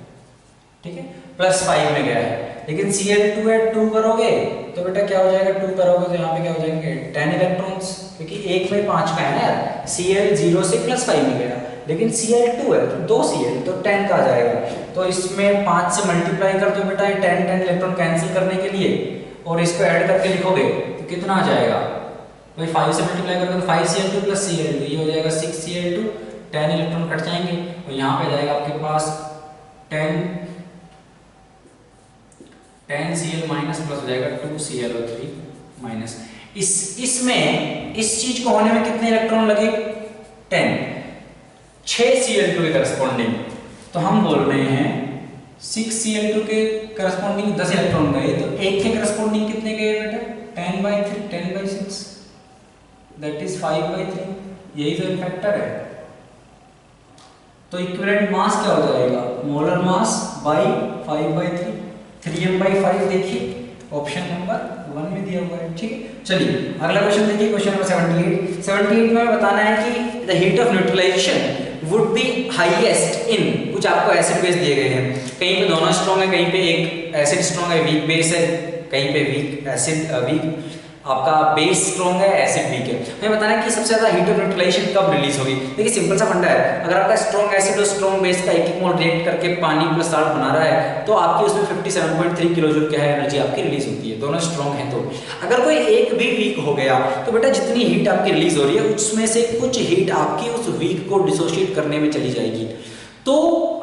ठीक है, +5 में गया है। लेकिन Cl2 है 2 करोगे तो बेटा क्या हो जाएगा, 2 करोगे तो यहाँ पे क्या हो जाएंगे 10 इलेक्ट्रॉन्स, क्योंकि एक में 5 का है ना यार। Cl 0 से +5 में गया, लेकिन Cl2 है तो 2 Cl तो 10 का आ जाएगा। तो इसमें 5 से मल्टीप्लाई कर दो बेटा, ये 10 इलेक्ट्रॉन कैंसिल करने के लिए, और इसको ऐड करके लिखोगे तो कितना आ जाएगा भाई, 5 से मल्टीप्लाई करोगे तो 5Cl2 + Cl2, ये हो जाएगा 6Cl2, 10 इलेक्ट्रॉन कट जाएंगे और यहाँ पे जाएगा आपके पास 10Cl- प्लस हो जाएगा 2ClO3-। इसमें इस चीज को होने में कितने इलेक्ट्रॉन लगे, 10, 6 Cl2 के करस्पॉन्डिंग, तो हम बोल रहे हैं 6 Cl2 के करस्पॉन्डिंग 10 इलेक्ट्रॉन गए, तो एक के करस्पॉन्डिंग कितने गए बेटा, 10/3, 10/6, दैट इज 5/3, यही तो फैक्टर है। तो इक्विवेलेंट मास क्या हो जाएगा, मोलर मास बाई 5/3, 3m/5, देखिए ऑप्शन नंबर 1 में दिया हुआ है, ठीक है। चलिए अगला क्वेश्चन देखिए, क्वेश्चन नंबर 78 में बताना है कि the heat of neutralisation would be highest in, कुछ आपको एसिड बेस दिए गए हैं, कहीं पे दोनों स्ट्रॉन्ग है, कहीं पे एक एसिड स्ट्रॉन्ग है वीक बेस है, कहीं पे वीक एसिड वीक आपका बेस स्ट्रॉन्ग है एसिड वीक है। हमें बताना है कि सबसे ज्यादा हीट ऑफ न्यूट्रलाइजेशन कब रिलीज होगी। देखिए सिंपल सा फंडा है, अगर आपका स्ट्रॉन्ग एसिड और स्ट्रॉन्ग बेस का एक मोल रिएक्ट करके पानी प्लस साल्ट बना रहा है तो आपकी उसमें 57.3 किलो जूल क्या है एनर्जी आपकी रिलीज होती है, दोनों स्ट्रॉन्ग है। तो अगर कोई एक भी वीक हो गया तो बेटा जितनी हीट आपकी रिलीज हो रही है उसमें से कुछ हीट आपकी उस वीक को डिसोशिएट करने में चली जाएगी, तो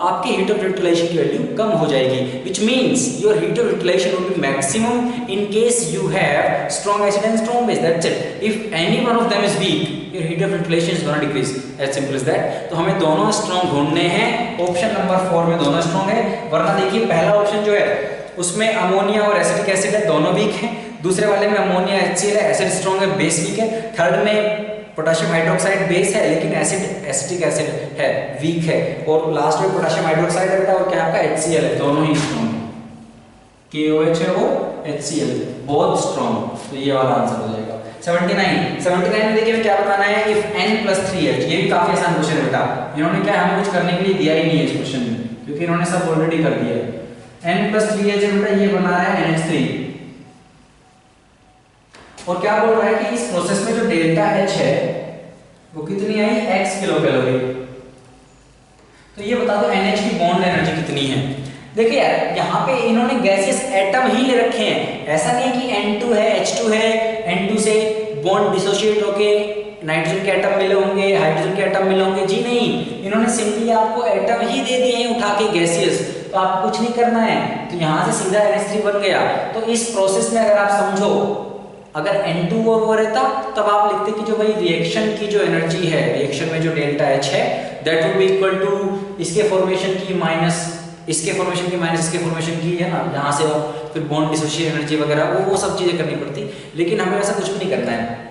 आपकी हीट ऑफ न्यूट्रलाइजेशन की वैल्यू कम हो जाएगी, which means your heat of utilization will be maximum in case you have strong acid and strong base, that's it. If any one of them is weak, your heat of utilization is going to decrease, as simple as that. तो हमें दोनों strong ढूंढने हैं, option number 4 में दोनों strong है, वरना देखिए पहला ऑप्शन जो है उसमें अमोनिया और एसिटिक एसिड है, दोनों वीक हैं, दूसरे वाले में अमोनिया HCl है, एसिड स्ट्रॉन्ग है, बेस वीक है, थर्ड में पोटेशियम हाइड्रोक्साइड बेस है लेकिन एसिटिक एसिड है, वीक है, और लास्ट में पोटेशियम हाइड्रोक्साइड है बेटा, और क्या आपका HCl है, दोनों ही स्ट्रॉन्ग है, KOH है वो HCl बहुत स्ट्रॉन्ग, तो ये वाला आंसर हो जाएगा। 79 में देखिए क्या बताना है, if n + 3h, ये भी काफी आसान क्वेश्चन है बेटा, इन्होंने क्या हमें कुछ करने के लिए दिया ही नहीं है इस क्वेश्चन में, क्योंकि इन्होंने सब ऑलरेडी कर दिया है। n + 3h बेटा ये बना रहा है NH3, और क्या बोल रहा है कि इस प्रोसेस में जो डेल्टा H है वो कितनी आई, x किलो कैलोरी। तो ये बता दो NH की बॉन्ड एनर्जी कितनी है। देखिए यार यहाँ पे इन्होंने गैसियस एटम ही ले रखे हैं, ऐसा नहीं कि N2 है H2 है, N2 से बॉन्ड डिसोशिएट होके नाइट्रोजन के एटम मिले होंगे, हाइड्रोजन के एटम मिले होंगे, जी नहीं, इन्होंने सिंपली आपको एटम ही दे दिए हैं उठा के गैसियस, तो आपको कुछ नहीं करना है, तो यहाँ से सीधा NH3 बन गया। तो इस प्रोसेस में अगर आप समझो, अगर N2 और वो रहता तब आप लिखते कि जो भाई रिएक्शन की जो एनर्जी है, रिएक्शन में जो डेल्टा H है that would be equal to इसके फॉर्मेशन की माइनस इसके फॉर्मेशन की माइनस इसके फॉर्मेशन की, है ना, यहाँ से फिर बॉन्ड डिसोसिएशन एनर्जी वगैरह वो सब चीजें करनी पड़ती, लेकिन हमें ऐसा कुछ भी नहीं करना है।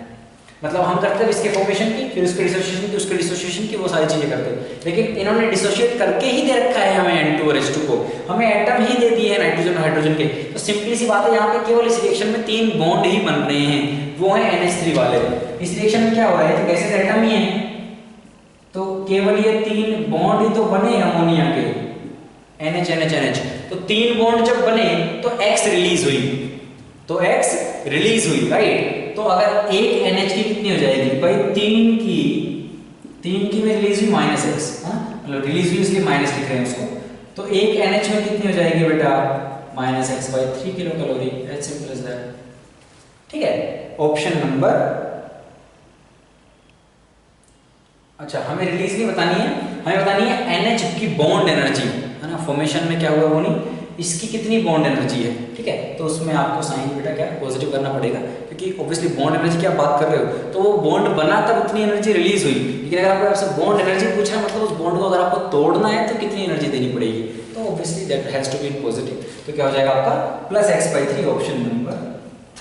मतलब हम करते हैं इसके फॉर्मेशन की, फिर उसके डिसोसिएशन की, उसके डिसोसिएशन की, वो सारी चीजें करते हैं, लेकिन इन्होंने डिसोशिएट करके ही दे रखा है हमें N2 और H2 को, हमें एटम ही दे दिए हैं नाइट्रोजन हाइड्रोजन के। तो सिंपली सी बात है, यहाँ पे केवल इस रिएक्शन में 3 बॉन्ड ही बन रहे हैं, वो है NH3 वाले। इस रिएक्शन में क्या हो रहा है, तो गैसेस एटम ही है, तो केवल ये 3 बॉन्ड ही तो बने अमोनिया के, NH NH NH, तो 3 बॉन्ड जब बने तो X रिलीज हुई, तो X रिलीज हुई, राइट। तो अगर एक NH की कितनी हो जाएगी भाई, 3 की में रिलीज हुई -X, मतलब रिलीज हुई इसलिए माइनस लिख रहे हैं उसको, तो एक NH में कितनी हो जाएगी बेटा, -X/3 kilocalorie, as simple as that, ठीक है। ऑप्शन नंबर, अच्छा हमें रिलीज नहीं बतानी है, हमें बतानी है NH की बॉन्ड एनर्जी, है ना, फॉर्मेशन में क्या हुआ वो नहीं, इसकी कितनी बॉन्ड एनर्जी है, ठीक है। तो उसमें आपको साइन बेटा क्या पॉजिटिव करना पड़ेगा, क्योंकि ऑब्वियसली बॉन्ड एनर्जी की आप बात कर रहे हो, तो वो बॉन्ड बना तब उतनी एनर्जी रिलीज हुई, लेकिन अगर आपको आपसे बॉन्ड एनर्जी पूछ रहा है मतलब उस बॉन्ड को अगर आपको तोड़ना है तो कितनी एनर्जी देनी पड़ेगी, तो obviously that has to be in positive. तो क्या हो जाएगा आपका +x/3 ऑप्शन नंबर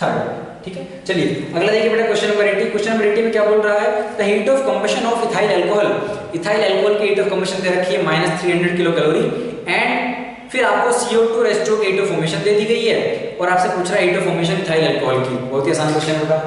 3, ठीक है। चलिए अगला देखिए बेटा क्वेश्चन नंबर 80। क्वेश्चन नंबर 80 में क्या बोल रहा है, the heat of combustion of ethyl alcohol. Ethyl alcohol की हीट ऑफ कंबशन दे रखी है -300 किलो कैलोरी, एंड फिर आपको CO2 और H2O की हीट ऑफ फॉर्मेशन दे दी गई है, और आपसे पूछ रहा है heat of formation ethyl alcohol की। बहुत ही आसान क्वेश्चन होगा।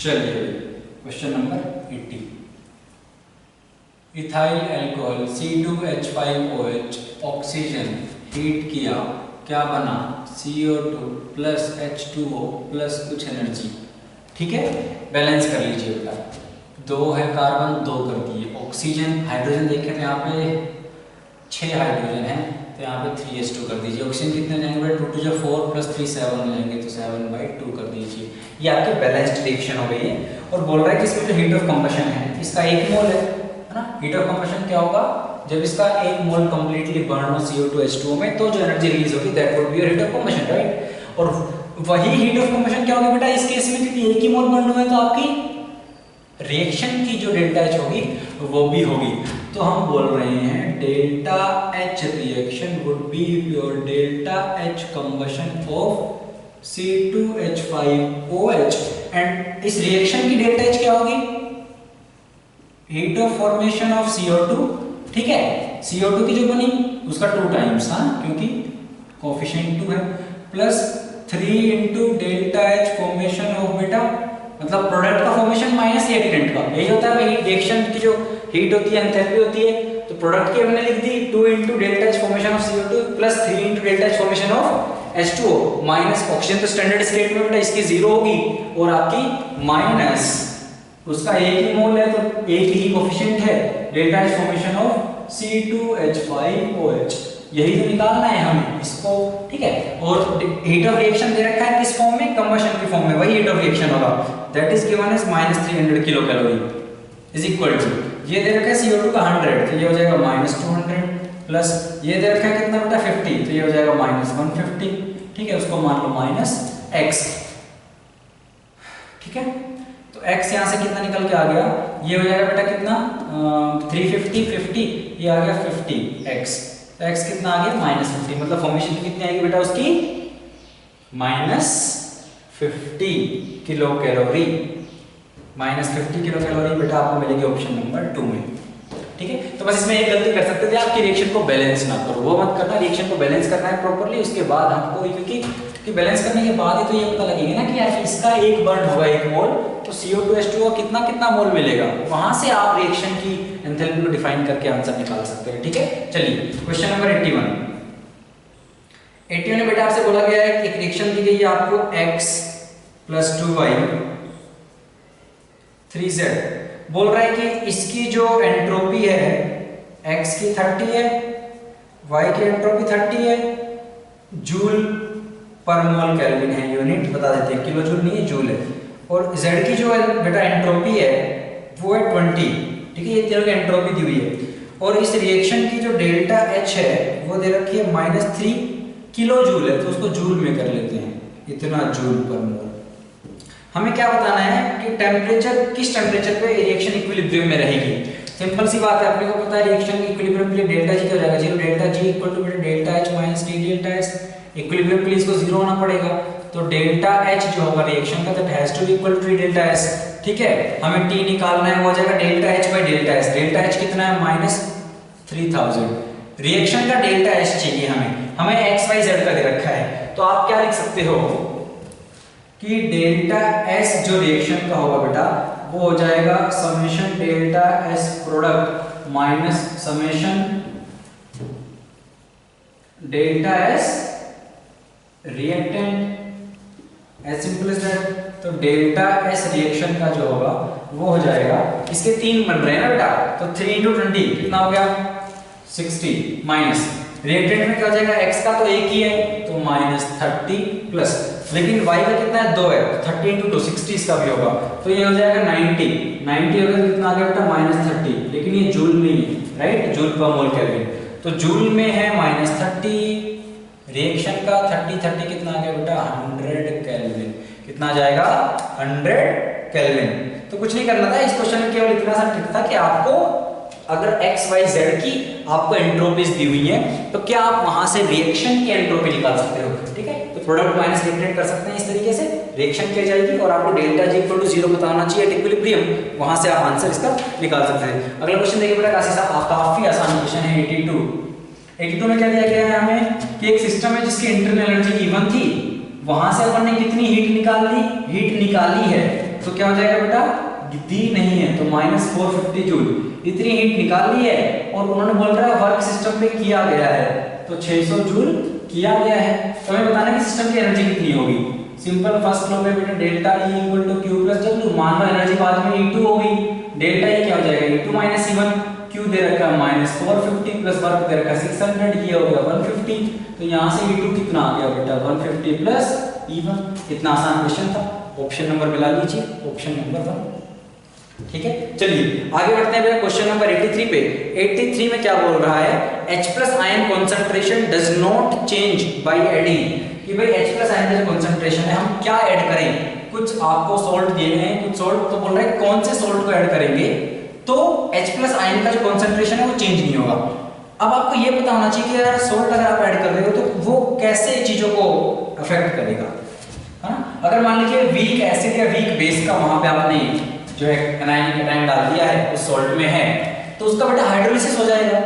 चलिए question number 80। Ethyl alcohol C2H5OH oxygen heat किया, क्या बना, CO2 प्लस H2O प्लस कुछ एनर्जी, ठीक है। बैलेंस कर लीजिए बेटा, 2 है कार्बन, 2 कर दिए, ऑक्सीजन हाइड्रोजन देखें तो यहाँ पे 6 हाइड्रोजन है, तो यहाँ पे 3s2 कर दीजिए। ऑक्सीजन कितने जाएंगे, 2 2 4 प्लस 3 7 हो जाएंगे, तो 7/2 कर दीजिए। ये आपकी बैलेंस्ड रिएक्शन हो गई है, और बोल रहा है कि इसमें जो हीट ऑफ कंबशन है इसका 1 मोल है ना। हीट ऑफ कंबशन क्या होगा, जब इसका 1 मोल कंप्लीटली बर्न हो CO2 H2O में, तो जो एनर्जी रिलीज होगी that would be your heat of combustion, right. और वही हीट ऑफ कंबशन क्या होगी बेटा इस केस में, क्योंकि 1 ही मोल बर्न हुआ है, तो आपकी रिएक्शन की जो डेल्टा H होगी वो भी होगी। तो हम बोल रहे हैं delta H reaction would be your delta H combustion of C2H5OH, and इस रिएक्शन की डेल्टा H क्या होगी, heat of formation of CO2, ठीक है। CO2 की जो बनी उसका 2 टाइम्स, हाँ, क्योंकि कोफिशिएंट 2 है, plus 3 into delta H formation of बेटा, मतलब प्रोडक्ट का फॉर्मेशन माइनस रिएक्टेंट का, यही होता है। रिएक्शन की जो हीट होती है, एंथैल्पी होती है, तो प्रोडक्ट की हमने लिख दी 2 into delta H formation of CO2 plus 3 into delta H formation of H2O, minus oxygen तो स्टैंडर्ड स्टेट में बेटा इसकी 0 होगी, और आपकी माइनस उसका 1 ही मोल है, तो 1 ही कोफिशिएंट है, delta H formation of C2H5OH, यही तो निकालना है हमें इसको, ठीक है। और हीट ऑफ रिएक्शन दे रखा है किस फॉर्म में, कंबशन की फॉर्म में, वही हीट ऑफ रिएक्शन होगा, that is given as -300 kilo calorie is equal to, ये दे रखा है CO2 का 100, तो ये हो जाएगा -200, प्लस ये दे रखा है कितना बेटा 50, तो ये हो जाएगा -150, ठीक है। उसको मान लो -x, ठीक है। तो x यहाँ से कितना निकल के आ गया, ये हो जाएगा बेटा कितना 350 50, ये आ गया 50x, तो x कितना आ गया -50, मतलब फॉर्मेशन कितनी आएगी बेटा उसकी -50 किलो कैलोरी, -50 किलो कैलोरी बेटा आपको मिलेगी ऑप्शन नंबर 2 में, ठीक है। तो बस इसमें एक गलती कर सकते थे आप कि रिएक्शन को बैलेंस ना करो, वो मत करना, रिएक्शन को बैलेंस करना है प्रॉपर्ली, उसके बाद हमको, क्योंकि बैलेंस करने के बाद ही तो ये पता लगेगा ना कि यार इसका 1 बर्न हुआ 1 मोल, तो CO2 H2O कितना कितना मोल मिलेगा, वहां से आप रिएक्शन की एंथैल्पी को डिफाइन करके आंसर निकाल सकते हैं, ठीक है। चलिए क्वेश्चन नंबर 81 में बेटा आपसे बोला गया है कि एक रिएक्शन दी गई है आपको x + 2y 3z, बोल रहा है कि इसकी जो एंट्रोपी है x की 30 है, y की एंट्रोपी 30 है, जूल पर मोल केल्विन है, यूनिट बता देते हैं, किलो जूल नहीं है, जूल है, और z की जो बेटा एंट्रोपी है वो है 20, ठीक है। ये तीनों की एंट्रोपी दी हुई है, और इस रिएक्शन की जो डेल्टा H है वो दे रखी है -3 किलो जूल है, तो उसको जूल में कर लेते हैं, इतना जूल पर मोल। हमें क्या बताना है कि टेम्परेचर, किस टेम्परेचर पे रिएक्शन इक्विलिब्रियम में रहेगी। सिंपल सी बात है, अपने को पता है रिएक्शन इक्विलिब्रियम के लिए डेल्टा G क्या हो जाएगा, 0 delta G equal to delta H minus T delta S, equilibrium के लिए इसको 0 होना पड़ेगा, तो डेल्टा H जो होगा रिएक्शन का, that has to be equal to delta S, ठीक है। हमें T निकालना है, वो हो जाएगा delta H by delta S, delta H कितना है -3000, रिएक्शन का डेल्टा S चाहिए हमें x y z का दे रखा है, तो आप क्या लिख सकते हो कि डेल्टा S जो रिएक्शन का होगा बेटा वो हो जाएगा summation delta S product minus summation delta S reactant, as simple as that. तो डेल्टा एस रिएक्शन का जो होगा वो हो जाएगा, इसके 3 बन रहे हैं ना बेटा, तो 3 × 20 कितना हो गया 60 माइनस रिएक्टेंट में क्या हो जाएगा, x का तो एक ही है तो -30 प्लस, लेकिन y का कितना है 2 है, 30 × 2 60 इसका भी होगा, तो ये हो जाएगा 90 होगा तो कितना आ गया बेटा -30, लेकिन ये जूल में ही है राइट, जूल पर मोल केल्विन, तो जूल में है -30, रिएक्शन का 30 कितना आ गया बेटा 100 केल्विन, कितना आ जाएगा 100 केल्विन। तो कुछ नहीं करना था, इस क्वेश्चन में केवल इतना सा ट्रिक था कि आपको अगर x y z की आपको एंट्रोपीज दी हुई है तो क्या आप वहां से रिएक्शन की एंट्रोपी निकाल सकते हो, ठीक है, तो प्रोडक्ट माइनस रिएक्टेंट कर सकते हैं इस तरीके से, रिएक्शन की जाएगी और आपको डेल्टा जी इक्वल टू 0 पता होना चाहिए, इक्विलिब्रियम, वहां से आप आंसर इसका निकाल सकते हैं। अगला क्वेश्चन देखिए बेटा, काफी आसान क्वेश्चन है 82 में क्या दिया गया है हमें कि एक सिस्टम है जिसकी इंटरनल एनर्जी इवन थी, वहां से अपन ने कितनी हीट निकाली है, तो क्या हो जाएगा बेटा, दी नहीं है तो -450 जूल इतनी हीट निकाली है, और उन्होंने बोल रहा है वर्क सिस्टम पे किया गया है तो 600 जूल किया गया है, तो हमें बताना कि सिस्टम की एनर्जी कितनी होगी। सिंपल फर्स्ट लॉ पे बेटा डेल्टा E = Q + W, मान लो एनर्जी बाद में E2 होगी, डेल्टा E क्या हो जाएगा E2 - E1, Q दे रखा है -450 प्लस वर्क दे रखा है 600, ये हो गया 150, तो यहाँ से E2 कितना आ गया बेटा 150 प्लस E1, कितना आसान क्वेश्चन था, ऑप्शन नंबर मिला लीजिए, ऑप्शन नंबर 1, ठीक है। चलिए आगे बढ़ते हैं बेटा क्वेश्चन नंबर 83 पे। 83 में क्या बोल रहा है, H+ ion concentration does not change by adding, कि भाई H+ आयन का जो कॉन्सेंट्रेशन है हम क्या ऐड करें, कुछ आपको सॉल्ट दिए गए हैं, कुछ सॉल्ट, तो बोल रहा है कौन से सॉल्ट को ऐड करेंगे तो H+ आयन का जो कॉन्सेंट्रेशन है वो चेंज नहीं होगा। अब आपको ये पता होना चाहिए कि यार सॉल्ट अगर आप ऐड कर रहे हो तो वो कैसे चीजों को अफेक्ट करेगा, है ना। अगर मान लीजिए वीक एसिड या वीक बेस का वहां पे आपने जो है एनायन कैटायन डाल दिया है उस सॉल्ट में है, तो उसका बेटा हाइड्रोलिसिस हो जाएगा,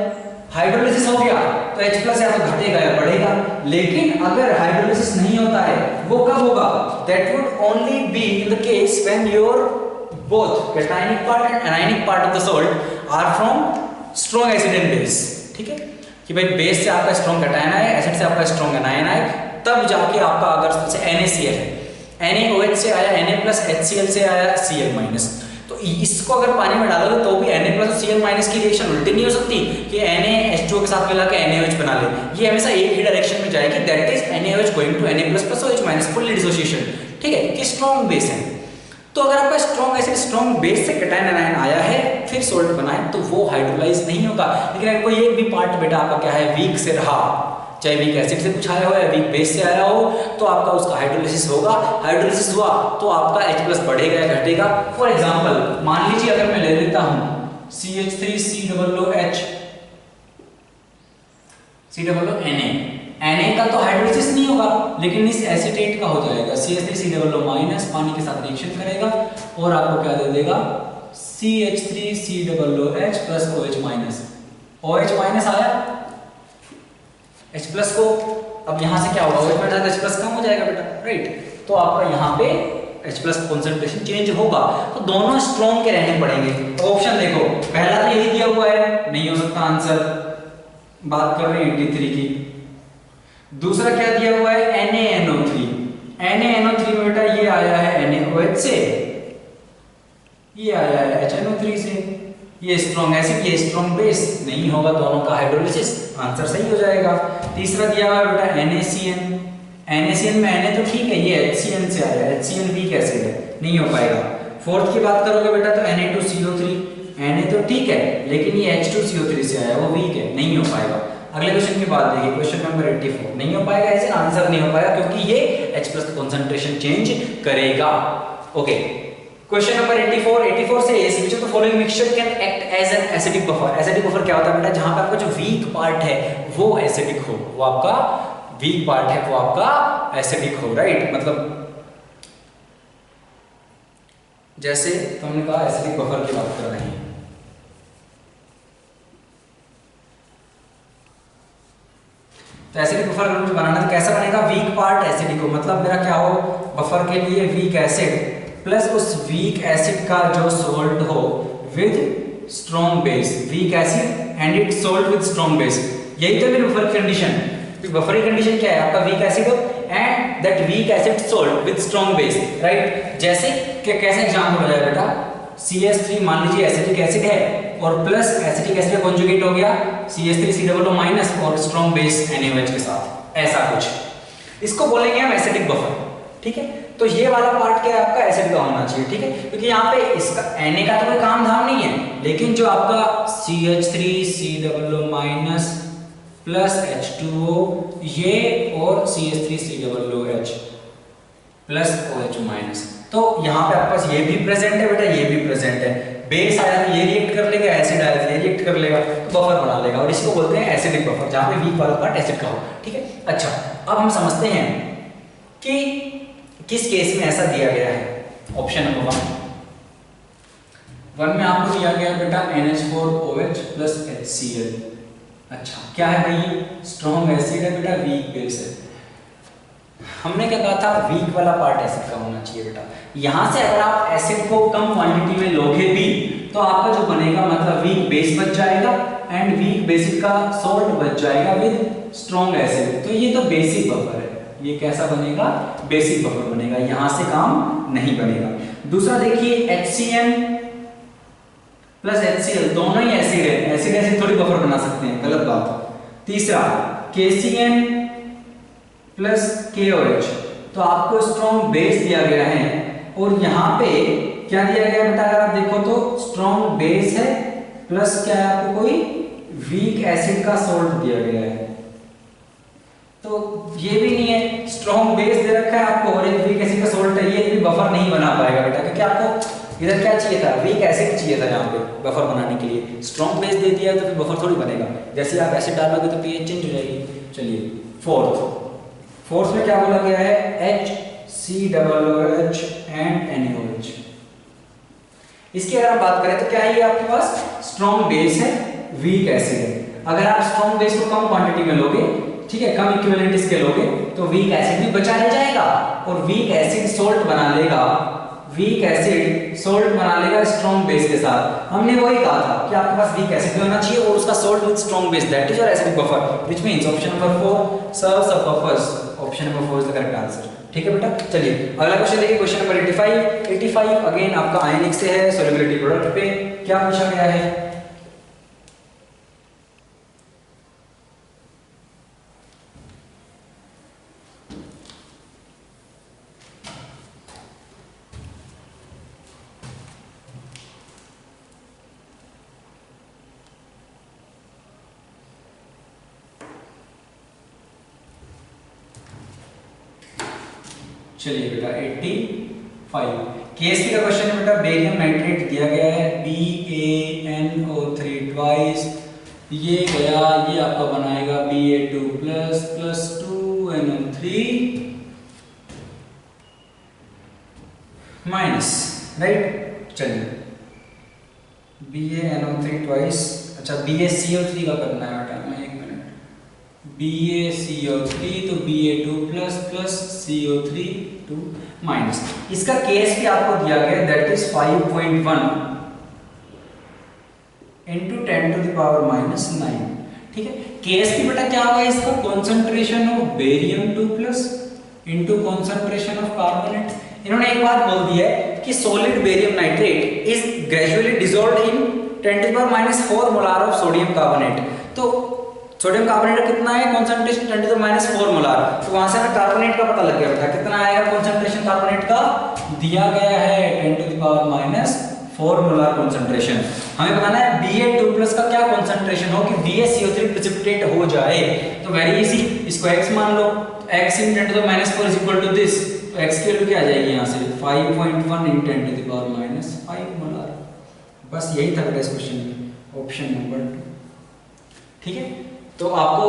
हाइड्रोलिसिस हो गया तो H+ या तो घटेगा या बढ़ेगा, लेकिन अगर हाइड्रोलिसिस नहीं होता है वो कब होगा, that would only be in the case when your both cationic part and anionic part of the salt are from strong acid and base, ठीक है, कि भाई बेस से आपका स्ट्रॉन्ग कैटायन आए, एसिड से आपका स्ट्रॉन्ग एनायन आए, तब जाके आपका अगर जैसे NaCl है, NaOH से आया Na+ HCl से आया Cl-, तो इसको अगर पानी में डालोगे तो भी Na+ और Cl- की रिएक्शन उल्टी नहीं हो सकती कि Na H2O के साथ मिला के NaOH बना ले, ये हमेशा एक ही डायरेक्शन में जाएगी, that is NaOH going to Na+ OH- full dissociation, ठीक है, कि स्ट्रॉन्ग बेस है। तो अगर आपका स्ट्रॉन्ग एसिड स्ट्रॉन्ग बेस से कैटायन एनायन आया है फिर सॉल्ट बनाए तो वो हाइड्रोलाइज नहीं होगा, लेकिन अगर कोई एक भी पार्ट बेटा आपका क्या है वीक से रहा, चाहे वीक एसिड से कुछ आया हो या वीक बेस से आया हो, तो आपका उसका हाइड्रोलिसिस होगा, हाइड्रोलिसिस हुआ तो आपका H+ बढ़ेगा या घटेगा। फॉर एग्जांपल मान लीजिए अगर मैं ले लेता हूं CH3COOH Na का तो हाइड्रोलिसिस नहीं होगा, लेकिन इस एसीटेट का हो जाएगा, CH3COO- पानी के साथ रिएक्शन करेगा और आपको क्या दे देगा CH3COOH + OH-, OH- आया H+ को, अब यहां से क्या होगा OH- H+ कम हो जाएगा बेटा, राइट, तो आपका यहाँ पे H+ कॉन्सेंट्रेशन चेंज होगा, तो दोनों स्ट्रॉन्ग के रहने पड़ेंगे। तो ऑप्शन देखो, पहला तो यही दिया हुआ है, नहीं हो सकता आंसर, बात कर रहे हैं 83 की। दूसरा क्या दिया हुआ है NaNO3, NaNO3 में बेटा ये आया है NaOH से, ये आया है HNO3 से, ये स्ट्रॉन्ग एसिड ये स्ट्रॉन्ग बेस, नहीं होगा दोनों का हाइड्रोलिसिस, आंसर सही हो जाएगा। तीसरा दिया हुआ है बेटा NaCN में Na तो ठीक है, ये HCN से आया है, HCN वीक एसिड है, नहीं हो पाएगा। फोर्थ की बात करोगे बेटा तो Na2CO3, Na तो ठीक है लेकिन ये H2CO3 से आया, वो वीक है, नहीं हो पाएगा। अगले क्वेश्चन की बात देखिए, क्वेश्चन नंबर 84, नहीं हो पाएगा, ऐसे आंसर नहीं हो पाएगा क्योंकि ये H+ कंसंट्रेशन चेंज करेगा। ओके, क्वेश्चन नंबर 84 से is which of the following mixture can act as an acidic buffer। Acidic buffer क्या होता है बेटा, जहां पे आपका जो वीक पार्ट है वो एसिडिक हो, वो आपका वीक पार्ट है वो आपका एसिडिक हो, राइट, मतलब जैसे तुमने कहा एसिडिक बफर की बात कर रहे हैं, तो एसिडिक बफर अगर मुझे बनाना तो कैसा बनेगा, वीक पार्ट एसिडिक हो, मतलब मेरा क्या हो, बफर के लिए वीक एसिड प्लस उस वीक एसिड का जो सॉल्ट हो with strong base, weak acid and it's salt with strong base, यही तो मेरी बफर की कंडीशन। बफर की कंडीशन क्या है, आपका वीक एसिड हो and that weak acid salt with strong base, right. जैसे कि कैसे एग्जांपल हो जाएगा बेटा, CH3 मान लीजिए एसिटिक एसिड है और प्लस एसिटिक एसिड कॉन्जुगेट हो गया CH3COO माइनस और स्ट्रॉन्ग बेस NaOH के साथ, ऐसा कुछ, इसको बोलेंगे हम एसिडिक बफर, ठीक है। तो ये वाला पार्ट क्या है आपका एसिड का होना चाहिए, ठीक है, क्योंकि यहाँ पे इसका Na का तो कोई काम धाम नहीं है, लेकिन जो आपका CH3COO माइनस प्लस H2O ये और CH3COOH प्लस OH माइनस, तो यहाँ पे आपके पास ये भी प्रेजेंट है बेटा, ये भी प्रेजेंट है, बेस आया तो ये रिएक्ट कर लेगा, एसिड आया तो ये रिएक्ट कर लेगा, तो बफर बना लेगा, और इसको बोलते हैं एसिडिक बफर, जहाँ पे वीक वाला पार्ट एसिड का हो, ठीक है। अच्छा, अब हम समझते हैं कि किस केस में ऐसा दिया गया है। ऑप्शन नंबर 1 में आपको दिया गया बेटा NH4OH प्लस HCl। अच्छा, क्या है भाई, स्ट्रॉन्ग एसिड है बेटा, वीक बेस है। हमने क्या कहा था, वीक वाला पार्ट एसिड का होना चाहिए बेटा। यहां से अगर आप एसिड को कम क्वांटिटी में लोगे भी तो आपका जो बनेगा मतलब वीक बेस बच जाएगा एंड वीक बेसिक का सॉल्ट बच जाएगा विद स्ट्रॉन्ग एसिड, तो ये तो बेसिक बफर है। ये कैसा बनेगा, बेसिक बफर बनेगा, यहां से काम नहीं बनेगा। दूसरा देखिए HCN प्लस HCl दोनों ही एसिड है, एसिड एसिड थोड़ी बफर बना सकते हैं, गलत बात। तीसरा KCN प्लस KOH, तो आपको स्ट्रॉन्ग बेस दिया गया है और यहाँ पे क्या दिया गया बेटा, अगर आप देखो तो स्ट्रॉन्ग बेस है प्लस क्या है आपको कोई वीक एसिड का सॉल्ट दिया गया है, तो ये भी नहीं है, स्ट्रॉन्ग बेस दे रखा है आपको और एक वीक एसिड का सॉल्ट है, ये भी बफर नहीं बना पाएगा बेटा, क्योंकि आपको इधर क्या चाहिए था, वीक एसिड चाहिए था यहाँ पे बफर बनाने के लिए। स्ट्रॉन्ग बेस दे दिया तो फिर बफर थोड़ी बनेगा, जैसे आप एसिड डालोगे तो pH चेंज हो जाएगी। चलिए फोर्थ में क्या बोला गया है, HCOOH एंड NaOH। इसकी अगर हम बात करें तो क्या है, ये आपके पास स्ट्रॉन्ग बेस है, वीक एसिड है। अगर आप स्ट्रॉन्ग बेस को कम क्वांटिटी में लोगे, ठीक है, कम इक्विवेलेंट इसके लोगे, तो वीक एसिड भी बचा ले जाएगा और वीक एसिड सोल्ट बना लेगा, वीक एसिड सोल्ट बना लेगा स्ट्रॉन्ग बेस के साथ। हमने वही कहा था कि आपके पास वीक एसिड भी होना चाहिए और उसका salt with strong base, that is your acidic buffer, which means option number 4 serves a buffers, option number 4 is the correct answer, ठीक है बेटा। चलिए अगला क्वेश्चन देखिए, क्वेश्चन नंबर 85 अगेन आपका आयनिक से है, सोल्युबिलिटी प्रोडक्ट पे क्या पूछा गया है। चलिए बेटा 85 केएसपी का क्वेश्चन है बेटा, बेरियम नाइट्रेट दिया गया है BaNO3 ट्वाइस, ये गया, ये आपका बनाएगा Ba2 plus 2NO3 minus, right. चलिए BaNO3 ट्वाइस, अच्छा BaCO3 का करना है बेटा, मैं एक मिनट, BaCO3 तो Ba2 प्लस CO3 2 माइनस, इसका केस भी आपको दिया गया, that is 5.1 into 10 to the power minus 9, ठीक है। केस भी बेटा क्या होगा इसका, concentration of barium 2 plus into concentration of carbonate. इन्होंने एक बात बोल दी है कि solid barium nitrate is gradually dissolved in 10 to the power minus 4 molar of sodium carbonate, तो सोडियम कार्बोनेट का कितना है concentration, 10 to the minus 4 molar, तो वहां से हमें कार्बोनेट का पता लग गया बेटा, कितना आएगा कॉन्सेंट्रेशन कार्बोनेट का, दिया गया है 10 to the power minus 4 molar concentration. हमें बताना है Ba2 प्लस का क्या कॉन्सेंट्रेशन हो कि BaCO3 प्रेसिपिटेट हो जाए, तो वेरी इजी, इसको x मान लो, x in 10 to the minus 4 is equal to this, तो x की वैल्यू क्या आ जाएगी यहाँ से 5.1 in 10 to the power minus 5 molar. बस यही था बेटा इस क्वेश्चन में, ऑप्शन नंबर 2, ठीक है। तो आपको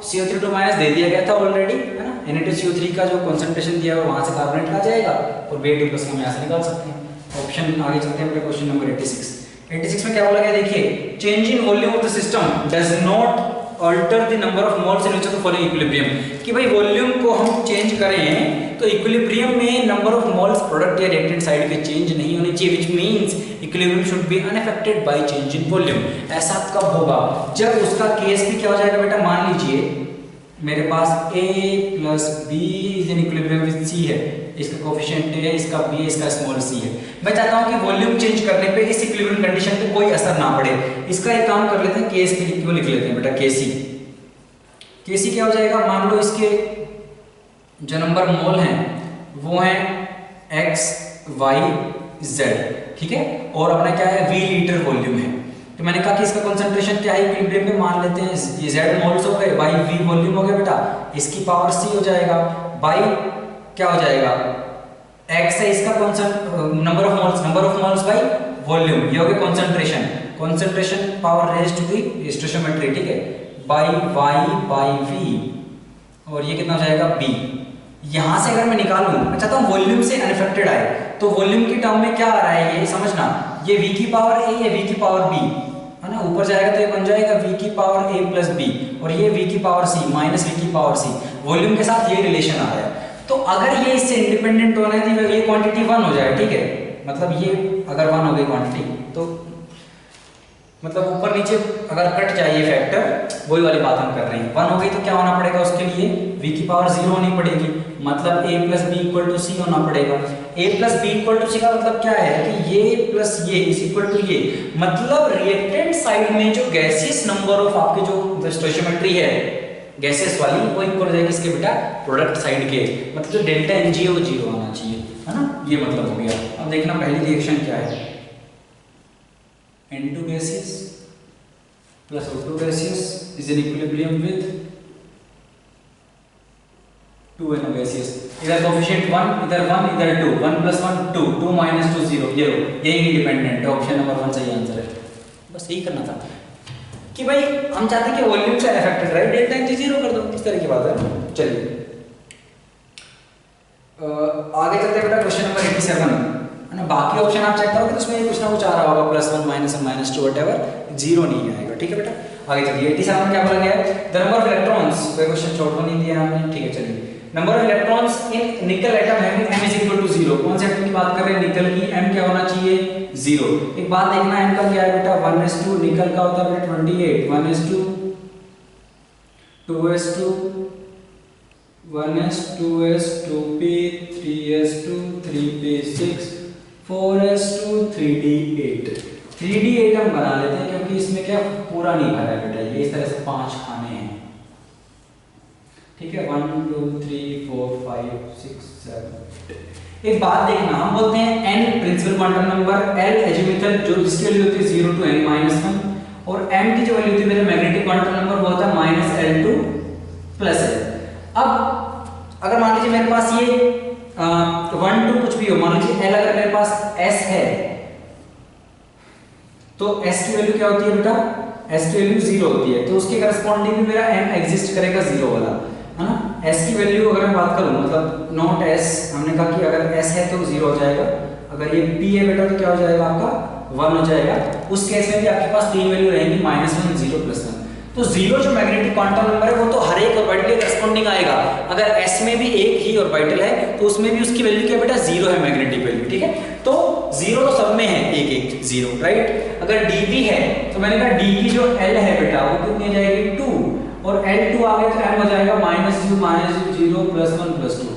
CO3 2 माइनस दे दिया गया था ऑलरेडी, है ना, Na2CO3 का जो कॉन्सेंट्रेशन दिया हुआ वहां से कार्बोनेट का जाएगा और Ba2 प्लस हम यहाँ से निकाल सकते हैं। ऑप्शन आगे चलते हैं, क्वेश्चन नंबर 86 में क्या बोला गया, देखिए, change in volume of the system does not alter the number of moles in which of the following equilibrium, कि भाई वॉल्यूम को हम चेंज करें तो इक्विलिब्रियम में नंबर ऑफ मोल्स प्रोडक्ट या रिएक्टेंट साइड के चेंज नहीं होने चाहिए, which means equilibrium should be unaffected by change in volume. ऐसा कब होगा, जब उसका केस भी क्या हो जाएगा बेटा, मान मेरे पास A plus B is in equilibrium with C है, इसका कोफिशिएंट A है, इसका B है, इसका स्मॉल c है। मैं चाहता हूं कि वॉल्यूम चेंज करने पे इस इक्विलिब्रियम कंडीशन पे कोई असर ना पड़े। इसका एक काम कर लेते हैं, K पे क्यों लिख लेते हैं बेटा, Kc क्या हो जाएगा, मान लो इसके जो नंबर मोल हैं वो हैं x y z, ठीक है, और अपना क्या है V लीटर वॉल्यूम है। तो मैंने कहा कि इसका कंसंट्रेशन क्या है इक्विलिब्रियम में, मान लेते हैं ये z मोल्स हो गए, y v वॉल्यूम हो गया बेटा, इसकी पावर c हो जाएगा, y क्या हो जाएगा, x है इसका number of moles by volume, ये हो गया concentration power raise to the stoichiometry, ठीक है, बाय y बाय v, और ये कितना हो जाएगा b। यहां से अगर मैं निकालूं, मैं चाहता हूं वॉल्यूम से अनअफेक्टेड आए, तो वॉल्यूम की टर्म में क्या आ रहा है ये समझना, ये v की पावर a या v की पावर b है ना, ऊपर जाएगा तो ये बन जाएगा v की पावर a प्लस b, और ये v की पावर c माइनस v की पावर c, वॉल्यूम के साथ ये रिलेशन आ रहा है। तो अगर ये इससे इंडिपेंडेंट होना है तो ये क्वांटिटी 1 हो जाए, ठीक है, मतलब ये अगर 1 हो गई क्वांटिटी, तो मतलब ऊपर नीचे अगर कट जाए ये फैक्टर, वही वाली बात हम कर रहे हैं। 1 हो गई तो क्या होना पड़ेगा उसके लिए, v की पावर 0 होनी पड़ेगी, मतलब a plus B equal to C होना पड़ेगा। a plus B equal to C का मतलब क्या है कि ये प्लस ये इज इक्वल टू ये, मतलब रिएक्टेंट साइड में जो गैसियस नंबर ऑफ आपके जो स्टोइचियोमेट्री है गैसेस वाली, वो इक्वल हो जाएगी इसके बेटा प्रोडक्ट साइड के, मतलब जो डेल्टा एनजी है वो 0 आना चाहिए, है ना, ये मतलब हो गया। अब देखना पहली रिएक्शन क्या है, N2 gaseous plus O2 gaseous is in equilibrium with 2NO gaseous, इधर कोफिशिएंट 1 इधर 1 इधर 2, 1 प्लस 1 2, 2 माइनस 2 0, ये इंडिपेंडेंट है, ऑप्शन नंबर 1 सही आंसर है। बस यही करना था कि भाई हम चाहते हैं कि वॉल्यूम से अफेक्टेड रहे, डेल्टा एनजी 0 कर दो, इस तरह की बात है। चलिए आगे चलते हैं बेटा, क्वेश्चन नंबर 87 है ना, बाकी ऑप्शन आप चेक करोगे तो उसमें कुछ ना कुछ आ रहा होगा, +1 -1 -2 व्हाटएवर, 0 नहीं आएगा, ठीक है बेटा। आगे चलिए 87 क्या बोला गया है, द नंबर ऑफ इलेक्ट्रॉन्स, कोई क्वेश्चन छोड़ तो नहीं दिया हमने, ठीक है। चलिए number of electrons in nickel atom having m is equal to 0, कौन से एटम की बात कर रहे हैं, निकल की, m क्या होना चाहिए 0। एक बात देखना m का क्या है बेटा 1s2, निकल का होता है 28, 1s2 2s2 1s2 2s2 2p 3s2 3p 6 4s2 3d8, 3d8 हम बना लेते हैं क्योंकि इसमें क्या पूरा नहीं भरा है बेटा, ये इस तरह से 5 खाने हैं, ठीक है, 1 2 3 4 5 6 7। एक बात देखना, हम बोलते हैं n principal quantum number, l azimuthal जो जिसकी वैल्यू होती है 0 to n -1, और m की जो वैल्यू होती है मेरे मैग्नेटिक क्वांटम नंबर वो होता है -l to +l। अब अगर मान लीजिए मेरे पास ये 1 2 कुछ भी हो, मान लीजिए l अगर मेरे पास s है तो s की वैल्यू क्या होती है बेटा, s की वैल्यू 0 होती है, तो उसके करस्पॉन्डिंग में मेरा m एग्जिस्ट करेगा 0 वाला, है ना। s की वैल्यू अगर मैं बात करूं, मतलब नॉट s, हमने कहा कि अगर s है तो 0 हो जाएगा, अगर ये p है बेटा तो क्या हो जाएगा आपका 1 हो जाएगा। उस केस में भी आपके पास तीन वैल्यू रहेंगी, -1 0 +1। तो 0 जो मैग्नेटिक क्वांटम नंबर है वो तो हर एक ऑर्बिटल के करस्पॉन्डिंग आएगा, अगर s में भी एक ही ऑर्बिटल है तो उसमें भी उसकी वैल्यू क्या बेटा 0 है मैग्नेटिक वैल्यू, ठीक है। तो 0 तो सब में है, एक एक 0, राइट। अगर dv है तो मैंने कहा d की जो l है बेटा वो कितनी जाएगी 2, और l2 आ गया तो m हो जाएगा -0 +1 +2,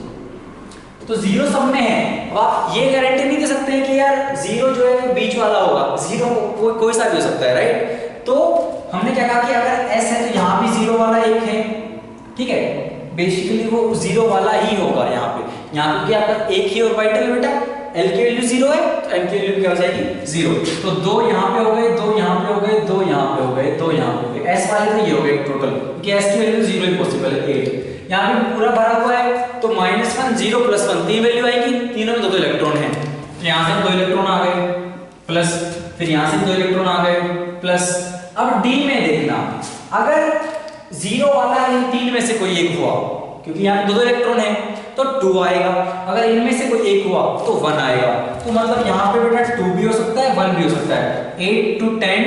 तो 0 सब में है। अब आप ये गारंटी नहीं दे सकते हैं कि यार 0 जो है बीच वाला होगा, 0 कोई सा भी हो सकता है, राइट। तो हमने क्या कहा कि अगर s है तो यहाँ भी 0 वाला एक है, ठीक है, बेसिकली वो 0 वाला ही होगा यहाँ पे क्या आपका एक ही ऑर्बिटल है बेटा, l की वैल्यू 0 है तो m की वैल्यू क्या हो जाएगी 0, तो 2 यहाँ पे हो गए, 2 यहाँ पे हो गए, 2 यहाँ पे हो गए, 2 यहाँ पे हो गए, s वाले तो ये हो गए टोटल, क्योंकि s की वैल्यू 0 ही पॉसिबल है 8। यहाँ पे पूरा भरा हुआ है तो -1 0 +1 तीन वैल्यू आएगी, तीनों में 2 इलेक्ट्रॉन है, तो यहाँ से 2 इलेक्ट्रॉन आ गए प्लस, फिर यहाँ से 2 इलेक्ट्रॉन आ गए प्लस। अब d में देखना, अगर 0 वाला इन तीन में से कोई एक हुआ, क्योंकि यहाँ पे 2 इलेक्ट्रॉन है तो 2 आएगा, अगर इनमें से कोई एक हुआ तो 1 आएगा, तो मतलब यहाँ पे बेटा 2 भी हो सकता है 1 भी हो सकता है। 8 2 10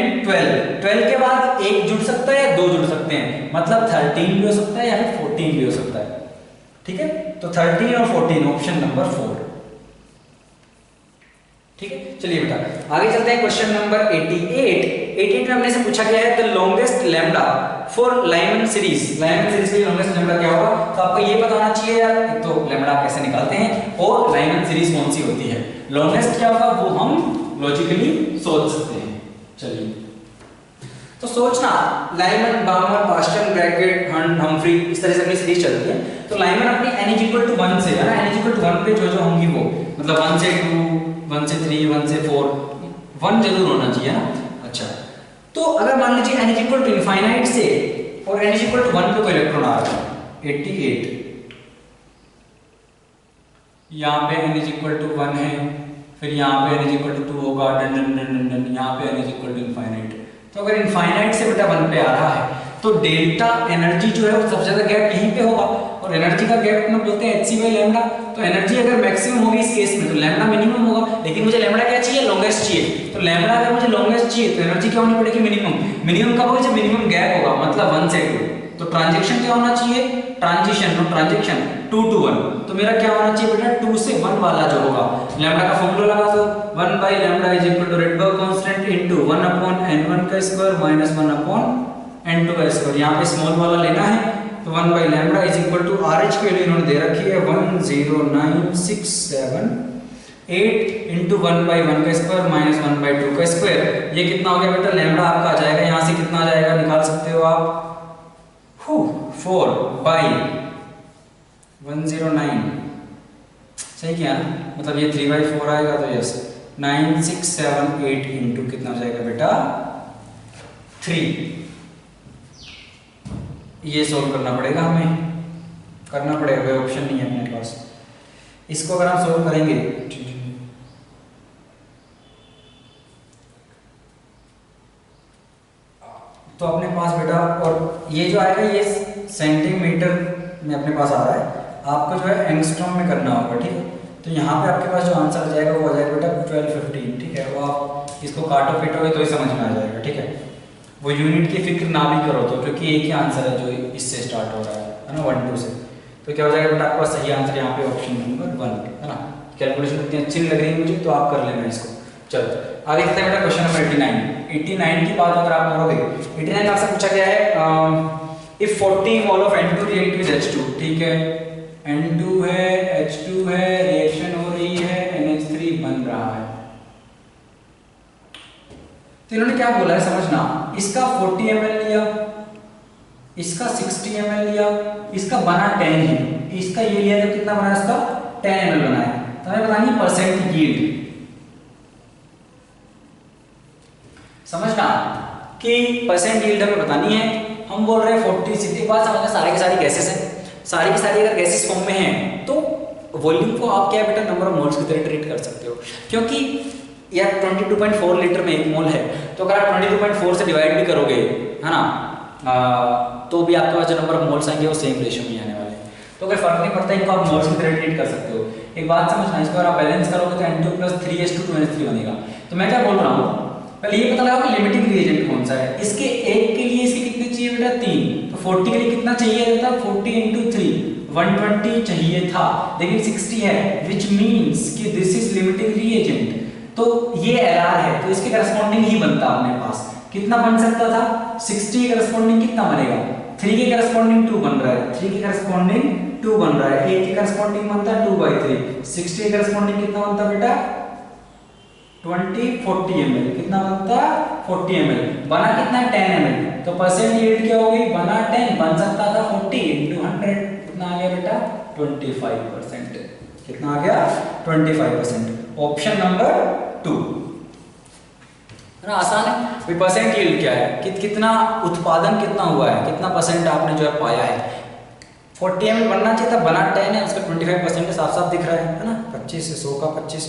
12 के बाद एक जुड़ सकता है या 2 जुड़ सकते हैं, मतलब 13 भी हो सकता है या फिर 14 भी हो सकता है, ठीक है। तो 13 और 14 ऑप्शन नंबर 4, ठीक है, चलिए बेटा आगे चलते हैं। क्वेश्चन नंबर 88 में हमने से पूछा गया है the longest lambda for Lyman series. Lyman series के लिए लॉन्गेस्ट लैम्डा क्या होगा, तो आपको ये बताना चाहिए यार, एक तो लैम्डा कैसे निकालते हैं और लाइमन सीरीज कौन सी होती है। लॉन्गेस्ट क्या होगा वो हम लॉजिकली सोच सकते हैं। चलिए तो सोचना, Lyman, बामर, Paschen, bracket, Hunt, Humphry, इस तरह से अपनी सीरीज चलती है। तो लाइमन अपनी n = 1 से है ना, n = 1 पे जो होंगी वो मतलब 1 से 2, 1 से 3, 1 से 4, 1 जरूर होना चाहिए ना। अच्छा, तो अगर मान लीजिए n = इनफाइनाइट से और n = 1 पे कोई इलेक्ट्रॉन आ रहा है 88, यहाँ पे n = 1 है, फिर यहाँ पे n = 2 होगा, डन डन डन डन, यहाँ पे n = इनफाइनाइट। तो अगर इनफाइनाइट से बेटा 1 पे आ रहा है तो डेल्टा एनर्जी जो है वो सबसे ज्यादा गैप यहीं पे होगा, और एनर्जी का गैप हम बोलते हैं hc/लैम्डा। तो एनर्जी अगर मैक्सिमम होगी इस केस में तो लैम्डा मिनिमम होगा, लेकिन मुझे लैम्डा क्या चाहिए, लॉन्गेस्ट चाहिए। तो लैम्डा अगर मुझे लॉन्गेस्ट चाहिए तो एनर्जी क्या होनी पड़ेगी, मिनिमम। मिनिमम कब होगी, जब मिनिमम गैप होगा, मतलब 1 से 2। तो ट्रांजैक्शन क्या होना चाहिए, ट्रांजैक्शन 2 to 1। तो मेरा क्या होना चाहिए बेटा, 2 से 1 वाला जो होगा। लैम्डा का फॉर्मूला लगा दो, 1/λ = रेडबर्ग कांस्टेंट * 1/n1² - 1/n2²। यहाँ पे स्मॉल वाला लेना है, तो 1/λ = RH के लिए इन्होंने दे रखी है 10967 8 × 1/1² - 1/2²। ये कितना हो गया बेटा, लैम्डा आपका आ जाएगा, यहाँ से कितना आ जाएगा निकाल सकते हो आप, 4/109। सही किया ना, मतलब ये 3/4 आएगा, तो यस 9678 इंटू कितना हो जाएगा बेटा 3। ये सोल्व करना पड़ेगा, हमें करना पड़ेगा, कोई ऑप्शन नहीं है अपने पास। इसको अगर हम सोल्व करेंगे तो अपने पास बेटा, और ये जो आएगा ये सेंटीमीटर में अपने पास आ रहा है, आपको जो है एंगस्ट्रॉम में करना होगा, ठीक है। तो यहाँ पे आपके पास जो आंसर आ जाएगा वो आ जाएगा बेटा 1215, ठीक है। वो आप इसको काटो पीटोगे तो ही समझ में आ जाएगा, ठीक है। वो यूनिट की फिक्र ना भी करो तो, क्योंकि एक ही आंसर है जो इससे स्टार्ट हो रहा है ना, 1 2 से। तो क्या हो जाएगा बेटा, आपका सही आंसर यहाँ पे ऑप्शन नंबर 1 है ना। कैलकुलेशन इतनी अच्छी नहीं लग रही है मुझे, तो आप कर लेना इसको। चलो आगे चलते हैं बेटा, क्वेश्चन नंबर 89 की बात अगर आप करोगे, 89 आपसे पूछा गया है if 40 mole of N2 react with H2, ठीक है। N2 है, H2 है, रिएक्शन हो रही है, NH3 बन रहा है। तो इन्होंने क्या बोला है समझना, इसका 40 ml लिया, इसका 60 ml लिया, इसका बना 10 है, इसका ये लिया तो कितना बना, इसका 10 ml बना है। तो हमें बतानी है परसेंट यील्ड। समझना कि परसेंट यील्ड हमें बतानी है। हम बोल रहे हैं 40 60। बात समझना, सारे के सारी गैसेस हैं, सारी की सारी अगर गैसेस फॉर्म में हैं तो वॉल्यूम को आप क्या बेटा नंबर ऑफ मोल्स की तरह ट्रीट कर सकते हो, क्योंकि यार 22.4 लीटर में 1 मोल है, तो अगर आप 22.4 से डिवाइड भी करोगे है ना, तो भी आपके पास जो नंबर ऑफ मोल्स आएंगे वो सेम रेशियो में आने वाले हैं। तो कोई फर्क नहीं पड़ता, इनको आप मोल्स की तरह ट्रीट कर सकते हो। एक बात समझना, इसको अगर आप बैलेंस करोगे तो N2 + 3H2 2H3 बनेगा। तो मैं क्या बोल रहा हूँ, पहले ये पता लगाओ कि लिमिटिंग रिएजेंट कौन सा है। इसके एक के लिए इसके कितने चाहिए बेटा 3, तो 40 के लिए कितना चाहिए था, 40 × 3 120 चाहिए था, लेकिन 60 है, विच मीन्स कि दिस इज लिमिटिंग रिएजेंट। तो ये LR है, तो इसके करस्पॉन्डिंग ही बनता अपने पास। कितना बन सकता था, 60 के करस्पॉन्डिंग कितना बनेगा, 3 के करस्पॉन्डिंग 2 बन रहा है, 3 के करस्पॉन्डिंग 2 बन रहा है, 8 के करस्पॉन्डिंग बनता 2/3, 60 के करस्पॉन्डिंग कितना बनता बेटा 40 ml, कितना बनता 40 ml, बना कितना 10 ml। तो परसेंट यील्ड क्या होगी, बना 10, बन सकता था 40 × 100, कितना आ गया बेटा 25%। कितना आ गया 25%। ऑप्शन नंबर 2 है ना, आसान है। परसेंट यील्ड क्या है, कितना उत्पादन कितना हुआ है, कितना परसेंट आपने जो है पाया है। 40 ml बनना चाहिए था, बना 10 है, उसका 25% साफ साफ दिख रहा है ना, 25 से 100 का 25।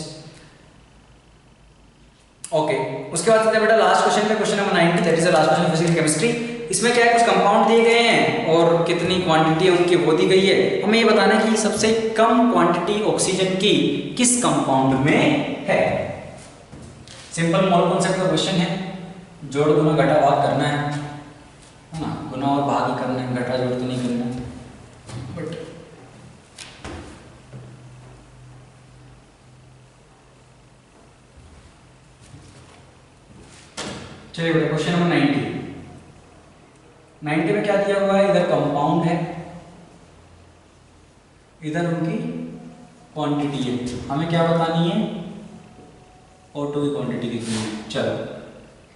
ओके उसके बाद चलते हैं बेटा लास्ट क्वेश्चन पे, question number 90, that is the last question physical chemistry. इसमें क्या है, कुछ कंपाउंड दिए गए हैं और कितनी क्वांटिटी है उनकी वो दी गई है। हमें ये बताना है कि सबसे कम क्वांटिटी ऑक्सीजन की किस कंपाउंड में है। सिंपल मोल कॉन्सेप्ट का क्वेश्चन है, जोड़ गुना घटा भाग करना है ना, गुना और भाग ही करना है, घटा जोड़ तो नहीं करना। बट चलिए बेटा क्वेश्चन नंबर 90 में क्या दिया हुआ है, इधर कंपाउंड है, इधर उनकी क्वांटिटी है, हमें क्या बतानी है, O2 की क्वांटिटी कितनी है। चलो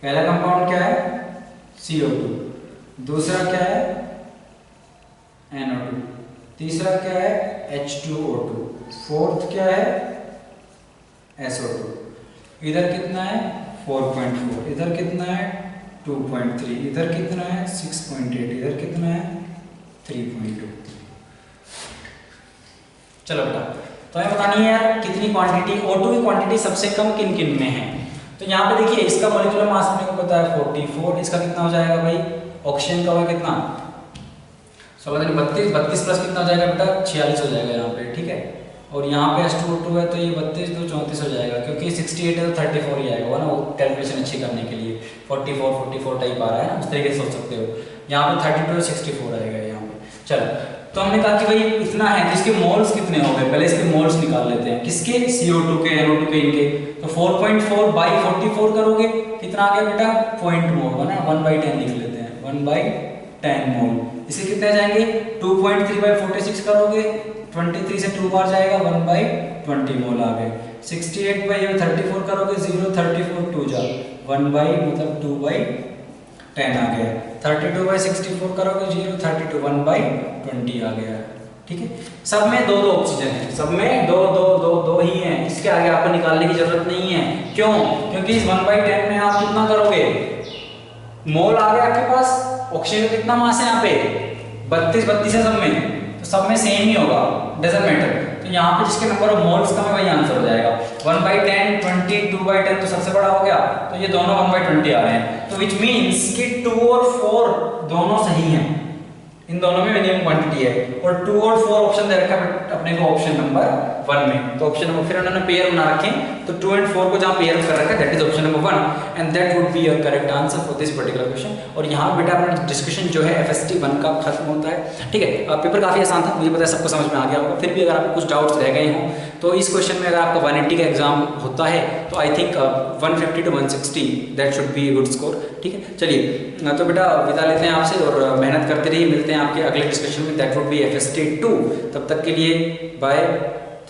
पहला कंपाउंड क्या है, CO2, दूसरा क्या है NO2, तीसरा क्या है H2O2, फोर्थ क्या है SO2। इधर कितना है 4.4, इधर कितना है 2.3, इधर कितना है 6.8, इधर कितना है 3.2। चलो बेटा तो हमें बतानी है यार कितनी क्वांटिटी, O2 की क्वांटिटी सबसे कम किन किन में है। तो यहाँ पे देखिए इसका मॉलिक्यूलर मास अपने को पता है 44, इसका कितना हो जाएगा भाई, ऑक्सीजन का होगा कितना 16, 32 प्लस कितना हो जाएगा बेटा 46 हो जाएगा यहाँ पे, ठीक है। और यहाँ पे H2O2 है तो ये 32 2 34 हो जाएगा, क्योंकि 68 है तो 34 ही आएगा ना, वो कैलकुलेशन अच्छी करने के लिए 44 टाइप आ रहा है ना, उस तरीके से सोच सकते हो। यहाँ पे 32 64 आएगा यहाँ पे। चलो तो हमने कहा कि भाई इतना है तो इसके मोल्स कितने हो गए, पहले इसके मोल्स निकाल लेते हैं, किसके CO2 के NO2 के इनके। तो 4.4 बाई 44 करोगे कितना आ गया बेटा, पॉइंट मोल है ना, 1/10 लिख लेते हैं, 1/10 मोल। इसके कितने जाएंगे 2.3 बाई 46 करोगे 23 से 2 बार जाएगा 1/20 मोल आ गए। 68 बाई 34 करोगे 0 34 2 जा 1 बाई मतलब 2/10 आ गया। 32 बाई 64 करोगे 0 32 1/20 आ गया, ठीक है। सब में दो दो ऑक्सीजन है, सब में दो दो दो दो ही हैं, इसके आगे आपको निकालने की जरूरत नहीं है। क्यों, क्योंकि इस 1/10 में आप कितना करोगे, मोल आ गया आपके पास, ऑक्सीजन का कितना मास है यहाँ पे 32 है सब में, तो सब में सेम ही होगा, डजंट मैटर। तो यहाँ पे जिसके नंबर ऑफ मोल्स का है वही आंसर हो जाएगा। 1/10 20 2/10 तो सबसे बड़ा हो गया, तो ये दोनों 1/20 आ रहे हैं, तो विच मींस कि 2 और 4 दोनों सही हैं, इन दोनों में मिनिमम क्वांटिटी है। और 2 और 4 ऑप्शन दे रखा है अपने को ऑप्शन नंबर 1 में, तो ऑप्शन नंबर फिर उन्होंने पेयर बना रखे, तो 2 एंड 4 को जहां पेयर कर रखा है that is option number 1 and that would be your correct answer for this particular question. और यहाँ बेटा अपना डिस्कशन जो है FST 1 का खत्म होता है, ठीक है। पेपर काफी आसान था, मुझे पता है सबको समझ में आ गया होगा, फिर भी अगर आपको कुछ डाउट्स रह गए हों तो इस क्वेश्चन में अगर आपका 180 का एग्जाम होता है तो I think 150 to 160 that should be a good score, ठीक है। चलिए तो बेटा विदा लेते हैं आपसे और मेहनत करते रहिए, मिलते हैं आपके अगले डिस्कशन में, दैट वुड बी FST 2। तब तक के लिए bye,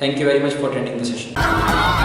thank you very much for attending the session.